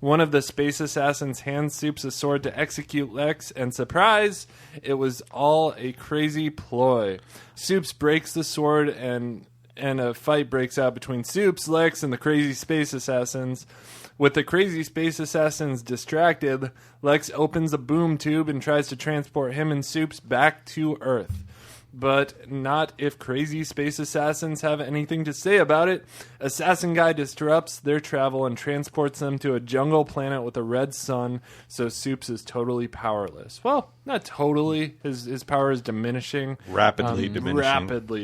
Speaker 2: One of the space assassins hands Supes a sword to execute Lex, and surprise, it was all a crazy ploy. Supes breaks the sword and a fight breaks out between Supes, Lex, and the crazy space assassins. With the crazy space assassins distracted, Lex opens a boom tube and tries to transport him and Supes back to Earth. But not if crazy space assassins have anything to say about it. Assassin Guy disrupts their travel and transports them to a jungle planet with a red sun, so Supes is totally powerless. Well, not totally. His power is diminishing.
Speaker 5: Rapidly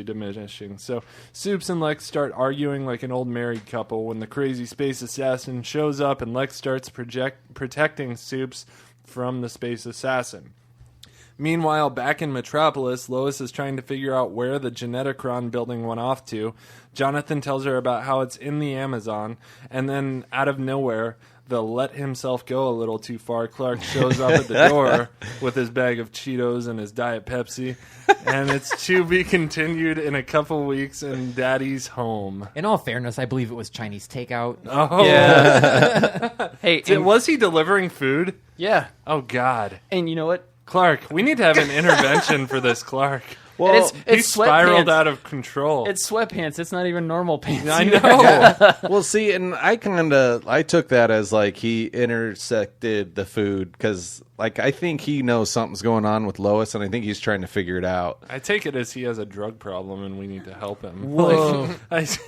Speaker 2: diminishing. So Supes and Lex start arguing like an old married couple when the crazy space assassin shows up and Lex starts protecting Supes from the space assassin. Meanwhile, back in Metropolis, Lois is trying to figure out where the Geneticron building went off to. Jonathan tells her about how it's in the Amazon, and then out of nowhere, the let himself go a little too far Clark shows up at the door with his bag of Cheetos and his Diet Pepsi, and it's to be continued in a couple weeks in Daddy's home.
Speaker 4: In all fairness, I believe it was Chinese takeout.
Speaker 2: Oh,
Speaker 3: Yeah. Hey,
Speaker 2: was he delivering food?
Speaker 3: yeah.
Speaker 2: Oh, God.
Speaker 3: And you know what?
Speaker 2: Clark, we need to have an intervention for this Clark.
Speaker 3: Well,
Speaker 2: He
Speaker 3: it's
Speaker 2: spiraled
Speaker 3: sweatpants.
Speaker 2: out of control.
Speaker 3: It's sweatpants. It's not even normal pants.
Speaker 2: I know.
Speaker 5: Well, see, and I took that as like he intersected the food because, like, I think he knows something's going on with Lois, and I think he's trying to figure it out.
Speaker 2: I take it as he has a drug problem and we need to help him. Whoa.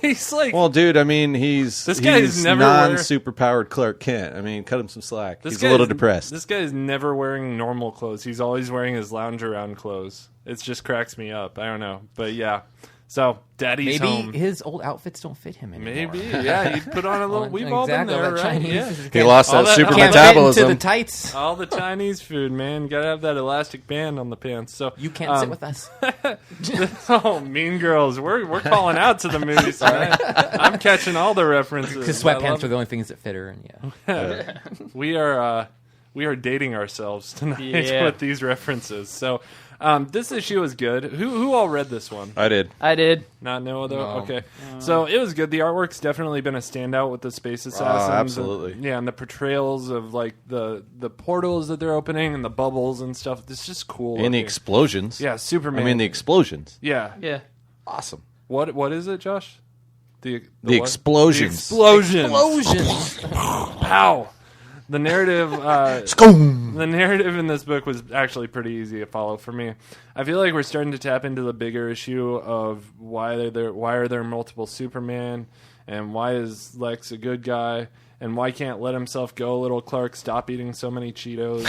Speaker 2: He's like,
Speaker 5: Well, dude, I mean, he's
Speaker 2: never
Speaker 5: non-superpowered Clark Kent. I mean, cut him some slack. He's a little depressed.
Speaker 2: This guy is never wearing normal clothes. He's always wearing his lounge around clothes. It just cracks me up. I don't know. But yeah. So, Daddy's
Speaker 4: Maybe
Speaker 2: home.
Speaker 4: his old outfits don't fit him anymore.
Speaker 2: Maybe. Yeah, he put on a little... We've all been
Speaker 4: Exactly,
Speaker 2: there,
Speaker 4: that
Speaker 2: right?
Speaker 4: Chinese-
Speaker 2: Yeah.
Speaker 5: He lost
Speaker 2: All
Speaker 5: that
Speaker 2: that-
Speaker 5: super
Speaker 2: Can't
Speaker 4: Can't fit into
Speaker 5: metabolism.
Speaker 4: the tights.
Speaker 2: All the Chinese food, man. Gotta have that elastic band on the pants. So
Speaker 4: You can't sit with us.
Speaker 2: Oh, Mean Girls. We're calling out to the movies tonight. I'm catching all the references.
Speaker 4: Because
Speaker 2: I love
Speaker 4: sweatpants are
Speaker 2: it.
Speaker 4: the only things that fit her. And yeah.
Speaker 2: We are dating ourselves tonight
Speaker 3: Yeah.
Speaker 2: with these references. So this issue was good. Who all read this one?
Speaker 5: I did.
Speaker 3: I did.
Speaker 2: Not Noah though.
Speaker 4: No.
Speaker 2: Okay, so it was good. The artwork's definitely been a standout with the space assassins.
Speaker 5: absolutely.
Speaker 2: And, yeah, and the portrayals of like the portals that they're opening and the bubbles and stuff. It's just cool.
Speaker 5: And the
Speaker 2: looking.
Speaker 5: explosions.
Speaker 2: Yeah, Superman.
Speaker 5: I mean, the explosions.
Speaker 2: yeah.
Speaker 3: Yeah.
Speaker 5: Awesome.
Speaker 2: What is it, Josh? The
Speaker 5: The
Speaker 2: what?
Speaker 5: explosions.
Speaker 2: The explosions. Pow. The narrative, the narrative in this book was actually pretty easy to follow for me. I feel like we're starting to tap into the bigger issue of why are there multiple Superman, and why is Lex a good guy, and why can't let himself go, little Clark, stop eating so many Cheetos,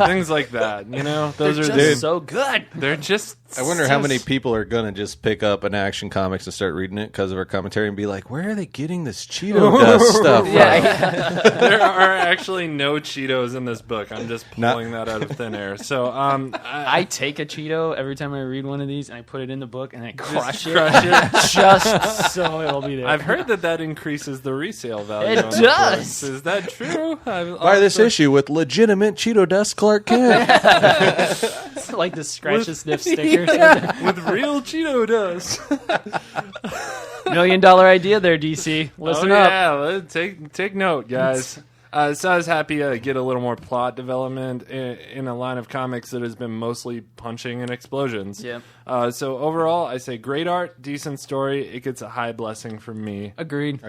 Speaker 2: things like that. You know, those
Speaker 3: They're
Speaker 2: are
Speaker 3: just so good.
Speaker 2: They're just.
Speaker 5: I wonder how many people are going to just pick up an Action Comics and start reading it because of our commentary and be like, where are they getting this Cheeto dust stuff from?
Speaker 2: There are actually no Cheetos in this book. I'm just pulling that out of thin air. So
Speaker 3: I take a Cheeto every time I read one of these, and I put it in the book, and I crush it just so it'll be there.
Speaker 2: I've heard that increases the resale value.
Speaker 3: It
Speaker 2: on the
Speaker 3: does.
Speaker 2: books. Is that true?
Speaker 5: Buy this issue with legitimate Cheeto dust Clark Kent.
Speaker 3: It's like the scratch and sniff stickers.
Speaker 2: with real Cheeto dust.
Speaker 3: $1 million idea there, DC. Listen up.
Speaker 2: Yeah, take note, guys. So I was happy to get a little more plot development in a line of comics that has been mostly punching and explosions.
Speaker 3: Yep.
Speaker 2: So overall, I say great art, decent story. It gets a high blessing from me.
Speaker 3: Agreed.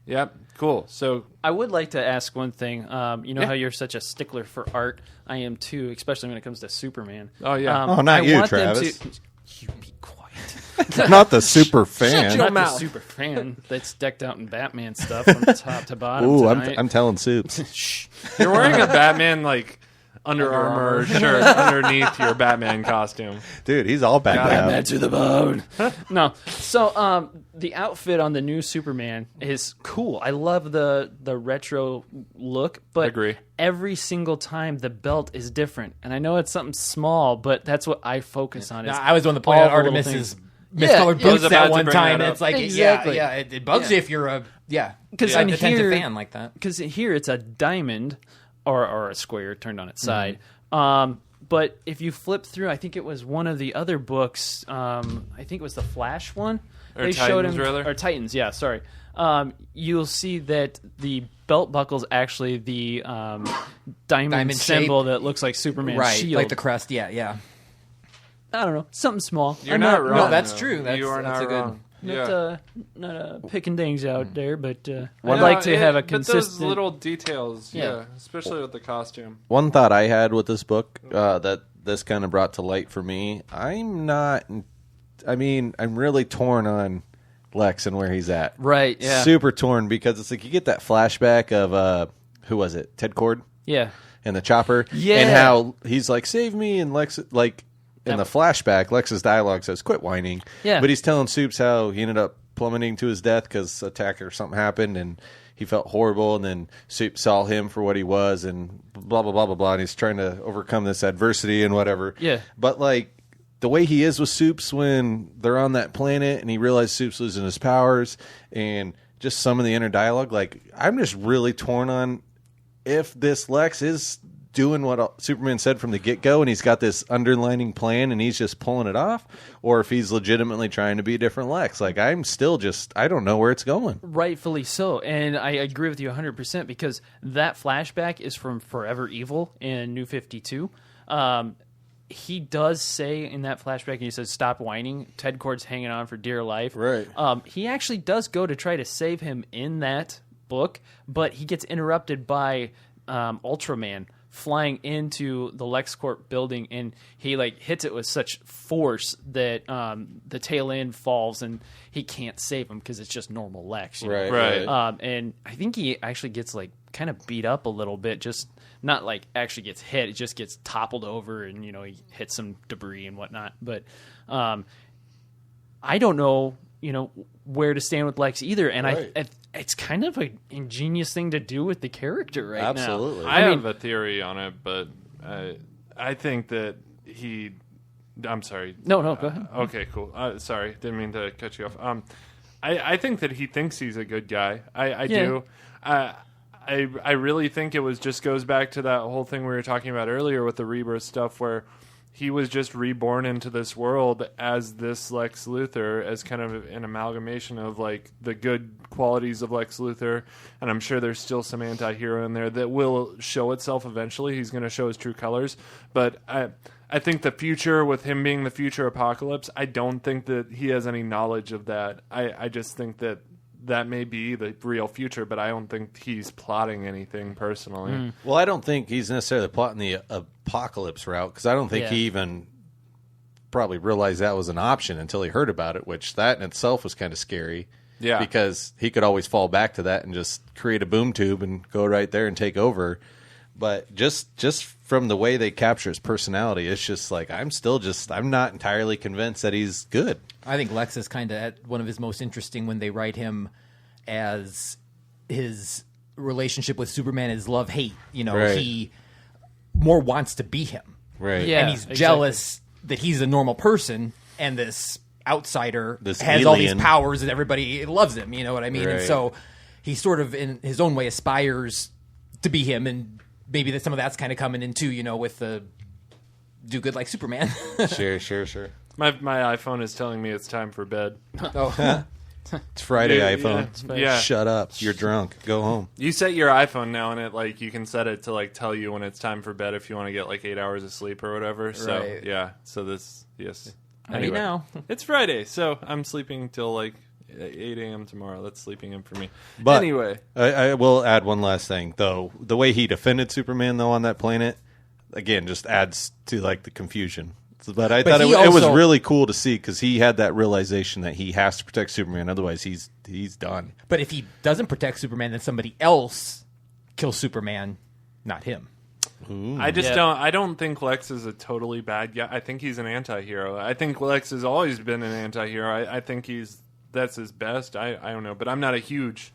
Speaker 2: Yep, cool. So
Speaker 3: I would like to ask one thing. You know how you're such a stickler for art? I am too, especially when it comes to Superman.
Speaker 2: Oh, yeah.
Speaker 5: Not
Speaker 3: I
Speaker 5: you,
Speaker 3: want them
Speaker 5: Travis.
Speaker 3: You be quiet.
Speaker 5: Not the super fan.
Speaker 3: Not the super fan that's decked out in Batman stuff from top to bottom.
Speaker 5: Ooh,
Speaker 3: tonight.
Speaker 5: I'm telling Soups.
Speaker 3: Shh.
Speaker 2: you're wearing a Batman, like, Under Armour shirt underneath your Batman costume.
Speaker 5: Dude, he's all back out.
Speaker 3: To the bone. No. So the outfit on the new Superman is cool. I love the retro look, but
Speaker 2: Agree.
Speaker 3: every single time the belt is different. And I know it's something small, but that's what I focus on. Is
Speaker 4: I was the one to point
Speaker 3: all
Speaker 4: out
Speaker 3: the little
Speaker 4: Artemis's
Speaker 3: things.
Speaker 4: miscolored
Speaker 3: Yeah, I was
Speaker 4: boots
Speaker 2: about
Speaker 4: that
Speaker 2: to
Speaker 4: one
Speaker 2: bring
Speaker 4: time.
Speaker 2: that up.
Speaker 4: It's like,
Speaker 3: Exactly.
Speaker 4: it bugs you if you're a
Speaker 3: Because
Speaker 4: attentive fan like that.
Speaker 3: Because here it's a diamond or a square turned on its side. But if you flip through, I think it was one of the other books. I think it was the Flash one.
Speaker 2: Or Titans, rather.
Speaker 3: Or Titans, yeah. Sorry. You'll see that the belt buckle's actually the diamond symbol
Speaker 4: shape.
Speaker 3: that looks like Superman's
Speaker 4: Right,
Speaker 3: shield.
Speaker 4: like the crest. Yeah.
Speaker 3: I don't know, something small.
Speaker 2: You're
Speaker 3: I'm
Speaker 2: not wrong.
Speaker 4: No, that's
Speaker 2: though.
Speaker 4: true.
Speaker 2: You are
Speaker 4: That's
Speaker 2: not
Speaker 4: a good-
Speaker 2: wrong. Yeah.
Speaker 3: Not picking things out there, but I'd
Speaker 2: No,
Speaker 3: like to have a
Speaker 2: But
Speaker 3: consistent.
Speaker 2: those little details,
Speaker 3: Yeah.
Speaker 2: especially with the costume.
Speaker 5: One thought I had with this book that this kind of brought to light for me, I'm really torn on Lex and where he's at.
Speaker 3: Right, yeah.
Speaker 5: Super torn because it's like you get that flashback of, who was it? Ted Cord?
Speaker 3: Yeah.
Speaker 5: And the chopper.
Speaker 3: Yeah.
Speaker 5: And how he's like, save me. And Lex, like, in the flashback, Lex's dialogue says, quit whining.
Speaker 3: Yeah.
Speaker 5: But he's telling Soups how he ended up plummeting to his death because attack or something happened and he felt horrible. And then Soups saw him for what he was and blah, blah, blah, blah, blah. And he's trying to overcome this adversity and whatever.
Speaker 3: Yeah.
Speaker 5: But, like, the way he is with Soups when they're on that planet and he realized Soups losing his powers and just some of the inner dialogue, like, I'm just really torn on if this Lex is doing what Superman said from the get-go and he's got this underlining plan and he's just pulling it off, or if he's legitimately trying to be a different Lex. Like, I'm still just, I don't know where it's going.
Speaker 3: Rightfully so. And I agree with you 100% because that flashback is from Forever Evil in New 52. He does say in that flashback, he says, stop whining. Ted Cord's hanging on for dear life.
Speaker 5: Right.
Speaker 3: He actually does go to try to save him in that book, but he gets interrupted by Ultraman flying into the LexCorp building, and he like hits it with such force that the tail end falls, and he can't save him because it's just normal Lex. You know?
Speaker 2: Right.
Speaker 3: And I think he actually gets like kind of beat up a little bit, just not like actually gets hit. It just gets toppled over, and he hits some debris and whatnot. But I don't know, where to stand with Lex either, and
Speaker 5: Right.
Speaker 3: it's kind of an ingenious thing to do with the character right
Speaker 5: Absolutely.
Speaker 3: now.
Speaker 2: I have a theory on it, but I think that he. I'm sorry.
Speaker 3: No, go ahead.
Speaker 2: Okay, cool. Sorry, didn't mean to cut you off. I think that he thinks he's a good guy. I do. I really think it just goes back to that whole thing we were talking about earlier with the rebirth stuff, where he was just reborn into this world as this Lex Luthor, as kind of an amalgamation of like the good qualities of Lex Luthor, and I'm sure there's still some anti-hero in there that will show itself eventually. He's going to show his true colors, but I think the future, with him being the future Apocalypse, I don't think that he has any knowledge of that. I just think that may be the real future, but I don't think he's plotting anything personally.
Speaker 5: Well, I don't think he's necessarily plotting the Apocalypse route, because I don't think he even probably realized that was an option until he heard about it, which that in itself was kind of scary.
Speaker 2: Yeah.
Speaker 5: Because he could always fall back to that and just create a boom tube and go right there and take over. But just from the way they capture his personality, it's just like I'm not entirely convinced that he's good.
Speaker 4: I think Lex is kind of at one of his most interesting when they write him as his relationship with Superman is love-hate. You know,
Speaker 5: Right.
Speaker 4: he more wants to be him.
Speaker 5: Right.
Speaker 3: Yeah.
Speaker 4: And he's
Speaker 3: exactly.
Speaker 4: jealous that he's a normal person and this outsider
Speaker 5: This
Speaker 4: has all these
Speaker 5: alien.
Speaker 4: powers and everybody loves him. You know what I mean? And
Speaker 5: Right.
Speaker 4: so he sort of, in his own way, aspires to be him. And maybe that some of that's kind of coming in too, you know, with the do good like Superman.
Speaker 5: Sure.
Speaker 2: My iPhone is telling me it's time for bed.
Speaker 4: Oh.
Speaker 5: It's Friday,
Speaker 2: Yeah,
Speaker 5: iPhone.
Speaker 2: yeah.
Speaker 5: Shut up. You're drunk. Go home.
Speaker 2: You set your iPhone now, and it like you can set it to like tell you when it's time for bed if you want to get like 8 hours of sleep or whatever. So
Speaker 4: Right.
Speaker 2: yeah. So this yes.
Speaker 4: Hey, now.
Speaker 2: It's Friday, so I'm sleeping till like 8 a.m. tomorrow. That's sleeping in for me.
Speaker 5: But
Speaker 2: anyway,
Speaker 5: I will add one last thing, though. The way he defended Superman, though, on that planet, again, just adds to like the confusion. But I thought
Speaker 4: he
Speaker 5: it was
Speaker 4: also-
Speaker 5: really cool to see because he had that realization that he has to protect Superman, otherwise he's done.
Speaker 4: But if he doesn't protect Superman, then somebody else kills Superman, not him.
Speaker 2: I just
Speaker 3: Yeah.
Speaker 2: don't. I don't think Lex is a totally bad guy. I think he's an anti-hero. I think Lex has always been an anti-hero. I think that's his best. I don't know, but I'm not a huge.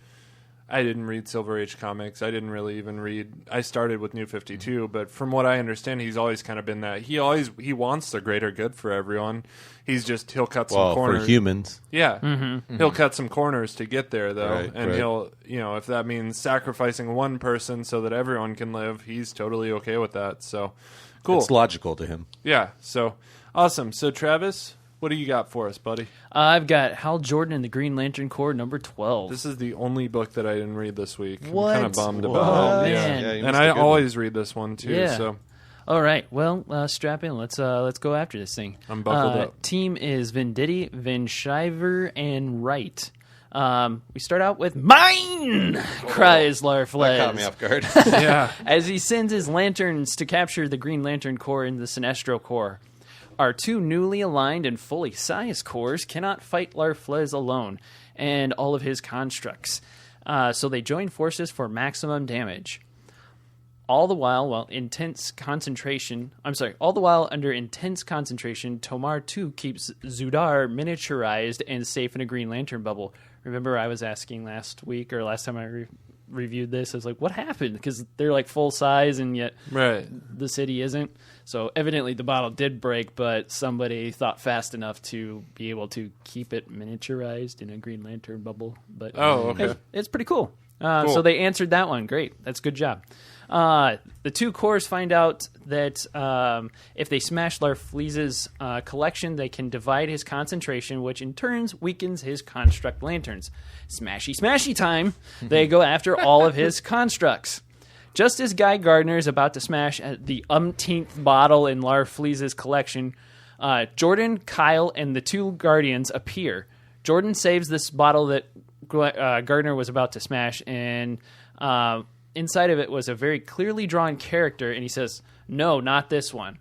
Speaker 2: I didn't read Silver Age comics. I didn't really even read. I started with New 52, but from what I understand, he's always kind of been that. He wants the greater good for everyone. He'll cut some
Speaker 5: Well,
Speaker 2: corners.
Speaker 5: for humans.
Speaker 2: Yeah, he'll cut some corners to get there, though,
Speaker 5: Right,
Speaker 2: and
Speaker 5: right.
Speaker 2: he'll, if that means sacrificing one person so that everyone can live, he's totally okay with that. So, cool.
Speaker 5: It's logical to him.
Speaker 2: Yeah, so awesome. So, Travis, what do you got for us, buddy?
Speaker 3: I've got Hal Jordan and the Green Lantern Corps number 12.
Speaker 2: This is the only book that I didn't read this week.
Speaker 3: What?
Speaker 2: I'm kind of bummed
Speaker 3: Whoa,
Speaker 2: about it.
Speaker 3: man.
Speaker 5: Yeah, you
Speaker 2: And
Speaker 5: missed
Speaker 2: I
Speaker 5: a good one.
Speaker 2: always read this one too.
Speaker 3: Yeah.
Speaker 2: So
Speaker 3: All right, well, strap in. Let's go after this thing.
Speaker 2: I'm buckled up.
Speaker 3: Team is Venditti, Shiver, and Wright. We start out with mine, cries Larfleeze.
Speaker 5: That caught me off guard.
Speaker 2: yeah,
Speaker 3: As he sends his lanterns to capture the Green Lantern Corps and the Sinestro Corps. Our two newly aligned and fully sized corps cannot fight Larfleeze alone and all of his constructs. So they join forces for maximum damage. All the while under intense concentration, Tomar too keeps Zudar miniaturized and safe in a Green Lantern bubble. Remember, I was asking last week or last time I reviewed this, I was like, what happened? Because they're like full size and yet
Speaker 2: right.
Speaker 3: the city isn't. So evidently the bottle did break, but somebody thought fast enough to be able to keep it miniaturized in a Green Lantern bubble. But
Speaker 2: Oh, okay.
Speaker 3: it's pretty cool.
Speaker 2: Cool.
Speaker 3: So they answered that one. Great. That's a good job. The two corps find out that if they smash Larfleeze's collection, they can divide his concentration, which in turn weakens his construct lanterns. Smashy time. They go after all of his constructs. Just as Guy Gardner is about to smash the umpteenth bottle in Larfleeze's collection, Jordan, Kyle, and the two Guardians appear. Jordan saves this bottle that Gardner was about to smash, and inside of it was a very clearly drawn character, and he says, "No, not this one."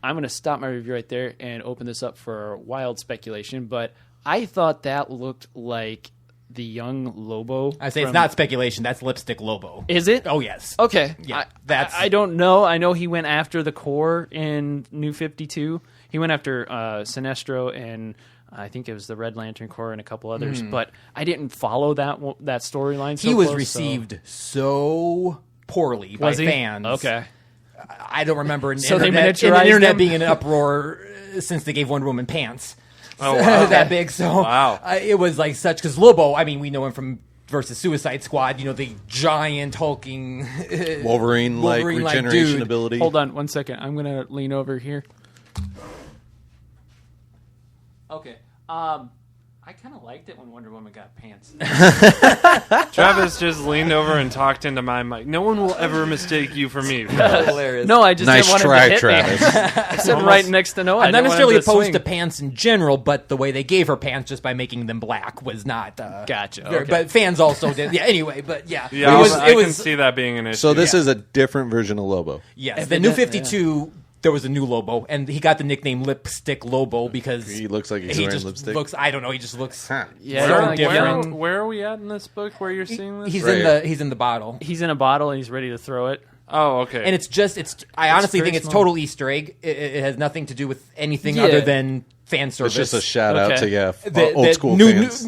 Speaker 3: I'm going to stop my review right there and open this up for wild speculation, but I thought that looked like the young Lobo.
Speaker 4: I say it's not speculation. That's Lipstick Lobo.
Speaker 3: Is it?
Speaker 4: Oh, yes.
Speaker 3: Okay.
Speaker 4: Yeah,
Speaker 3: I don't know. I know he went after the core in New 52. He went after Sinestro and I think it was the Red Lantern Corps and a couple others, but I didn't follow that storyline.
Speaker 4: He was received so poorly by
Speaker 3: Was he?
Speaker 4: fans.
Speaker 3: Okay.
Speaker 4: I don't remember
Speaker 3: So they
Speaker 4: internet
Speaker 3: miniaturized him?
Speaker 4: being in an uproar since they gave Wonder Woman pants.
Speaker 2: Oh, wow.
Speaker 4: That big. So
Speaker 2: Wow.
Speaker 4: it was like such, because Lobo, I mean, we know him from versus Suicide Squad, the giant hulking
Speaker 5: Wolverine-like
Speaker 4: Wolverine-like
Speaker 5: regeneration
Speaker 4: dude.
Speaker 5: ability.
Speaker 3: Hold on 1 second. I'm going to lean over here. Okay. I kind of liked it when Wonder Woman got pants.
Speaker 2: Travis just leaned over and talked into my mic. No one will ever mistake you for me.
Speaker 4: Hilarious.
Speaker 3: No, I just
Speaker 5: Nice
Speaker 3: didn't want
Speaker 5: try,
Speaker 3: him to hit me.
Speaker 5: Travis.
Speaker 3: I said right next to Noah.
Speaker 4: I'm not necessarily opposed
Speaker 3: to
Speaker 4: to pants in general, but the way they gave her pants just by making them black was not.
Speaker 3: Gotcha.
Speaker 4: very-
Speaker 3: Okay.
Speaker 4: But fans also did. Yeah. Anyway, but yeah,
Speaker 2: Yeah,
Speaker 4: it was.
Speaker 2: I can see that being an issue.
Speaker 5: So this is a different version of Lobo.
Speaker 4: Yes, the New 52 there was a new Lobo, and he got the nickname Lipstick Lobo because
Speaker 5: He looks like he's
Speaker 4: he
Speaker 5: wearing
Speaker 4: just
Speaker 5: looks.
Speaker 4: looks. I don't know. He just looks.
Speaker 3: Yeah,
Speaker 4: So
Speaker 3: like,
Speaker 4: different.
Speaker 2: where are we at in this book where you're seeing this?
Speaker 4: He's in the bottle.
Speaker 3: he's in a bottle and he's ready to throw it.
Speaker 2: Oh, okay.
Speaker 4: And I honestly
Speaker 3: very
Speaker 4: think it's
Speaker 3: small.
Speaker 4: total Easter egg. It has nothing to do with anything
Speaker 3: Yeah.
Speaker 4: other than fan service.
Speaker 5: It's just a shout out
Speaker 3: Okay.
Speaker 5: to old school fans.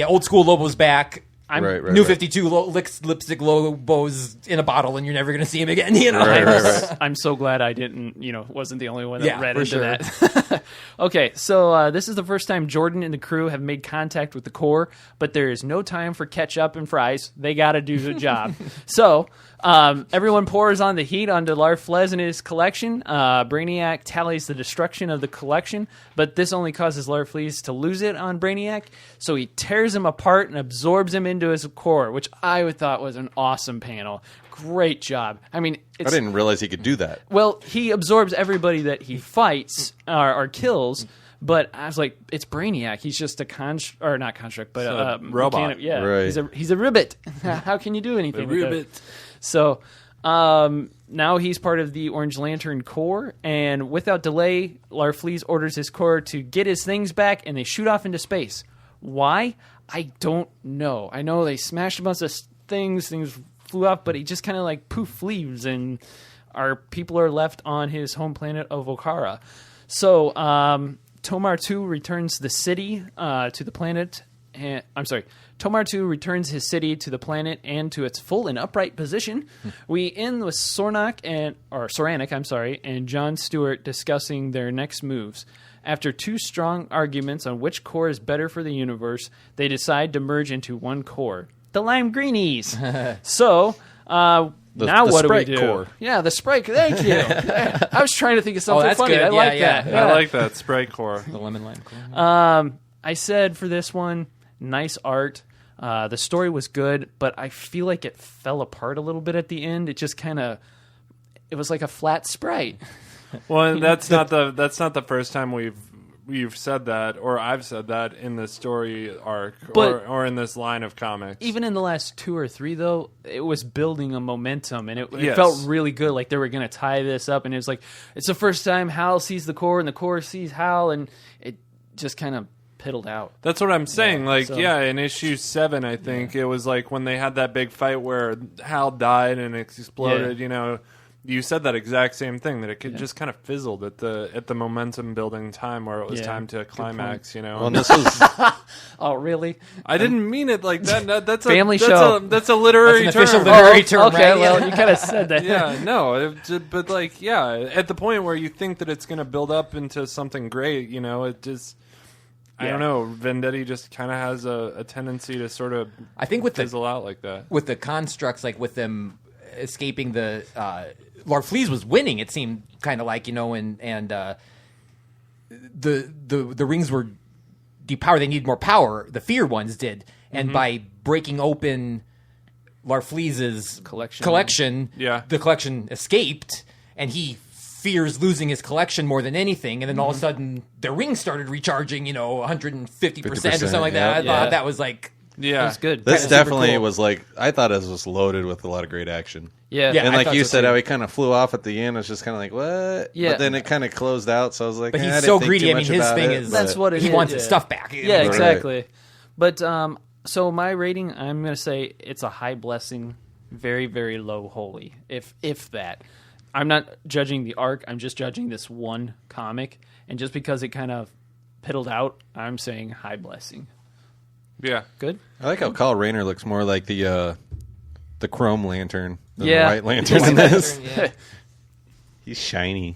Speaker 4: Old school Lobo's back.
Speaker 5: Right.
Speaker 4: New 52 Lipstick Lobos in a bottle, and you're never going to see him again. You know?
Speaker 5: Right.
Speaker 3: I'm so glad I didn't, wasn't the only one that
Speaker 4: Yeah,
Speaker 3: read
Speaker 4: for
Speaker 3: into
Speaker 4: sure.
Speaker 3: that. Okay, so this is the first time Jordan and the crew have made contact with the Corps, but there is no time for ketchup and fries. They got to do the job. So everyone pours on the heat onto Larfleeze and his collection. Brainiac tallies the destruction of the collection, but this only causes Larfleeze to lose it on Brainiac, so he tears him apart and absorbs him into his core, which I thought was an awesome panel. Great job. I mean,
Speaker 5: I didn't realize he could do that.
Speaker 3: well, he absorbs everybody that he fights or kills, but I was like, it's Brainiac. He's just a not construct, but a
Speaker 2: robot.
Speaker 3: Yeah,
Speaker 5: Right.
Speaker 3: he's a ribbit. How can you do anything with that? So now he's part of the Orange Lantern Corps, and without delay, Larfleeze orders his Corps to get his things back, and they shoot off into space. Why? I don't know. I know they smashed a bunch of things flew off, but he just kind of like poof leaves, and our people are left on his home planet of Okara. So Tomar 2 returns the city to the planet. Tomar 2 returns his city to the planet and to its full and upright position. We end with Sornak and Jon Stewart discussing their next moves. After two strong arguments on which core is better for the universe, they decide to merge into one core, the Lime Greenies. So, now what do we
Speaker 5: Sprite
Speaker 3: do?
Speaker 5: core.
Speaker 3: Yeah, the Sprite. Thank you. I was trying to think of something
Speaker 4: that's
Speaker 3: funny.
Speaker 4: good.
Speaker 3: I
Speaker 4: Yeah,
Speaker 3: like
Speaker 4: yeah.
Speaker 3: that.
Speaker 2: I like that Sprite core.
Speaker 4: The lemon lime core.
Speaker 3: I said for this one, nice art. The story was good, but I feel like it fell apart a little bit at the end. It just it was like a flat Sprite.
Speaker 2: Well, and that's not the first time we've said that, or I've said that in the story arc,
Speaker 3: But-
Speaker 2: or in this line of comics.
Speaker 3: Even in the last 2 or 3, though, it was building a momentum, and it
Speaker 2: Yes.
Speaker 3: felt really good. Like they were going to tie this up, and it was like it's the first time Hal sees the Corps, and the Corps sees Hal, and it just kind of piddled out.
Speaker 2: That's what I'm saying.
Speaker 3: so-
Speaker 2: In issue 7, I think it was like when they had that big fight where Hal died and exploded.
Speaker 3: Yeah.
Speaker 2: You said that exact same thing, that it could just kind of fizzled at the momentum building time where it was
Speaker 3: Yeah.
Speaker 2: time to climax.
Speaker 5: Well, and this was
Speaker 3: Oh, really?
Speaker 2: I didn't mean it like that. That's
Speaker 3: Family
Speaker 2: that's
Speaker 3: show.
Speaker 2: That's a literary
Speaker 4: That's an official
Speaker 2: term.
Speaker 4: literary term,
Speaker 3: Okay,
Speaker 4: right?
Speaker 3: well,
Speaker 4: Yeah.
Speaker 3: you kind of said that.
Speaker 2: Yeah, no, but at the point where you think that it's going to build up into something great, it just. I don't know. Vendetti just kind of has a tendency to sort of
Speaker 4: I think with
Speaker 2: fizzle out like that.
Speaker 4: with the constructs, like with them escaping the Larfleeze was winning. It seemed kind of like the rings were depowered. They needed more power. The fear ones did, and by breaking open Larfleeze's collection,
Speaker 2: Yeah.
Speaker 4: the collection escaped, and he fears losing his collection more than anything. And then all of a sudden, the rings started recharging, 150% or something like that.
Speaker 5: yeah.
Speaker 4: I thought that was like.
Speaker 2: Yeah,
Speaker 3: It was good.
Speaker 5: this
Speaker 4: super
Speaker 5: definitely
Speaker 4: cool.
Speaker 5: was like I thought it was loaded with a lot of great action.
Speaker 3: Yeah.
Speaker 4: Yeah.
Speaker 5: And
Speaker 4: I
Speaker 5: like
Speaker 4: thought
Speaker 5: you
Speaker 4: so
Speaker 5: said,
Speaker 4: too.
Speaker 5: how he kind of flew off at the end. It's just kind of like what?
Speaker 3: Yeah.
Speaker 5: But then it kind of closed out. So I was like,
Speaker 4: But
Speaker 5: I
Speaker 4: he's
Speaker 5: didn't
Speaker 4: so
Speaker 5: think
Speaker 4: greedy.
Speaker 5: too
Speaker 4: I mean,
Speaker 5: much
Speaker 4: his
Speaker 5: about
Speaker 4: thing
Speaker 5: it,
Speaker 4: is
Speaker 5: but-
Speaker 3: That's what it
Speaker 4: he
Speaker 3: is,
Speaker 4: wants
Speaker 3: yeah.
Speaker 4: his stuff back.
Speaker 3: Yeah,
Speaker 5: Right.
Speaker 3: exactly. But so my rating, I'm going to say it's a high blessing, very, very low holy, if that. I'm not judging the arc. I'm just judging this one comic, and just because it kind of piddled out, I'm saying high blessing.
Speaker 2: yeah.
Speaker 3: Good.
Speaker 5: I like how Kyle Rayner looks more like the Chrome Lantern than
Speaker 3: Yeah.
Speaker 5: the White Lantern in this.
Speaker 4: Yeah.
Speaker 5: He's shiny.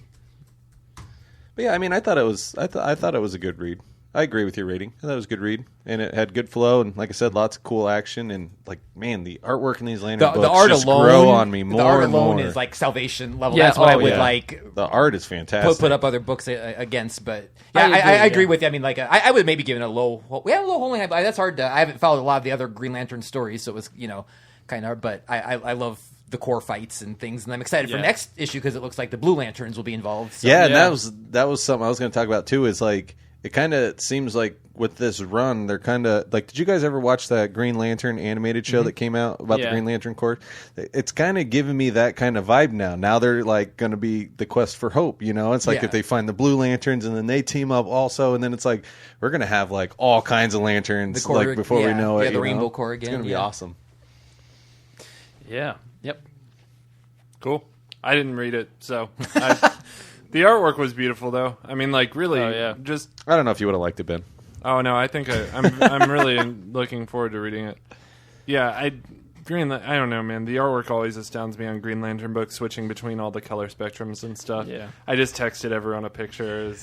Speaker 5: But yeah, I mean, I thought it was a good read. I agree with your rating. I thought it was a good read, and it had good flow, and like I said, lots of cool action, and like man, the artwork in these Lantern books
Speaker 4: The art
Speaker 5: just
Speaker 4: alone
Speaker 5: grow on me more
Speaker 4: The art
Speaker 5: and
Speaker 4: alone
Speaker 5: more.
Speaker 4: is like salvation level.
Speaker 3: Yeah,
Speaker 4: That's what I would
Speaker 5: yeah.
Speaker 4: like
Speaker 5: The art is fantastic.
Speaker 4: put up other books against. But yeah,
Speaker 3: I agree,
Speaker 4: I agree
Speaker 3: yeah.
Speaker 4: with you. I mean, like I would maybe give it a low. We have a low holy. That's hard to. I haven't followed a lot of the other Green Lantern stories, so it was kind of. But I love the core fights and things, and I'm excited for
Speaker 3: Yeah.
Speaker 4: next issue because it looks like the Blue Lanterns will be involved. So.
Speaker 5: Yeah, and
Speaker 3: Yeah.
Speaker 5: that was something I was going to talk about too. Is like it kind of seems like with this run, they're kind of like, did you guys ever watch that Green Lantern animated show that came out about the Green Lantern Corps? It's kind of giving me that kind of vibe now. Now they're like going to be the quest for hope, you know? It's like if they find the Blue Lanterns and then they team up also, and then it's like we're going to have like all kinds of lanterns like before we know it.
Speaker 4: Yeah, the Rainbow Corps again.
Speaker 5: It's going to be awesome.
Speaker 3: Yeah. Yep.
Speaker 2: Cool. I didn't read it, so the artwork was beautiful, though. I mean, like, really, just...
Speaker 5: I don't know if you would have liked it, Ben.
Speaker 2: Oh, no, I think I'm really looking forward to reading it. Yeah, I don't know, man. The artwork always astounds me on Green Lantern books, switching between all the color spectrums and stuff.
Speaker 3: Yeah.
Speaker 2: I just texted everyone a picture.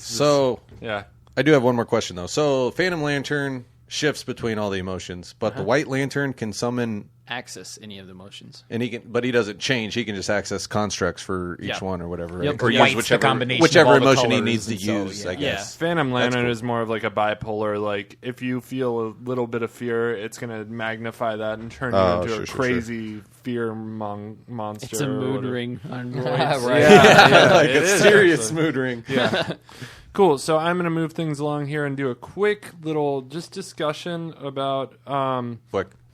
Speaker 5: Yeah. I do have one more question, though. So, Phantom Lantern shifts between all the emotions, but the White Lantern can summon...
Speaker 3: access any of the emotions,
Speaker 5: and he doesn't change. He can just access constructs for each one or whatever, right?
Speaker 4: Yep.
Speaker 5: Or use whichever emotion he needs to use. I guess.
Speaker 2: Phantom Lantern is more of like a bipolar. Like if you feel a little bit of fear, it's going to magnify that and turn you into a crazy fear monster.
Speaker 3: It's a mood ring on
Speaker 4: right?
Speaker 5: Like a serious mood ring.
Speaker 2: Yeah. Cool. So I'm going to move things along here and do a quick little discussion about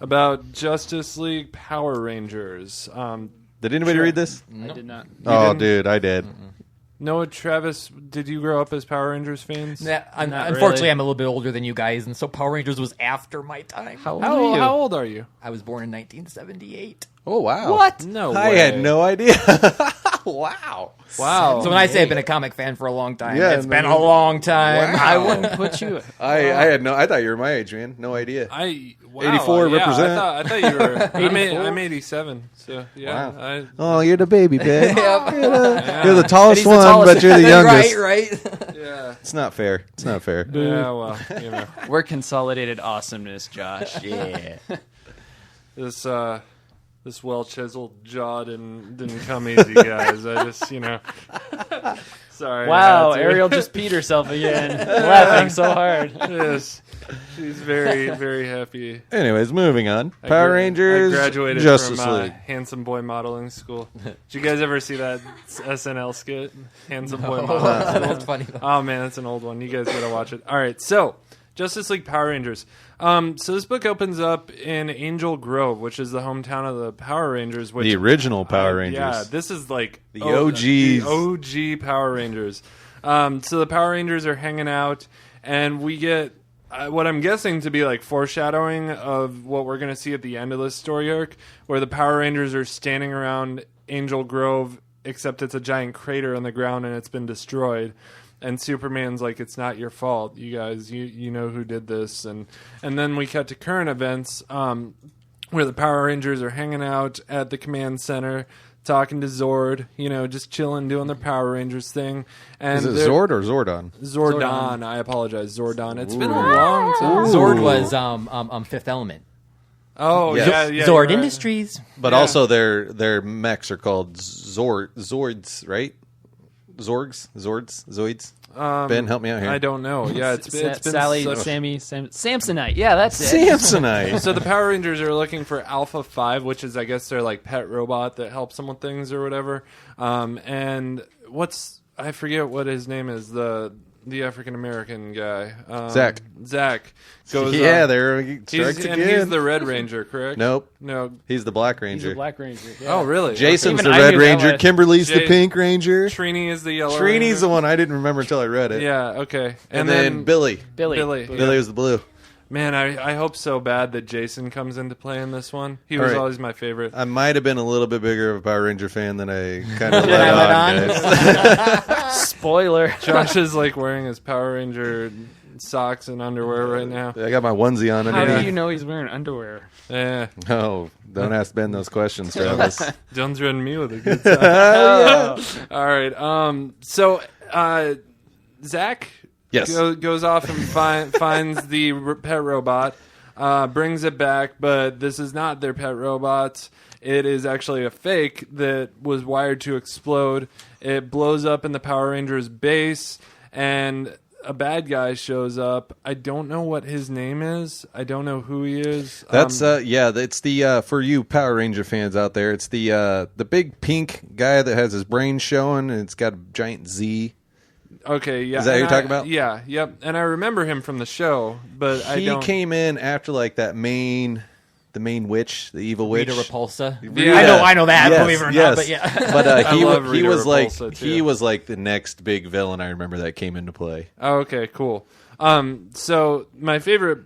Speaker 2: about Justice League Power Rangers.
Speaker 5: Did anybody read this?
Speaker 3: I did not.
Speaker 5: Oh, dude, I did.
Speaker 2: Noah, Travis, did you grow up as Power Rangers fans?
Speaker 4: Unfortunately, I'm a little bit older than you guys, and so Power Rangers was after my time.
Speaker 3: How old are you?
Speaker 4: I was born in 1978.
Speaker 5: Oh, wow.
Speaker 4: What?
Speaker 2: No way.
Speaker 5: I had no idea. Wow.
Speaker 2: Wow.
Speaker 4: So when I say I've been a comic fan for a long time, it's been
Speaker 5: no.
Speaker 4: a long time.
Speaker 5: Wow.
Speaker 3: I wouldn't put you.
Speaker 5: I had no. I thought you were my age, man. No idea. 84
Speaker 2: yeah,
Speaker 5: represent.
Speaker 2: I thought you were. I'm 87. So yeah.
Speaker 5: Wow. Oh, you're the baby, Ben.
Speaker 4: Yep.
Speaker 5: You're the tallest one, but you're the youngest.
Speaker 4: Right.
Speaker 2: Yeah.
Speaker 5: It's not fair. It's not fair.
Speaker 2: Yeah. Well, you know,
Speaker 3: We're consolidated awesomeness, Josh.
Speaker 4: Yeah.
Speaker 2: this well chiseled jaw didn't come easy, guys. I just sorry.
Speaker 3: Wow, Ariel just peed herself again, laughing so hard.
Speaker 2: Yes, she's very very happy.
Speaker 5: Anyways, moving on. Power Rangers.
Speaker 2: I graduated
Speaker 5: Justice
Speaker 2: from
Speaker 5: League.
Speaker 2: Handsome Boy Modeling School. Did you guys ever see that SNL skit? Handsome Boy Modeling School.
Speaker 4: That's funny.
Speaker 2: Oh man, that's an old one. You guys gotta watch it. All right, so Justice League Power Rangers. So this book opens up in Angel Grove, which is the hometown of the Power Rangers. Which,
Speaker 5: The original Power Rangers.
Speaker 2: Yeah, this is like
Speaker 5: The OGs.
Speaker 2: The OG Power Rangers. So the Power Rangers are hanging out, and we get what I'm guessing to be like foreshadowing of what we're going to see at the end of this story arc, where the Power Rangers are standing around Angel Grove, except it's a giant crater on the ground and it's been destroyed. And Superman's like, it's not your fault, you guys. You know who did this. And then we cut to current events where the Power Rangers are hanging out at the command center, talking to Zord, just chilling, doing their Power Rangers thing. And
Speaker 5: Is it Zord or Zordon?
Speaker 2: Zordon. I apologize, Zordon. It's been a long time.
Speaker 4: Zord was Fifth Element.
Speaker 2: Oh, yeah.
Speaker 4: Zord
Speaker 2: you're right.
Speaker 4: Industries.
Speaker 5: But also their mechs are called Zords, right? Zoids. Ben, help me out here.
Speaker 2: I don't know. Yeah, it's been
Speaker 3: Sally,
Speaker 2: such...
Speaker 3: Sammy, Samsonite. Yeah, that's it.
Speaker 5: Samsonite.
Speaker 2: So the Power Rangers are looking for Alpha 5, which is, I guess, their like pet robot that helps them with things or whatever. And I forget what his name is, the African American guy. Zach goes.
Speaker 5: Yeah, there he strikes again.
Speaker 2: And he's the Red Ranger, correct?
Speaker 5: Nope.
Speaker 2: No.
Speaker 5: He's the Black Ranger.
Speaker 3: He's a Black Ranger. Yeah.
Speaker 2: Oh, really?
Speaker 5: Jason's
Speaker 3: Even
Speaker 5: the
Speaker 3: I
Speaker 5: Red
Speaker 3: knew that
Speaker 5: Ranger.
Speaker 3: one.
Speaker 5: Kimberly's the Pink Ranger.
Speaker 2: Trini is the Yellow
Speaker 5: Trini's
Speaker 2: Ranger.
Speaker 5: the one I didn't remember until I read it.
Speaker 2: Yeah, okay.
Speaker 5: And then Billy.
Speaker 3: Billy
Speaker 5: was the blue.
Speaker 2: Man, I hope so bad that Jason comes into play in this one. He was always my favorite.
Speaker 5: I might have been a little bit bigger of a Power Ranger fan than I kind of let on. Guys.
Speaker 3: Spoiler.
Speaker 2: Josh is like wearing his Power Ranger socks and underwear right now.
Speaker 5: I got my onesie on
Speaker 3: How
Speaker 5: underneath.
Speaker 3: do you know he's wearing underwear?
Speaker 2: Yeah.
Speaker 5: Oh, don't ask Ben those questions, Travis.
Speaker 2: John's running me with a good time. All right. So Zach goes off and finds the pet robot, brings it back, but this is not their pet robot. It is actually a fake that was wired to explode. It blows up in the Power Rangers base, and a bad guy shows up. I don't know what his name is. I don't know who he is.
Speaker 5: That's it's the for you Power Ranger fans out there. It's the big pink guy that has his brain showing, and it's got a giant Z
Speaker 2: Okay, yeah.
Speaker 5: Is that who
Speaker 2: and
Speaker 5: you're talking about?
Speaker 2: Yeah, yep. And I remember him from the show, but I
Speaker 5: He
Speaker 2: don't.
Speaker 5: came in after like the main witch, the evil witch.
Speaker 4: Rita Repulsa.
Speaker 2: Yeah.
Speaker 4: I know that.
Speaker 5: Yes,
Speaker 4: believe it or
Speaker 5: yes.
Speaker 4: not, but yeah.
Speaker 5: But
Speaker 2: I
Speaker 5: he
Speaker 2: love
Speaker 5: he
Speaker 2: Rita
Speaker 5: was like
Speaker 2: Repulsa, too.
Speaker 5: he was like the next big villain. I remember that came into play.
Speaker 2: Oh, okay, cool. So my favorite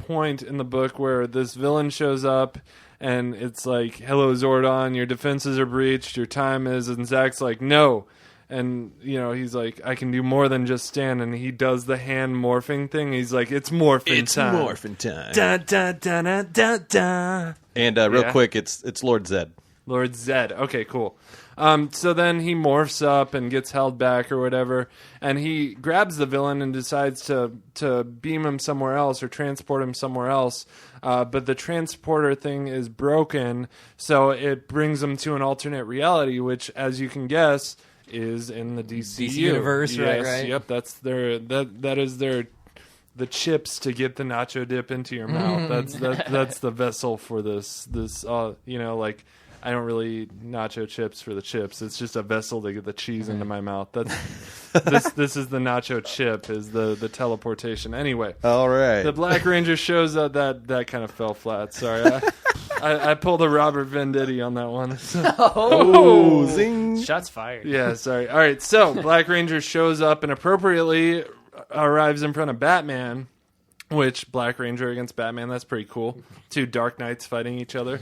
Speaker 2: point in the book where this villain shows up and it's like, "Hello, Zordon, your defenses are breached, your time is," and Zach's like, "No." And, he's like, "I can do more than just stand," and he does the hand morphing thing. He's like, "It's morphin' time.
Speaker 5: morphin' time.
Speaker 2: Da, da, da, da, da, da.
Speaker 5: And real
Speaker 2: Yeah.
Speaker 5: quick, it's Lord Zed.
Speaker 2: Lord Zed. Okay, cool. So then he morphs up and gets held back or whatever, and he grabs the villain and decides to beam him somewhere else or transport him somewhere else. But the transporter thing is broken, so it brings him to an alternate reality, which, as you can guess, is in the DCU.
Speaker 4: DC universe,
Speaker 2: Yes,
Speaker 4: right?
Speaker 2: Yep, that's that is their the chips to get the nacho dip into your mouth. That's the vessel for this. Like, I don't really nacho chips for the chips. It's just a vessel to get the cheese into my mouth. This is the nacho chip, is the teleportation. Anyway,
Speaker 5: All right.
Speaker 2: the Black Ranger shows up. That kind of fell flat. Sorry, I pulled a Robert Venditti on that one.
Speaker 5: Oh, zing.
Speaker 3: Shots fired.
Speaker 2: Yeah, sorry. All right, so Black Ranger shows up and appropriately arrives in front of Batman, which Black Ranger against Batman, that's pretty cool. Two Dark Knights fighting each other,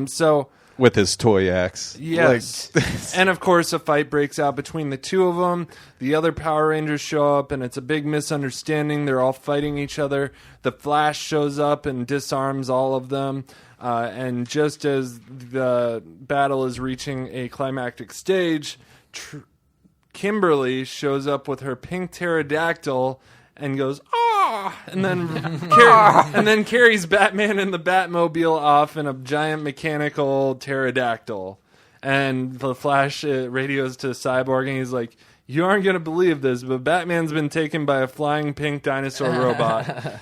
Speaker 2: so...
Speaker 5: With his toy axe.
Speaker 2: Yes. And of course, a fight breaks out between the two of them. The other Power Rangers show up, and it's a big misunderstanding. They're all fighting each other. The Flash shows up and disarms all of them. And just as the battle is reaching a climactic stage, Kimberly shows up with her pink pterodactyl and goes, "Ah!" and then carries Batman and the Batmobile off in a giant mechanical pterodactyl. And the Flash radios to Cyborg, and he's like, "You aren't going to believe this, but Batman's been taken by a flying pink dinosaur robot."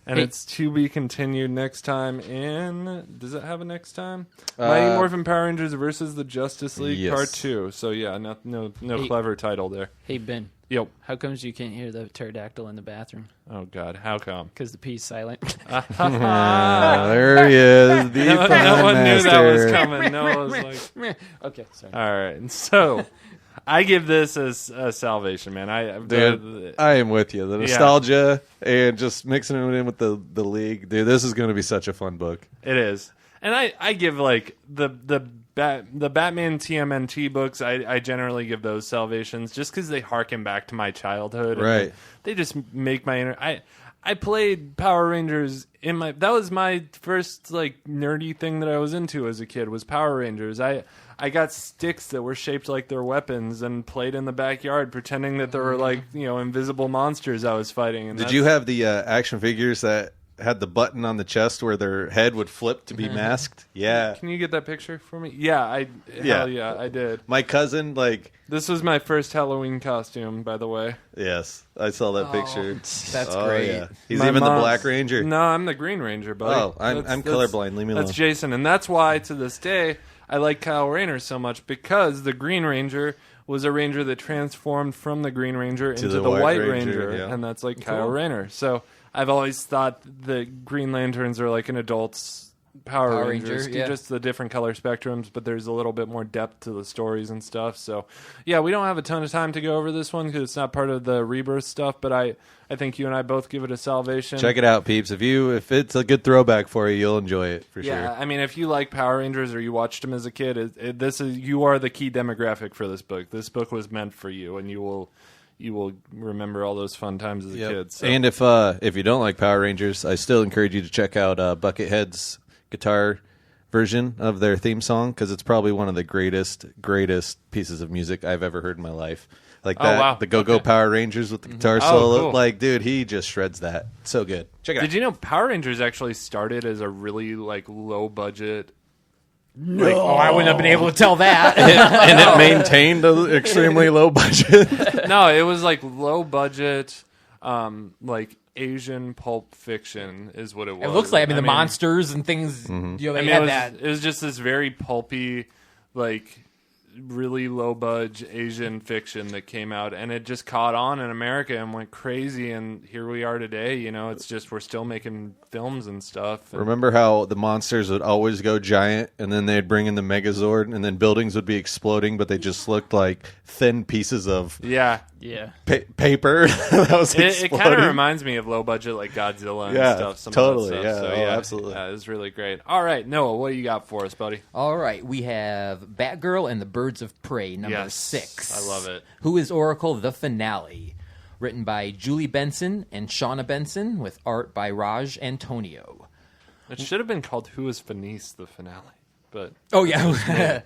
Speaker 2: And it's to be continued next time in... Does it have a next time? Mighty Morphin Power Rangers versus the Justice League
Speaker 5: yes.
Speaker 2: Part 2. So yeah, no clever title there.
Speaker 3: Hey, Ben.
Speaker 2: Yep.
Speaker 3: How comes you can't hear the pterodactyl in the bathroom?
Speaker 2: Oh God, how come?
Speaker 3: Because the P's silent.
Speaker 5: There he is. The
Speaker 2: No one knew that was
Speaker 5: master.
Speaker 2: coming. No one was like...
Speaker 3: Okay, sorry.
Speaker 2: All right, so I give this as a salvation, man.
Speaker 5: Dude, I am with you. The nostalgia and just mixing it in with the league. Dude, this is going to be such a fun book.
Speaker 2: It is. And I give, like, the Batman TMNT books, I generally give those salvations just because they harken back to my childhood.
Speaker 5: Right.
Speaker 2: And they just make my... I played Power Rangers that was my first, like, nerdy thing that I was into as a kid, was Power Rangers. I got sticks that were shaped like their weapons and played in the backyard pretending that there were, like, invisible monsters I was fighting. And
Speaker 5: Did you have the action figures that had the button on the chest where their head would flip to be masked? Yeah.
Speaker 2: Can you get that picture for me? Yeah, hell yeah, I did.
Speaker 5: My cousin,
Speaker 2: This was my first Halloween costume, by the way.
Speaker 5: yes, I saw that picture.
Speaker 4: That's
Speaker 5: Oh,
Speaker 4: great.
Speaker 5: yeah. He's
Speaker 2: My
Speaker 5: even the
Speaker 2: mom's-
Speaker 5: Black Ranger.
Speaker 2: No, I'm the Green Ranger, buddy.
Speaker 5: Oh, I'm colorblind. Leave me alone.
Speaker 2: That's Jason, and that's why to this day I like Kyle Rayner so much, because the Green Ranger was a ranger that transformed from the Green Ranger into
Speaker 5: the
Speaker 2: the
Speaker 5: White
Speaker 2: White
Speaker 5: Ranger,
Speaker 2: Ranger,
Speaker 5: yeah.
Speaker 2: and that's like Kyle Rayner. So I've always thought the Green Lanterns are like an adult's Power Rangers,
Speaker 4: Ranger, yeah.
Speaker 2: just the different color spectrums, but there's a little bit more depth to the stories and stuff. So, yeah, we don't have a ton of time to go over this one because it's not part of the Rebirth stuff, but I think you and I both give it a salvation.
Speaker 5: Check it out, peeps. If it's a good throwback for you, you'll enjoy it for
Speaker 2: Yeah,
Speaker 5: sure.
Speaker 2: I mean, if you like Power Rangers or you watched them as a kid, you are the key demographic for this book. This book was meant for you, and you will remember all those fun times as a kid. So.
Speaker 5: And if you don't like Power Rangers, I still encourage you to check out Buckethead's guitar version of their theme song, because it's probably one of the greatest pieces of music I've ever heard in my life. Like that,
Speaker 2: wow.
Speaker 5: the Go-Go Power Rangers with the guitar
Speaker 2: Oh,
Speaker 5: solo.
Speaker 2: cool.
Speaker 5: Like, dude, he just shreds that. So good. Check it out.
Speaker 2: Did you know Power Rangers actually started as a really low budget?
Speaker 4: Oh, I wouldn't have been able to tell that.
Speaker 5: and it maintained an extremely low budget.
Speaker 2: No, it was low budget, Asian pulp fiction is what it was.
Speaker 4: It looks like, the monsters and things, they had that.
Speaker 2: It was just this very pulpy, really low budget Asian fiction that came out, and it just caught on in America and went crazy, and here we are today. It's just we're still making films and stuff.
Speaker 5: Remember how the monsters would always go giant, and then they'd bring in the Megazord, and then buildings would be exploding, but they just looked like thin pieces of
Speaker 3: Yeah.
Speaker 5: paper that was
Speaker 2: It
Speaker 5: exploding.
Speaker 2: kind of reminds me of low budget like Godzilla and stuff. Some
Speaker 5: totally.
Speaker 2: of that stuff.
Speaker 5: Yeah,
Speaker 2: So,
Speaker 5: absolutely.
Speaker 2: Yeah, it was really great. All right, Noah, what do you got for us, buddy?
Speaker 4: All right, we have Batgirl and the Birds of Prey, number 6.
Speaker 2: I love it.
Speaker 4: Who is Oracle, the finale? Written by Julie Benson and Shauna Benson, with art by Raj Antonio.
Speaker 2: It should have been called Who is Fenice, the finale. But
Speaker 4: Oh, yeah.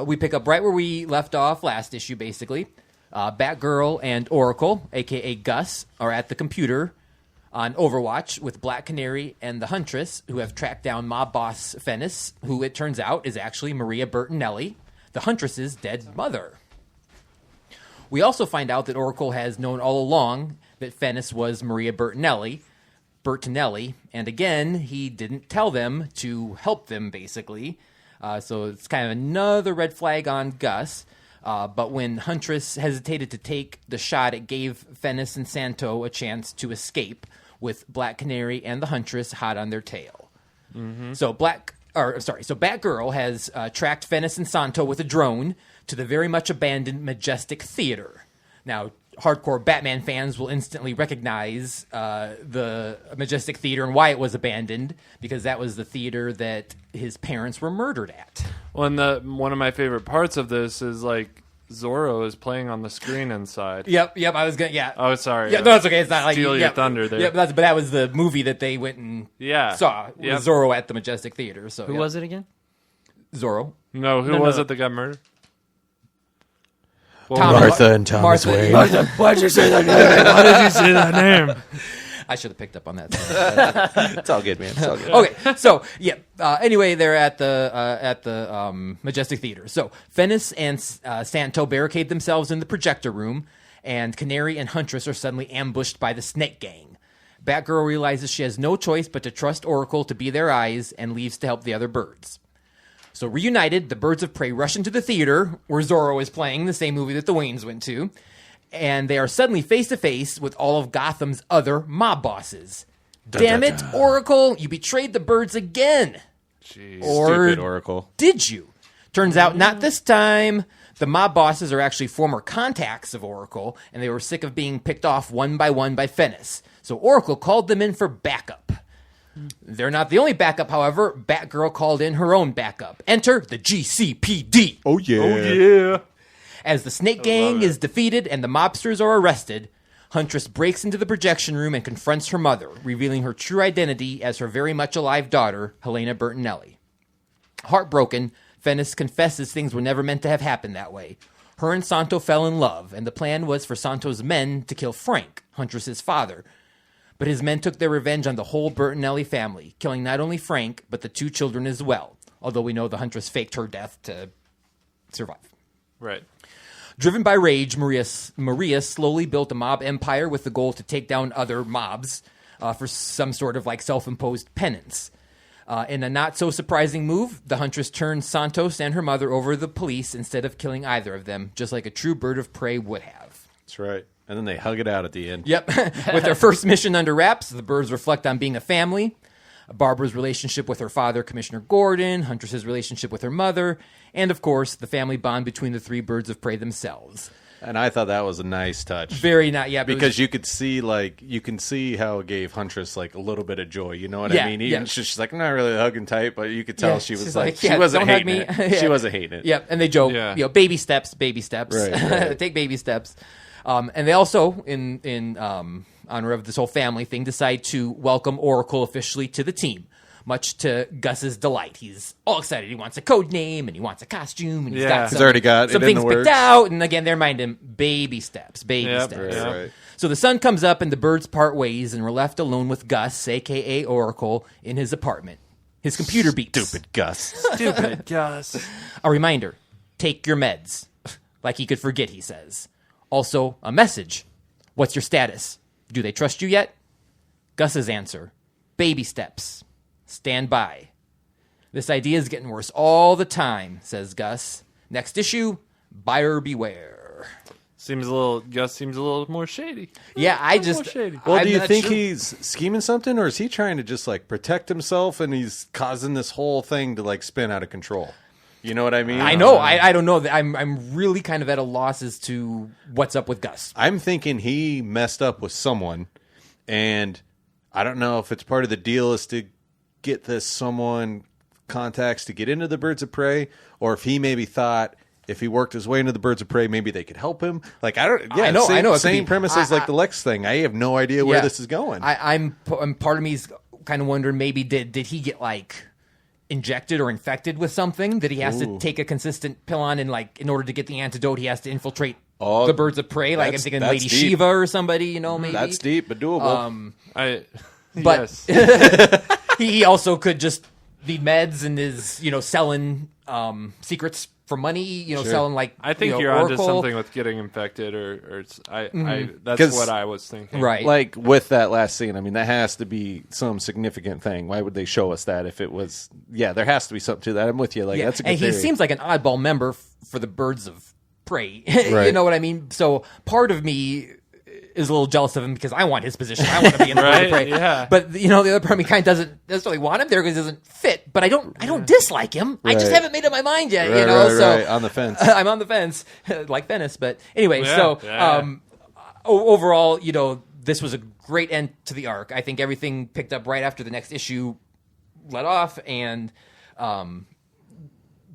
Speaker 4: We pick up right where we left off last issue, basically. Batgirl and Oracle, a.k.a. Gus, are at the computer on Overwatch with Black Canary and the Huntress, who have tracked down mob boss Fennis, who it turns out is actually Maria Bertinelli, the Huntress's dead mother. We also find out that Oracle has known all along that Fennis was Maria Bertinelli, and again, he didn't tell them to help them, basically. So it's kind of another red flag on Gus. But when Huntress hesitated to take the shot, it gave Fennis and Santo a chance to escape, with Black Canary and the Huntress hot on their tail. Mm-hmm. So Batgirl has tracked Fennis and Santo with a drone to the very much abandoned Majestic Theater. Now, hardcore Batman fans will instantly recognize the Majestic Theater and why it was abandoned, because that was the theater that his parents were murdered at.
Speaker 2: Well, and one of my favorite parts of this is like Zorro is playing on the screen inside.
Speaker 4: Yep. I was gonna. Yeah.
Speaker 2: Oh, sorry.
Speaker 4: Yeah, no, it's okay. It's not like
Speaker 2: Steal your thunder there.
Speaker 4: Yeah, but that was the movie that they went and saw.
Speaker 2: Yep.
Speaker 4: With Zorro at the Majestic Theater. So
Speaker 3: Who was it again?
Speaker 4: Zorro.
Speaker 2: No, who was it that got murdered?
Speaker 5: Martha and Thomas Wayne.
Speaker 4: Why'd you say that name?
Speaker 2: Why did you say that name?
Speaker 4: I should have picked up on that.
Speaker 5: It's all good, man. It's all good.
Speaker 4: Okay, so yeah. Anyway, they're at the Majestic Theater. So Fennis and Santo barricade themselves in the projector room, and Canary and Huntress are suddenly ambushed by the Snake Gang. Batgirl realizes she has no choice but to trust Oracle to be their eyes, and leaves to help the other birds. So reunited, the Birds of Prey rush into the theater where Zorro is playing, the same movie that the Waynes went to, and they are suddenly face to face with all of Gotham's other mob bosses. Damn it, Oracle, you betrayed the birds again.
Speaker 2: Jeez.
Speaker 4: Or
Speaker 5: Stupid Oracle.
Speaker 4: did you? Turns out not this time. The mob bosses are actually former contacts of Oracle, and they were sick of being picked off one by Fennis. So Oracle called them in for backup. They're not the only backup, however. Batgirl called in her own backup. Enter the GCPD.
Speaker 5: Oh, yeah.
Speaker 2: Oh, yeah.
Speaker 4: As the Snake Gang is defeated and the mobsters are arrested, Huntress breaks into the projection room and confronts her mother, revealing her true identity as her very much alive daughter, Helena Bertinelli. Heartbroken, Fennis confesses things were never meant to have happened that way. Her and Santo fell in love, and the plan was for Santo's men to kill Frank, Huntress's father. But his men took their revenge on the whole Bertinelli family, killing not only Frank, but the 2 children as well, although we know the Huntress faked her death to survive.
Speaker 2: Right.
Speaker 4: Driven by rage, Maria slowly built a mob empire with the goal to take down other mobs for some sort of like self-imposed penance. In a not-so-surprising move, the Huntress turned Santos and her mother over to the police instead of killing either of them, just like a true bird of prey would have.
Speaker 5: That's right. And then they hug it out at the end.
Speaker 4: Yep. With their first mission under wraps, the birds reflect on being a family. Barbara's relationship with her father, Commissioner Gordon, Huntress's relationship with her mother, and, of course, the family bond between the 3 birds of prey themselves.
Speaker 5: And I thought that was a nice touch.
Speaker 4: Very not, yeah.
Speaker 5: Because you can see how it gave Huntress like a little bit of joy. You know what
Speaker 4: Yeah,
Speaker 5: I mean? Even
Speaker 4: yeah.
Speaker 5: she's like, I'm not really hugging tight, but you could tell
Speaker 4: Yeah,
Speaker 5: she was
Speaker 4: she's
Speaker 5: like,
Speaker 4: like,
Speaker 5: she
Speaker 4: yeah,
Speaker 5: wasn't
Speaker 4: don't hug
Speaker 5: hating
Speaker 4: me.
Speaker 5: it.
Speaker 4: Yeah.
Speaker 5: She wasn't hating it.
Speaker 4: Yep, and they joke,
Speaker 2: Yeah.
Speaker 4: baby steps.
Speaker 5: Right.
Speaker 4: Take baby steps. And they also, in honor of this whole family thing, decide to welcome Oracle officially to the team, much to Gus's delight. He's all excited. He wants a code name, and he wants a costume, and he's
Speaker 2: Yeah.
Speaker 4: got
Speaker 2: He's
Speaker 5: already got
Speaker 4: some
Speaker 5: it in
Speaker 4: things
Speaker 5: the
Speaker 4: picked
Speaker 5: works.
Speaker 4: out. And again, they remind him, baby steps.
Speaker 2: Yep,
Speaker 4: steps.
Speaker 5: Right.
Speaker 4: So the sun comes up, and the birds part ways, and we're left alone with Gus, a.k.a. Oracle, in his apartment. His computer beeps.
Speaker 5: Stupid Gus.
Speaker 2: Stupid Gus.
Speaker 4: A reminder, take your meds. Like he could forget, he says. Also, a message. What's your status? Do they trust you yet? Gus's answer, baby steps. Stand by. This idea is getting worse all the time, says Gus. Next issue, buyer beware.
Speaker 2: Gus seems a little more shady.
Speaker 4: Yeah,
Speaker 2: More shady.
Speaker 5: Well,
Speaker 4: I'm
Speaker 5: do you
Speaker 4: not
Speaker 5: think
Speaker 4: sure.
Speaker 5: he's scheming something, or is he trying to just like protect himself and he's causing this whole thing to like spin out of control? You know what I mean?
Speaker 4: I know. I don't know. I'm really kind of at a loss as to what's up with Gus.
Speaker 5: I'm thinking he messed up with someone, and I don't know if it's part of the deal is to get this someone contacts to get into the Birds of Prey, or if he maybe thought if he worked his way into the Birds of Prey, maybe they could help him. Like I don't. Yeah,
Speaker 4: I know.
Speaker 5: Same,
Speaker 4: I know. It could
Speaker 5: same
Speaker 4: be.
Speaker 5: premise as like the Lex thing. I have no idea where this is going.
Speaker 4: I'm part of me's kind of wondering maybe did he get like injected or infected with something that he has to take a consistent pill on, and like in order to get the antidote he has to infiltrate the Birds of Prey. Like I'm thinking Lady
Speaker 5: deep.
Speaker 4: Shiva or somebody. You know, maybe
Speaker 5: That's deep, but doable.
Speaker 4: But
Speaker 2: Yes.
Speaker 4: he also could just need meds and is selling secrets for money. Selling like
Speaker 2: I think you're onto something with getting infected, or that's
Speaker 5: 'Cause-
Speaker 2: what I was thinking.
Speaker 4: right.
Speaker 5: Like with that last scene, I mean, that has to be some significant thing. Why would they show us that if it was? Yeah, there has to be something to that. I'm with you. Like that's a good
Speaker 4: and he
Speaker 5: theory.
Speaker 4: seems like an oddball member for the Birds of Prey.
Speaker 5: Right.
Speaker 4: You know what I mean? So part of me is a little jealous of him because I want his position. I want to be in the Birds of Prey.
Speaker 2: Yeah.
Speaker 4: But the other part of me kind of doesn't necessarily want him there because he doesn't fit. But I don't dislike him. I just
Speaker 5: Right.
Speaker 4: haven't made up my mind yet.
Speaker 5: Right,
Speaker 4: So
Speaker 5: right. On the fence.
Speaker 4: I'm on the fence, like Venice. But anyway,
Speaker 2: Yeah.
Speaker 4: Overall, this was a great end to the arc. I think everything picked up right after the next issue let off, and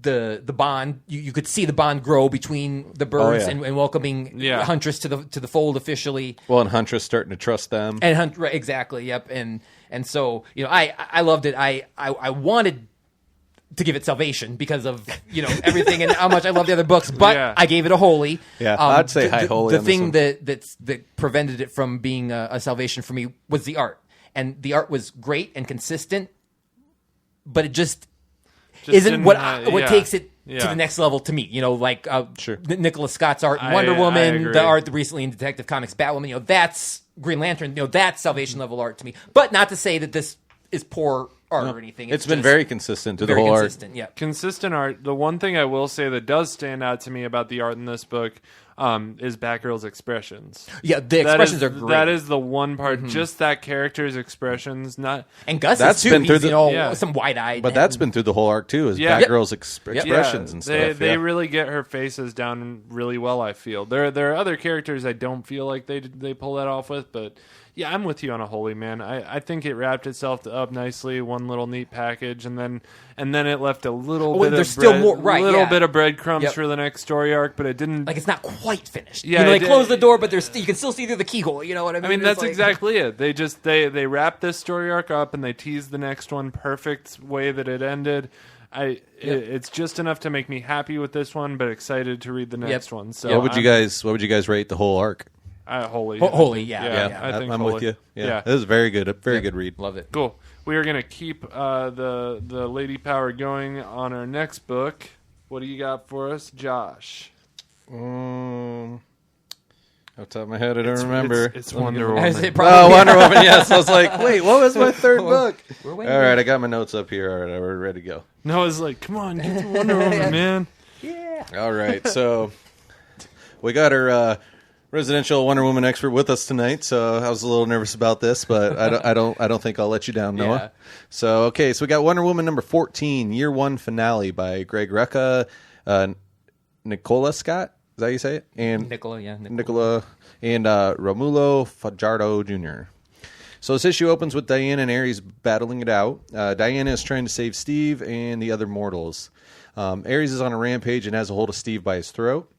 Speaker 4: the bond you could see the bond grow between the Birds
Speaker 5: yeah.
Speaker 4: and welcoming Huntress to the fold officially.
Speaker 5: Well, and Huntress starting to trust them.
Speaker 4: And right, exactly, yep. And so I loved it. I wanted to give it Salvation because of everything and how much I love the other books, but
Speaker 2: Yeah.
Speaker 4: I gave it a Holy.
Speaker 5: Yeah, I'd say high Holy
Speaker 4: The
Speaker 5: on this
Speaker 4: thing
Speaker 5: one.
Speaker 4: that prevented it from being a Salvation for me was the art, and the art was great and consistent, but it just isn't
Speaker 2: didn't
Speaker 4: what
Speaker 2: have-
Speaker 4: what
Speaker 2: yeah.
Speaker 4: takes it to
Speaker 2: Yeah.
Speaker 4: the next level to me. Like
Speaker 5: Sure.
Speaker 4: Nicholas Scott's art, in
Speaker 2: I
Speaker 4: Wonder Woman,
Speaker 2: agree.
Speaker 4: the art recently in Detective Comics, Batwoman. That's Green Lantern. That's Salvation level art to me. But not to say that this is poor art or anything.
Speaker 5: It's been
Speaker 4: just
Speaker 5: very consistent to the
Speaker 4: very
Speaker 5: whole
Speaker 4: consistent. Yeah.
Speaker 2: Consistent art. The one thing I will say that does stand out to me about the art in this book is Batgirl's expressions.
Speaker 4: Yeah, the expressions are great.
Speaker 2: That is the one part. Just that character's expressions. Not
Speaker 4: And Gus
Speaker 5: That's
Speaker 4: is too.
Speaker 5: been through
Speaker 4: He's,
Speaker 5: the-
Speaker 4: some wide-eyed.
Speaker 5: But that's been through the whole arc too. Is
Speaker 2: Yeah.
Speaker 5: Batgirl's expressions and stuff.
Speaker 2: They
Speaker 5: yeah.
Speaker 2: really get her faces down really well. I feel there are other characters I don't feel like they pull that off with, but yeah, I'm with you on a Holy, man. I think it wrapped itself up nicely, one little neat package, and then it left a little bit
Speaker 4: there's
Speaker 2: of
Speaker 4: still
Speaker 2: bread,
Speaker 4: more- right,
Speaker 2: little
Speaker 4: yeah.
Speaker 2: bit of breadcrumbs
Speaker 4: Yep.
Speaker 2: for the next story arc, but it didn't.
Speaker 4: like it's not quite finished.
Speaker 2: Yeah,
Speaker 4: they
Speaker 2: it-
Speaker 4: close the door, but there's you can still see through the keyhole. You know what I mean?
Speaker 2: I mean,
Speaker 4: It's
Speaker 2: that's
Speaker 4: like-
Speaker 2: exactly it. They just they wrap this story arc up and they tease the next one perfect way that it ended. It's just enough to make me happy with this one, but excited to read the next one. So
Speaker 5: What would you guys rate the whole arc?
Speaker 2: Holy,
Speaker 4: Holy, yeah.
Speaker 2: I think
Speaker 5: I'm
Speaker 2: Holy.
Speaker 5: with you. Yeah,
Speaker 2: Yeah.
Speaker 5: it was very good. A very good read.
Speaker 4: Love it.
Speaker 2: Cool. We are gonna keep the Lady Power going on our next book. What do you got for us, Josh?
Speaker 5: Off the top of my head, I don't remember.
Speaker 2: It's Wonder
Speaker 4: I
Speaker 2: Woman.
Speaker 4: say
Speaker 5: Oh,
Speaker 4: probably-
Speaker 5: Wonder Woman. Yes, I was like, wait, what was my third book? All
Speaker 4: waiting.
Speaker 5: right, I got my notes up here. All right, we're ready to go.
Speaker 2: Noah's like, come on, get to Wonder Woman, man.
Speaker 5: All right, so we got our residential Wonder Woman expert with us tonight. So I was a little nervous about this, but I don't think I'll let you down, Noah.
Speaker 4: Yeah.
Speaker 5: So okay, so we got Wonder Woman number 14, Year One finale by Greg Rucka, Nicola Scott. Is that how you say it? And
Speaker 4: Nicola, yeah.
Speaker 5: Nicola and Romulo Fajardo Jr. So this issue opens with Diana and Ares battling it out. Diana is trying to save Steve and the other mortals. Ares is on a rampage and has a hold of Steve by his throat.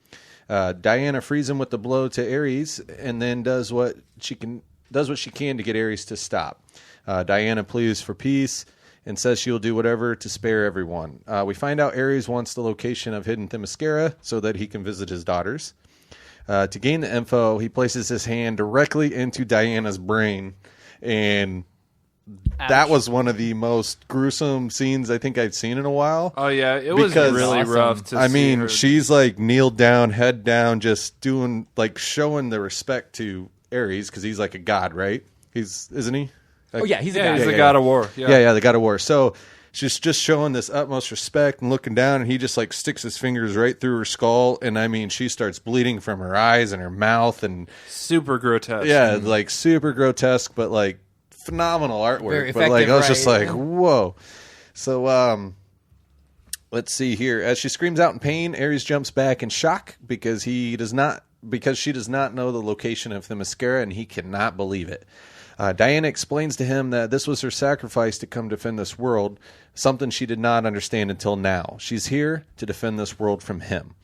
Speaker 5: Diana frees him with the blow to Ares and then does what she can to get Ares to stop. Diana pleads for peace and says she will do whatever to spare everyone. We find out Ares wants the location of hidden Themyscira so that he can visit his daughters. To gain the info, he places his hand directly into Diana's brain, and that was one of the most gruesome scenes I think I've seen in a while.
Speaker 2: Oh yeah, it was
Speaker 5: Because-
Speaker 2: really
Speaker 4: Awesome.
Speaker 2: rough to
Speaker 5: I
Speaker 2: see
Speaker 5: mean,
Speaker 2: her.
Speaker 5: she's like kneeled down, head down, just doing like showing the respect to Ares because he's like a god, right? Isn't he?
Speaker 4: Oh, yeah, he's a
Speaker 2: yeah,
Speaker 4: guy.
Speaker 2: he's the
Speaker 5: yeah.
Speaker 2: god of war.
Speaker 5: Yeah, the god of war. So she's just showing this utmost respect and looking down, and he just like sticks his fingers right through her skull, and I mean, she starts bleeding from her eyes and her mouth, and
Speaker 2: super grotesque.
Speaker 5: yeah, like super grotesque, but like phenomenal artwork.
Speaker 4: Very
Speaker 5: But like I was
Speaker 4: effective,
Speaker 5: just
Speaker 4: right?
Speaker 5: like, whoa. So let's see here. As she screams out in pain, Ares jumps back in shock because she does not know the location of the mascara, and he cannot believe it. Diana explains to him that this was her sacrifice to come defend this world, something she did not understand until now. She's here to defend this world from him.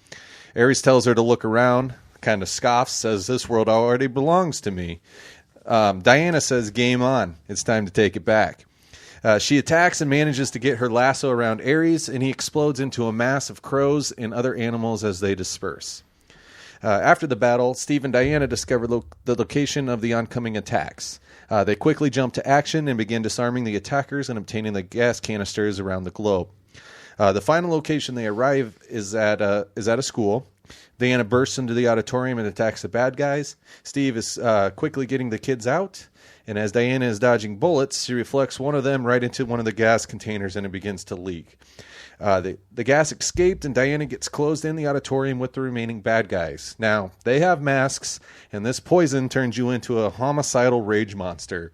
Speaker 5: Ares tells her to look around, kind of scoffs, says, "This world already belongs to me." Diana says, "Game on. It's time to take it back." She attacks and manages to get her lasso around Ares, and he explodes into a mass of crows and other animals as they disperse. After the battle, Steve and Diana discover the location of the oncoming attacks. They quickly jump to action and begin disarming the attackers and obtaining the gas canisters around the globe. The final location they arrive is at a school. Diana bursts into the auditorium and attacks the bad guys. Steve is quickly getting the kids out. And as Diana is dodging bullets, she reflects one of them right into one of the gas containers, and it begins to leak. The gas escaped, and Diana gets closed in the auditorium with the remaining bad guys. Now, they have masks, and this poison turns you into a homicidal rage monster.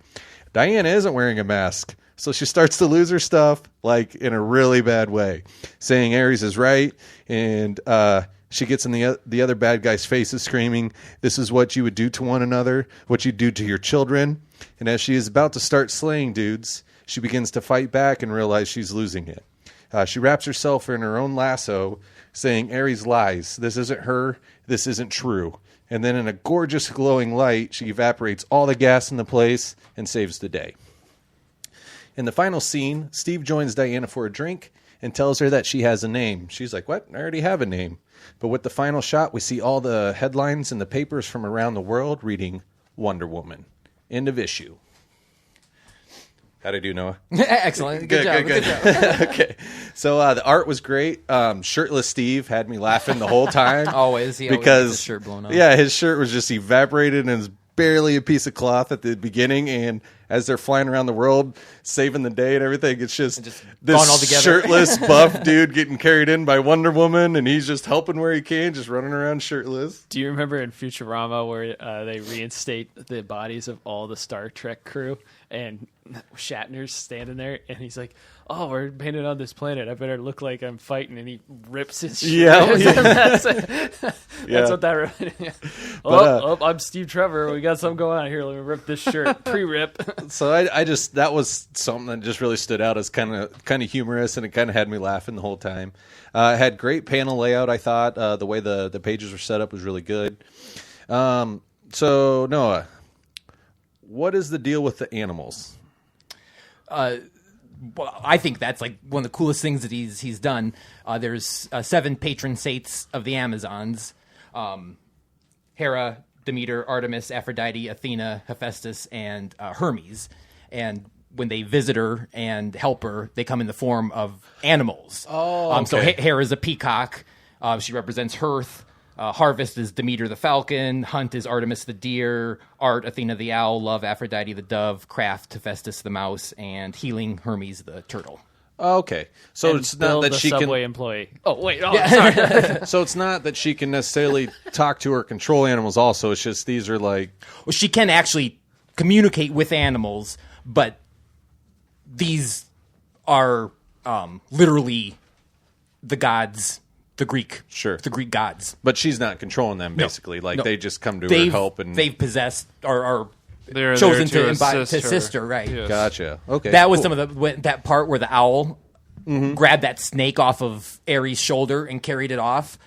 Speaker 5: Diana isn't wearing a mask, so she starts to lose her stuff, like, in a really bad way, saying Ares is right, and she gets in the other bad guy's faces screaming, "This is what you would do to one another, what you do to your children." And as she is about to start slaying dudes, she begins to fight back and realize she's losing it. She wraps herself in her own lasso, saying, "Ares lies. This isn't her. This isn't true." And then in a gorgeous glowing light, she evaporates all the gas in the place and saves the day. In the final scene, Steve joins Diana for a drink and tells her that she has a name. She's like, "What? I already have a name." But with the final shot, we see all the headlines in the papers from around the world reading Wonder Woman. End of issue. How'd I do, Noah?
Speaker 4: Excellent. Good job.
Speaker 5: Okay. So the art was great. Shirtless Steve had me laughing the whole time.
Speaker 4: Always. He always
Speaker 5: because
Speaker 4: gets his shirt blown off.
Speaker 5: Yeah, his shirt was just evaporated and was barely a piece of cloth at the beginning. And as they're flying around the world, saving the day and everything, it's just
Speaker 4: gone
Speaker 5: this
Speaker 4: all together.
Speaker 5: shirtless, buff dude getting carried in by Wonder Woman, and he's just helping where he can, just running around shirtless.
Speaker 3: Do you remember in Futurama where they reinstate the bodies of all the Star Trek crew, and Shatner's standing there, and he's like, "Oh, we're painted on this planet. I better look like I'm fighting," and he rips his shirt.
Speaker 5: Yeah.
Speaker 3: That's
Speaker 5: Yeah.
Speaker 3: what that reminded me of.
Speaker 5: But,
Speaker 3: I'm Steve Trevor. We got something going on here. Let me rip this shirt. Pre-rip.
Speaker 5: So I just, that was something that just really stood out as kind of humorous, and it kind of had me laughing the whole time. It had great panel layout, I thought. The way the pages were set up was really good. So, Noah, what is the deal with the animals?
Speaker 4: Well, I think that's like one of the coolest things that he's done. There's 7 patron saints of the Amazons: Hera, Demeter, Artemis, Aphrodite, Athena, Hephaestus, and Hermes. And when they visit her and help her, they come in the form of animals.
Speaker 5: Oh, okay.
Speaker 4: So Hera is a peacock. She represents Hearth. Harvest is Demeter the falcon. Hunt is Artemis the deer. Art, Athena the owl. Love, Aphrodite the dove. Craft, Hephaestus the mouse. And healing, Hermes the turtle.
Speaker 5: Okay, so
Speaker 3: And
Speaker 5: it's not
Speaker 3: Bill,
Speaker 5: that
Speaker 3: the
Speaker 5: she
Speaker 3: subway
Speaker 5: can.
Speaker 3: employee. Oh wait, sorry.
Speaker 5: So it's not that she can necessarily talk to or control animals. Also, it's just these are like.
Speaker 4: Well, she can actually communicate with animals, but these are literally the gods, the Greek gods.
Speaker 5: But she's not controlling them, basically.
Speaker 4: No.
Speaker 5: They just come to her help, and
Speaker 4: they've possessed or are
Speaker 2: They're
Speaker 4: chosen
Speaker 2: there
Speaker 4: to embody
Speaker 2: assist
Speaker 4: to assist her, right?
Speaker 2: Yes.
Speaker 5: gotcha. Okay,
Speaker 4: That was
Speaker 5: cool.
Speaker 4: some of that part where the owl grabbed that snake off of Ares' shoulder and carried it off.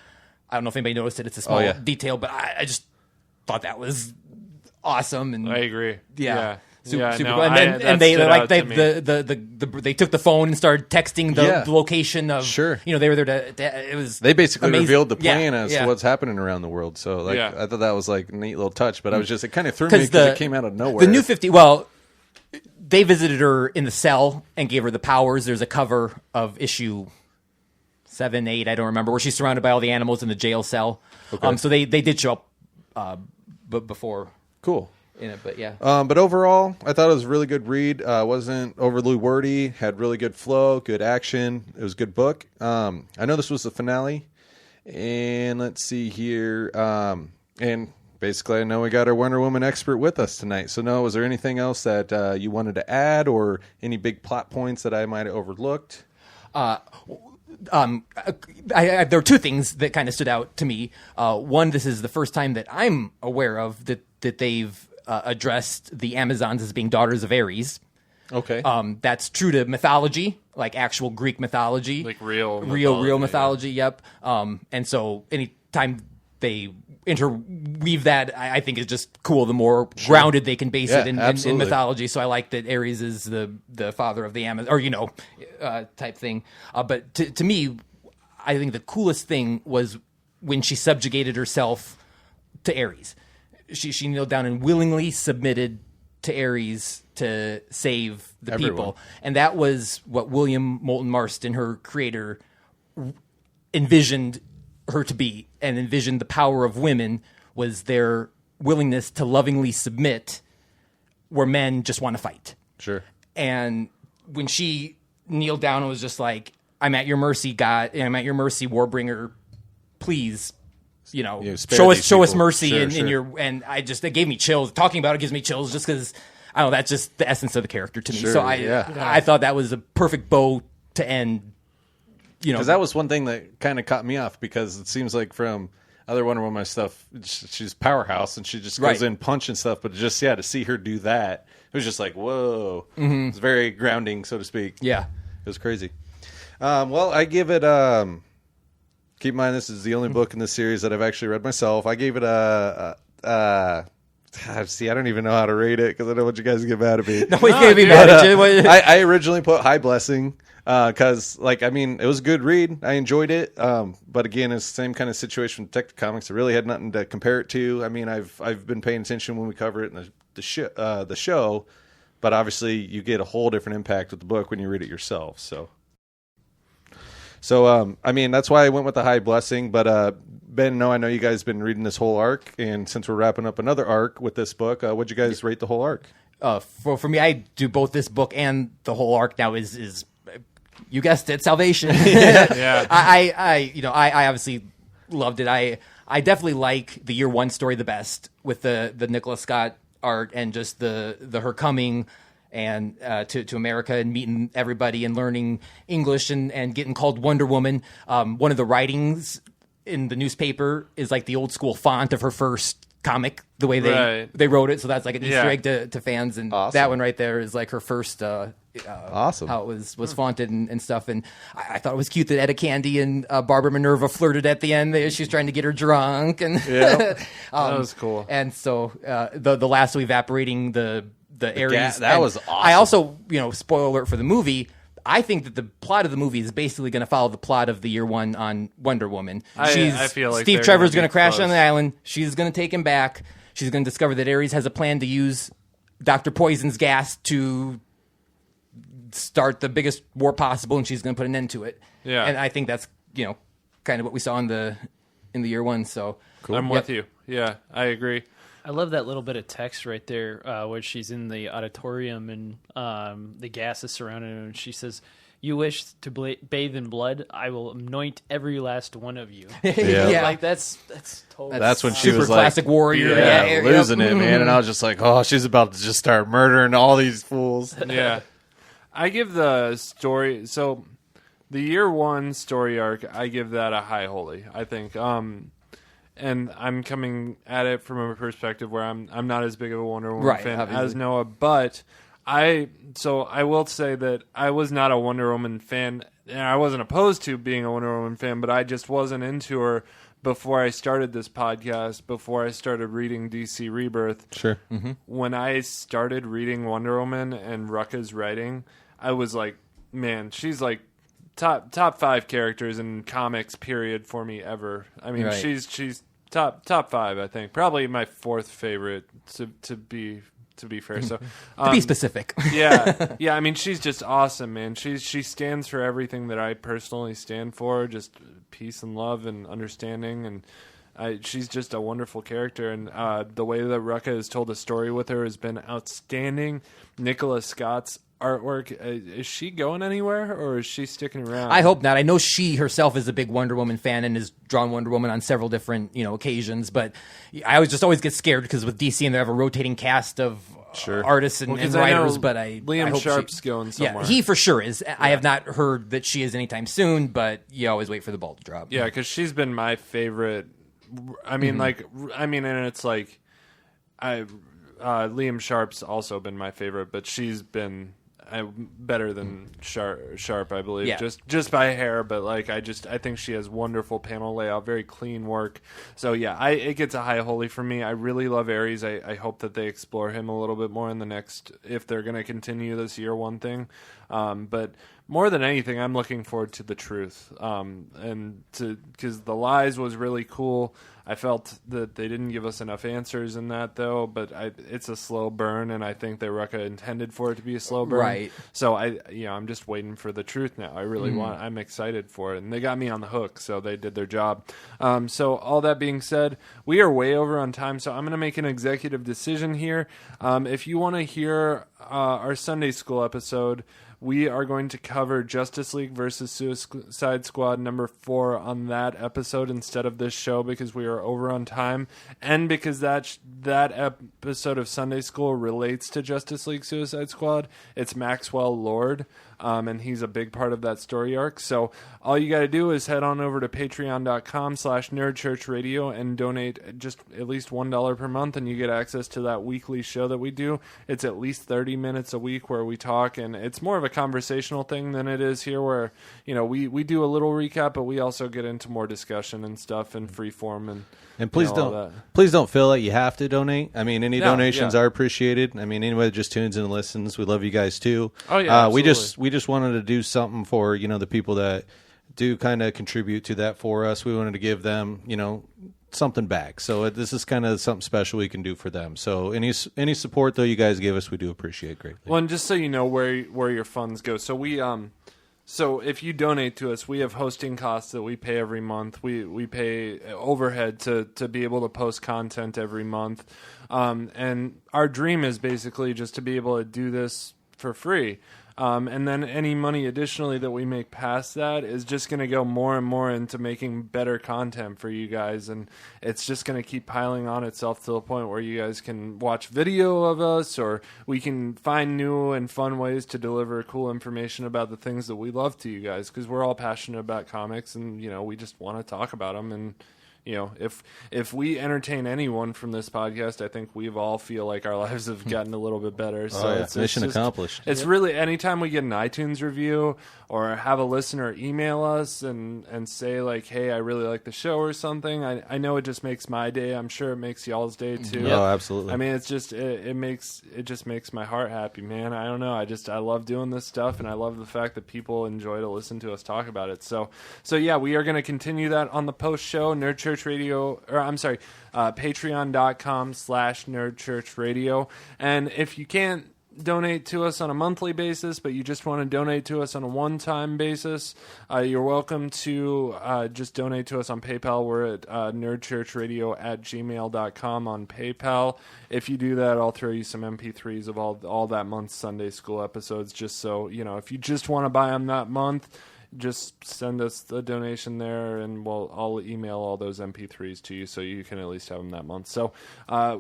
Speaker 4: I don't know if anybody noticed it. It's a small
Speaker 5: yeah.
Speaker 4: detail, but I just thought that was awesome. And
Speaker 2: I agree.
Speaker 4: Yeah. Super,
Speaker 2: Yeah,
Speaker 4: super
Speaker 2: no,
Speaker 4: cool. And,
Speaker 2: that
Speaker 4: and they
Speaker 2: stood
Speaker 4: like
Speaker 2: out
Speaker 4: they
Speaker 2: to me.
Speaker 4: they took the phone and started texting
Speaker 5: Yeah.
Speaker 4: the location of
Speaker 5: Sure.
Speaker 4: You know, they were there to it was
Speaker 5: They basically
Speaker 4: amazing.
Speaker 5: revealed the
Speaker 4: Yeah,
Speaker 5: plan as
Speaker 4: yeah.
Speaker 5: to what's happening around the world. So, like,
Speaker 2: Yeah.
Speaker 5: I thought that was like a neat little touch. But I was just, it kind of threw me because it came out of nowhere.
Speaker 4: The new 50. Well, they visited her in the cell and gave her the powers. There's a cover of issue 7, 8, I don't remember, where she's surrounded by all the animals in the jail cell.
Speaker 5: Okay.
Speaker 4: So they did show up, but before.
Speaker 5: Cool.
Speaker 4: in it. But yeah,
Speaker 5: But overall, I thought it was a really good read. Wasn't overly wordy. Had really good flow, good action. It was a good book. I know this was the finale, and let's see here. And basically, I know we got our Wonder Woman expert with us tonight. So, Noah, was there anything else that you wanted to add, or any big plot points that I might have overlooked?
Speaker 4: there are two things that kind of stood out to me. One, this is the first time that I'm aware of that they've addressed the Amazons as being daughters of Ares.
Speaker 5: Okay.
Speaker 4: That's true to mythology, like actual Greek mythology,
Speaker 2: Like real
Speaker 4: mythology. Yep. And so anytime they interweave that, I think is just cool. The more grounded they can base it in mythology. So I like that Ares is the father of the Amazon, or type thing. But to me, I think the coolest thing was when she subjugated herself to Ares. She kneeled down and willingly submitted to Ares to save the people. And that was what William Moulton Marston, her creator, envisioned her to be, and envisioned the power of women was their willingness to lovingly submit where men just want to fight.
Speaker 5: Sure.
Speaker 4: And when she kneeled down and was just like, I'm at your mercy, God, and I'm at your mercy, Warbringer, please, show us mercy in your, and it gave me chills. Talking about it gives me chills just because, I don't know, that's just the essence of the character to me.
Speaker 5: Sure,
Speaker 4: so I thought that was a perfect bow to end.
Speaker 5: Because that was one thing that kind of caught me off, because it seems like from other Wonder Woman stuff, she's powerhouse and she just goes in punch and stuff. But just to see her do that, it was just like, whoa. Mm-hmm. It's very grounding, so to speak.
Speaker 4: Yeah,
Speaker 5: it was crazy. Well, I give it. Keep in mind, this is the only book in the series that I've actually read myself. I gave it see, I don't even know how to rate it because I don't want you guys to get mad at me. I originally put High Blessing. Because, it was a good read. I enjoyed it. But again, it's the same kind of situation with Detective Comics. I really had nothing to compare it to. I mean, I've been paying attention when we cover it in the show, but obviously you get a whole different impact with the book when you read it yourself. So that's why I went with the High Blessing. But Ben, I know you guys have been reading this whole arc, and since we're wrapping up another arc with this book, what'd you guys rate the whole arc?
Speaker 4: For me, I do both this book and the whole arc now is you guessed it, Salvation.
Speaker 2: Yeah.
Speaker 4: I obviously loved it. I definitely like the Year One story the best, with the Nicholas Scott art and just the her coming and to America and meeting everybody and learning English and getting called Wonder Woman. One of the writings in the newspaper is like the old school font of her first comic, the way they wrote it. So that's like an Easter egg to fans, and that one right there is like her first.
Speaker 5: Awesome.
Speaker 4: How it was fonted and stuff. And I thought it was cute that Etta Candy and Barbara Minerva flirted at the end. She was trying to get her drunk, and
Speaker 2: that was cool.
Speaker 4: And so the lasso evaporating the Ares.
Speaker 5: That was awesome.
Speaker 4: I also, spoiler alert for the movie, I think that the plot of the movie is basically going to follow the plot of the Year One on Wonder Woman.
Speaker 2: I feel like
Speaker 4: Steve Trevor's going to crash on the island. She's going to take him back. She's going to discover that Ares has a plan to use Dr. Poison's gas to start the biggest war possible, and she's going to put an end to it.
Speaker 2: Yeah.
Speaker 4: And I think that's, kind of what we saw in the Year One. So
Speaker 2: cool. I'm with you. Yeah, I agree.
Speaker 3: I love that little bit of text right there where she's in the auditorium and the gas is surrounding her, and she says, "You wish to bathe in blood? I will anoint every last one of you."
Speaker 4: Yeah.
Speaker 3: Like that's totally.
Speaker 5: That's when she was
Speaker 4: super classic warrior.
Speaker 5: Losing it, man. And I was just like, oh, she's about to just start murdering all these fools.
Speaker 2: Yeah. I give the story, so the Year One story arc, I give that a high holy, I think. And I'm coming at it from a perspective where I'm not as big of a Wonder Woman fan as Noah, but I will say that I was not a Wonder Woman fan, and I wasn't opposed to being a Wonder Woman fan, but I just wasn't into her before I started this podcast, before I started reading DC Rebirth.
Speaker 5: Sure.
Speaker 2: Mm-hmm. When I started reading Wonder Woman and Rucka's writing, I was like, man, she's like top 5 characters in comics, period, for me ever. I mean, she's top 5, I think. Probably my 4th favorite to be fair. So
Speaker 4: to be specific.
Speaker 2: Yeah. I mean, she's just awesome, man. She stands for everything that I personally stand for, just peace and love and understanding. And She's just a wonderful character, and the way that Rucka has told a story with her has been outstanding. Nicola Scott's artwork, is she going anywhere, or is she sticking around?
Speaker 4: I hope not. I know she herself is a big Wonder Woman fan and has drawn Wonder Woman on several different occasions, but I always get scared because with DC and they have a rotating cast of artists and writers, but
Speaker 2: Liam Sharp's going somewhere.
Speaker 4: Yeah, he for sure is. Yeah. I have not heard that she is anytime soon, but you always wait for the ball to drop.
Speaker 2: Yeah, because she's been my favorite. I mean, and it's like, Liam Sharp's also been my favorite, but she's been better than Sharp, I believe.
Speaker 4: Yeah.
Speaker 2: Just by hair, but I think she has wonderful panel layout, very clean work. So yeah, it gets a high holy for me. I really love Ares. I hope that they explore him a little bit more in the next, if they're going to continue this year one thing. But more than anything, I'm looking forward to the truth, because the lies was really cool. I felt that they didn't give us enough answers in that, though. But it's a slow burn, and I think that Rucka intended for it to be a slow burn.
Speaker 4: Right.
Speaker 2: So I'm just waiting for the truth now. I really I'm excited for it, and they got me on the hook, so they did their job. So all that being said, we are way over on time, so I'm going to make an executive decision here. If you want to hear our Sunday School episode, we are going to cover Justice League versus Suicide Squad number 4 on that episode instead of this show, because we are over on time, and because that episode of Sunday School relates to Justice League Suicide Squad. It's Maxwell Lord, and he's a big part of that story arc. So all you got to do is head on over to patreon.com/nerdchurchradio and donate just at least $1 per month, and you get access to that weekly show that we do. It's at least 30 minutes a week where we talk, and it's more of a conversational thing than it is here, where we do a little recap, but we also get into more discussion and stuff and free form
Speaker 5: and please don't feel like you have to donate. I mean, any donations are appreciated. I mean, anybody that just tunes in and listens, we love you guys too.
Speaker 2: Oh yeah,
Speaker 5: we just wanted to do something for the people that do kind of contribute to that for us. We wanted to give them something back. So this is kind of something special we can do for them. So any support though you guys give us, we do appreciate greatly.
Speaker 2: Well, and just so you know where your funds go. So we so if you donate to us, we have hosting costs that we pay every month. We pay overhead to be able to post content every month. And our dream is basically just to be able to do this for free. And then any money additionally that we make past that is just going to go more and more into making better content for you guys. And it's just going to keep piling on itself to the point where you guys can watch video of us, or we can find new and fun ways to deliver cool information about the things that we love to you guys, because we're all passionate about comics, and we just want to talk about them. And if we entertain anyone from this podcast, I think we all feel like our lives have gotten a little bit better. So it's
Speaker 5: mission accomplished.
Speaker 2: It's really, anytime we get an iTunes review or have a listener email us and say like, hey, I really like the show or something, I know it just makes my day. I'm sure it makes y'all's day too.
Speaker 5: Oh, absolutely.
Speaker 2: I mean, it's just it just makes my heart happy, man. I don't know. I love doing this stuff, and I love the fact that people enjoy to listen to us talk about it. So yeah, we are going to continue that on the post show, patreon.com/nerdchurchradio. And if you can't donate to us on a monthly basis, but you just want to donate to us on a one-time basis, you're welcome to just donate to us on PayPal. We're at nerdchurchradio@gmail.com on PayPal. If you do that, I'll throw you some MP3s of all that month's Sunday School episodes, just so if you just want to buy them that month, just send us the donation there, and I'll email all those MP3s to you, so you can at least have them that month. So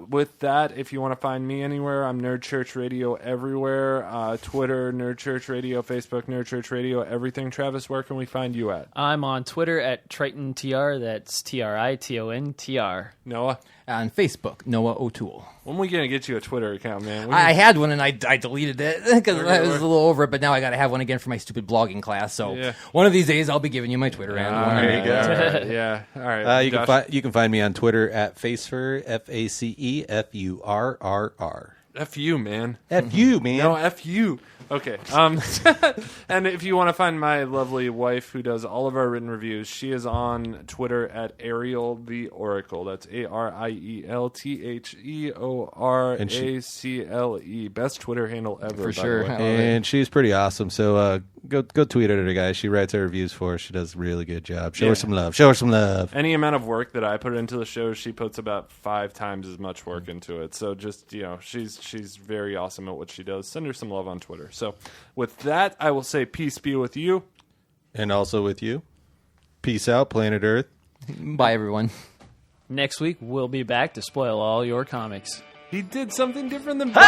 Speaker 2: with that, if you want to find me anywhere, I'm Nerd Church Radio everywhere. Twitter, Nerd Church Radio, Facebook, Nerd Church Radio, everything. Travis, where can we find you at?
Speaker 3: I'm on Twitter at TritonTR. That's TRITONTR.
Speaker 2: Noah?
Speaker 4: On Facebook, Noah O'Toole.
Speaker 2: When are we going to get you a Twitter account, man?
Speaker 4: I had one, and I deleted it because I was a little over it, but now I got to have one again for my stupid blogging class. So one of these days, I'll be giving you my Twitter handle.
Speaker 2: There you go. Yeah. All right.
Speaker 5: You can find me on Twitter at Facefur, FACEFURRR.
Speaker 2: F you, man.
Speaker 5: F you, man.
Speaker 2: No, F you. Okay. And if you want to find my lovely wife who does all of our written reviews, she is on Twitter at Ariel the Oracle. That's ArielTheOracle. Best Twitter handle ever.
Speaker 4: For sure.
Speaker 5: And she's pretty awesome. So go tweet at her, guys. She writes our reviews for us. She does a really good job. Show her some love. Show her some love.
Speaker 2: Any amount of work that I put into the show, she puts about 5 times as much work into it. So just, she's very awesome at what she does. Send her some love on Twitter. So with that, I will say peace be with you.
Speaker 5: And also with you. Peace out, planet Earth.
Speaker 4: Bye, everyone.
Speaker 3: Next week, we'll be back to spoil all your comics.
Speaker 2: He did something different than
Speaker 5: Hey!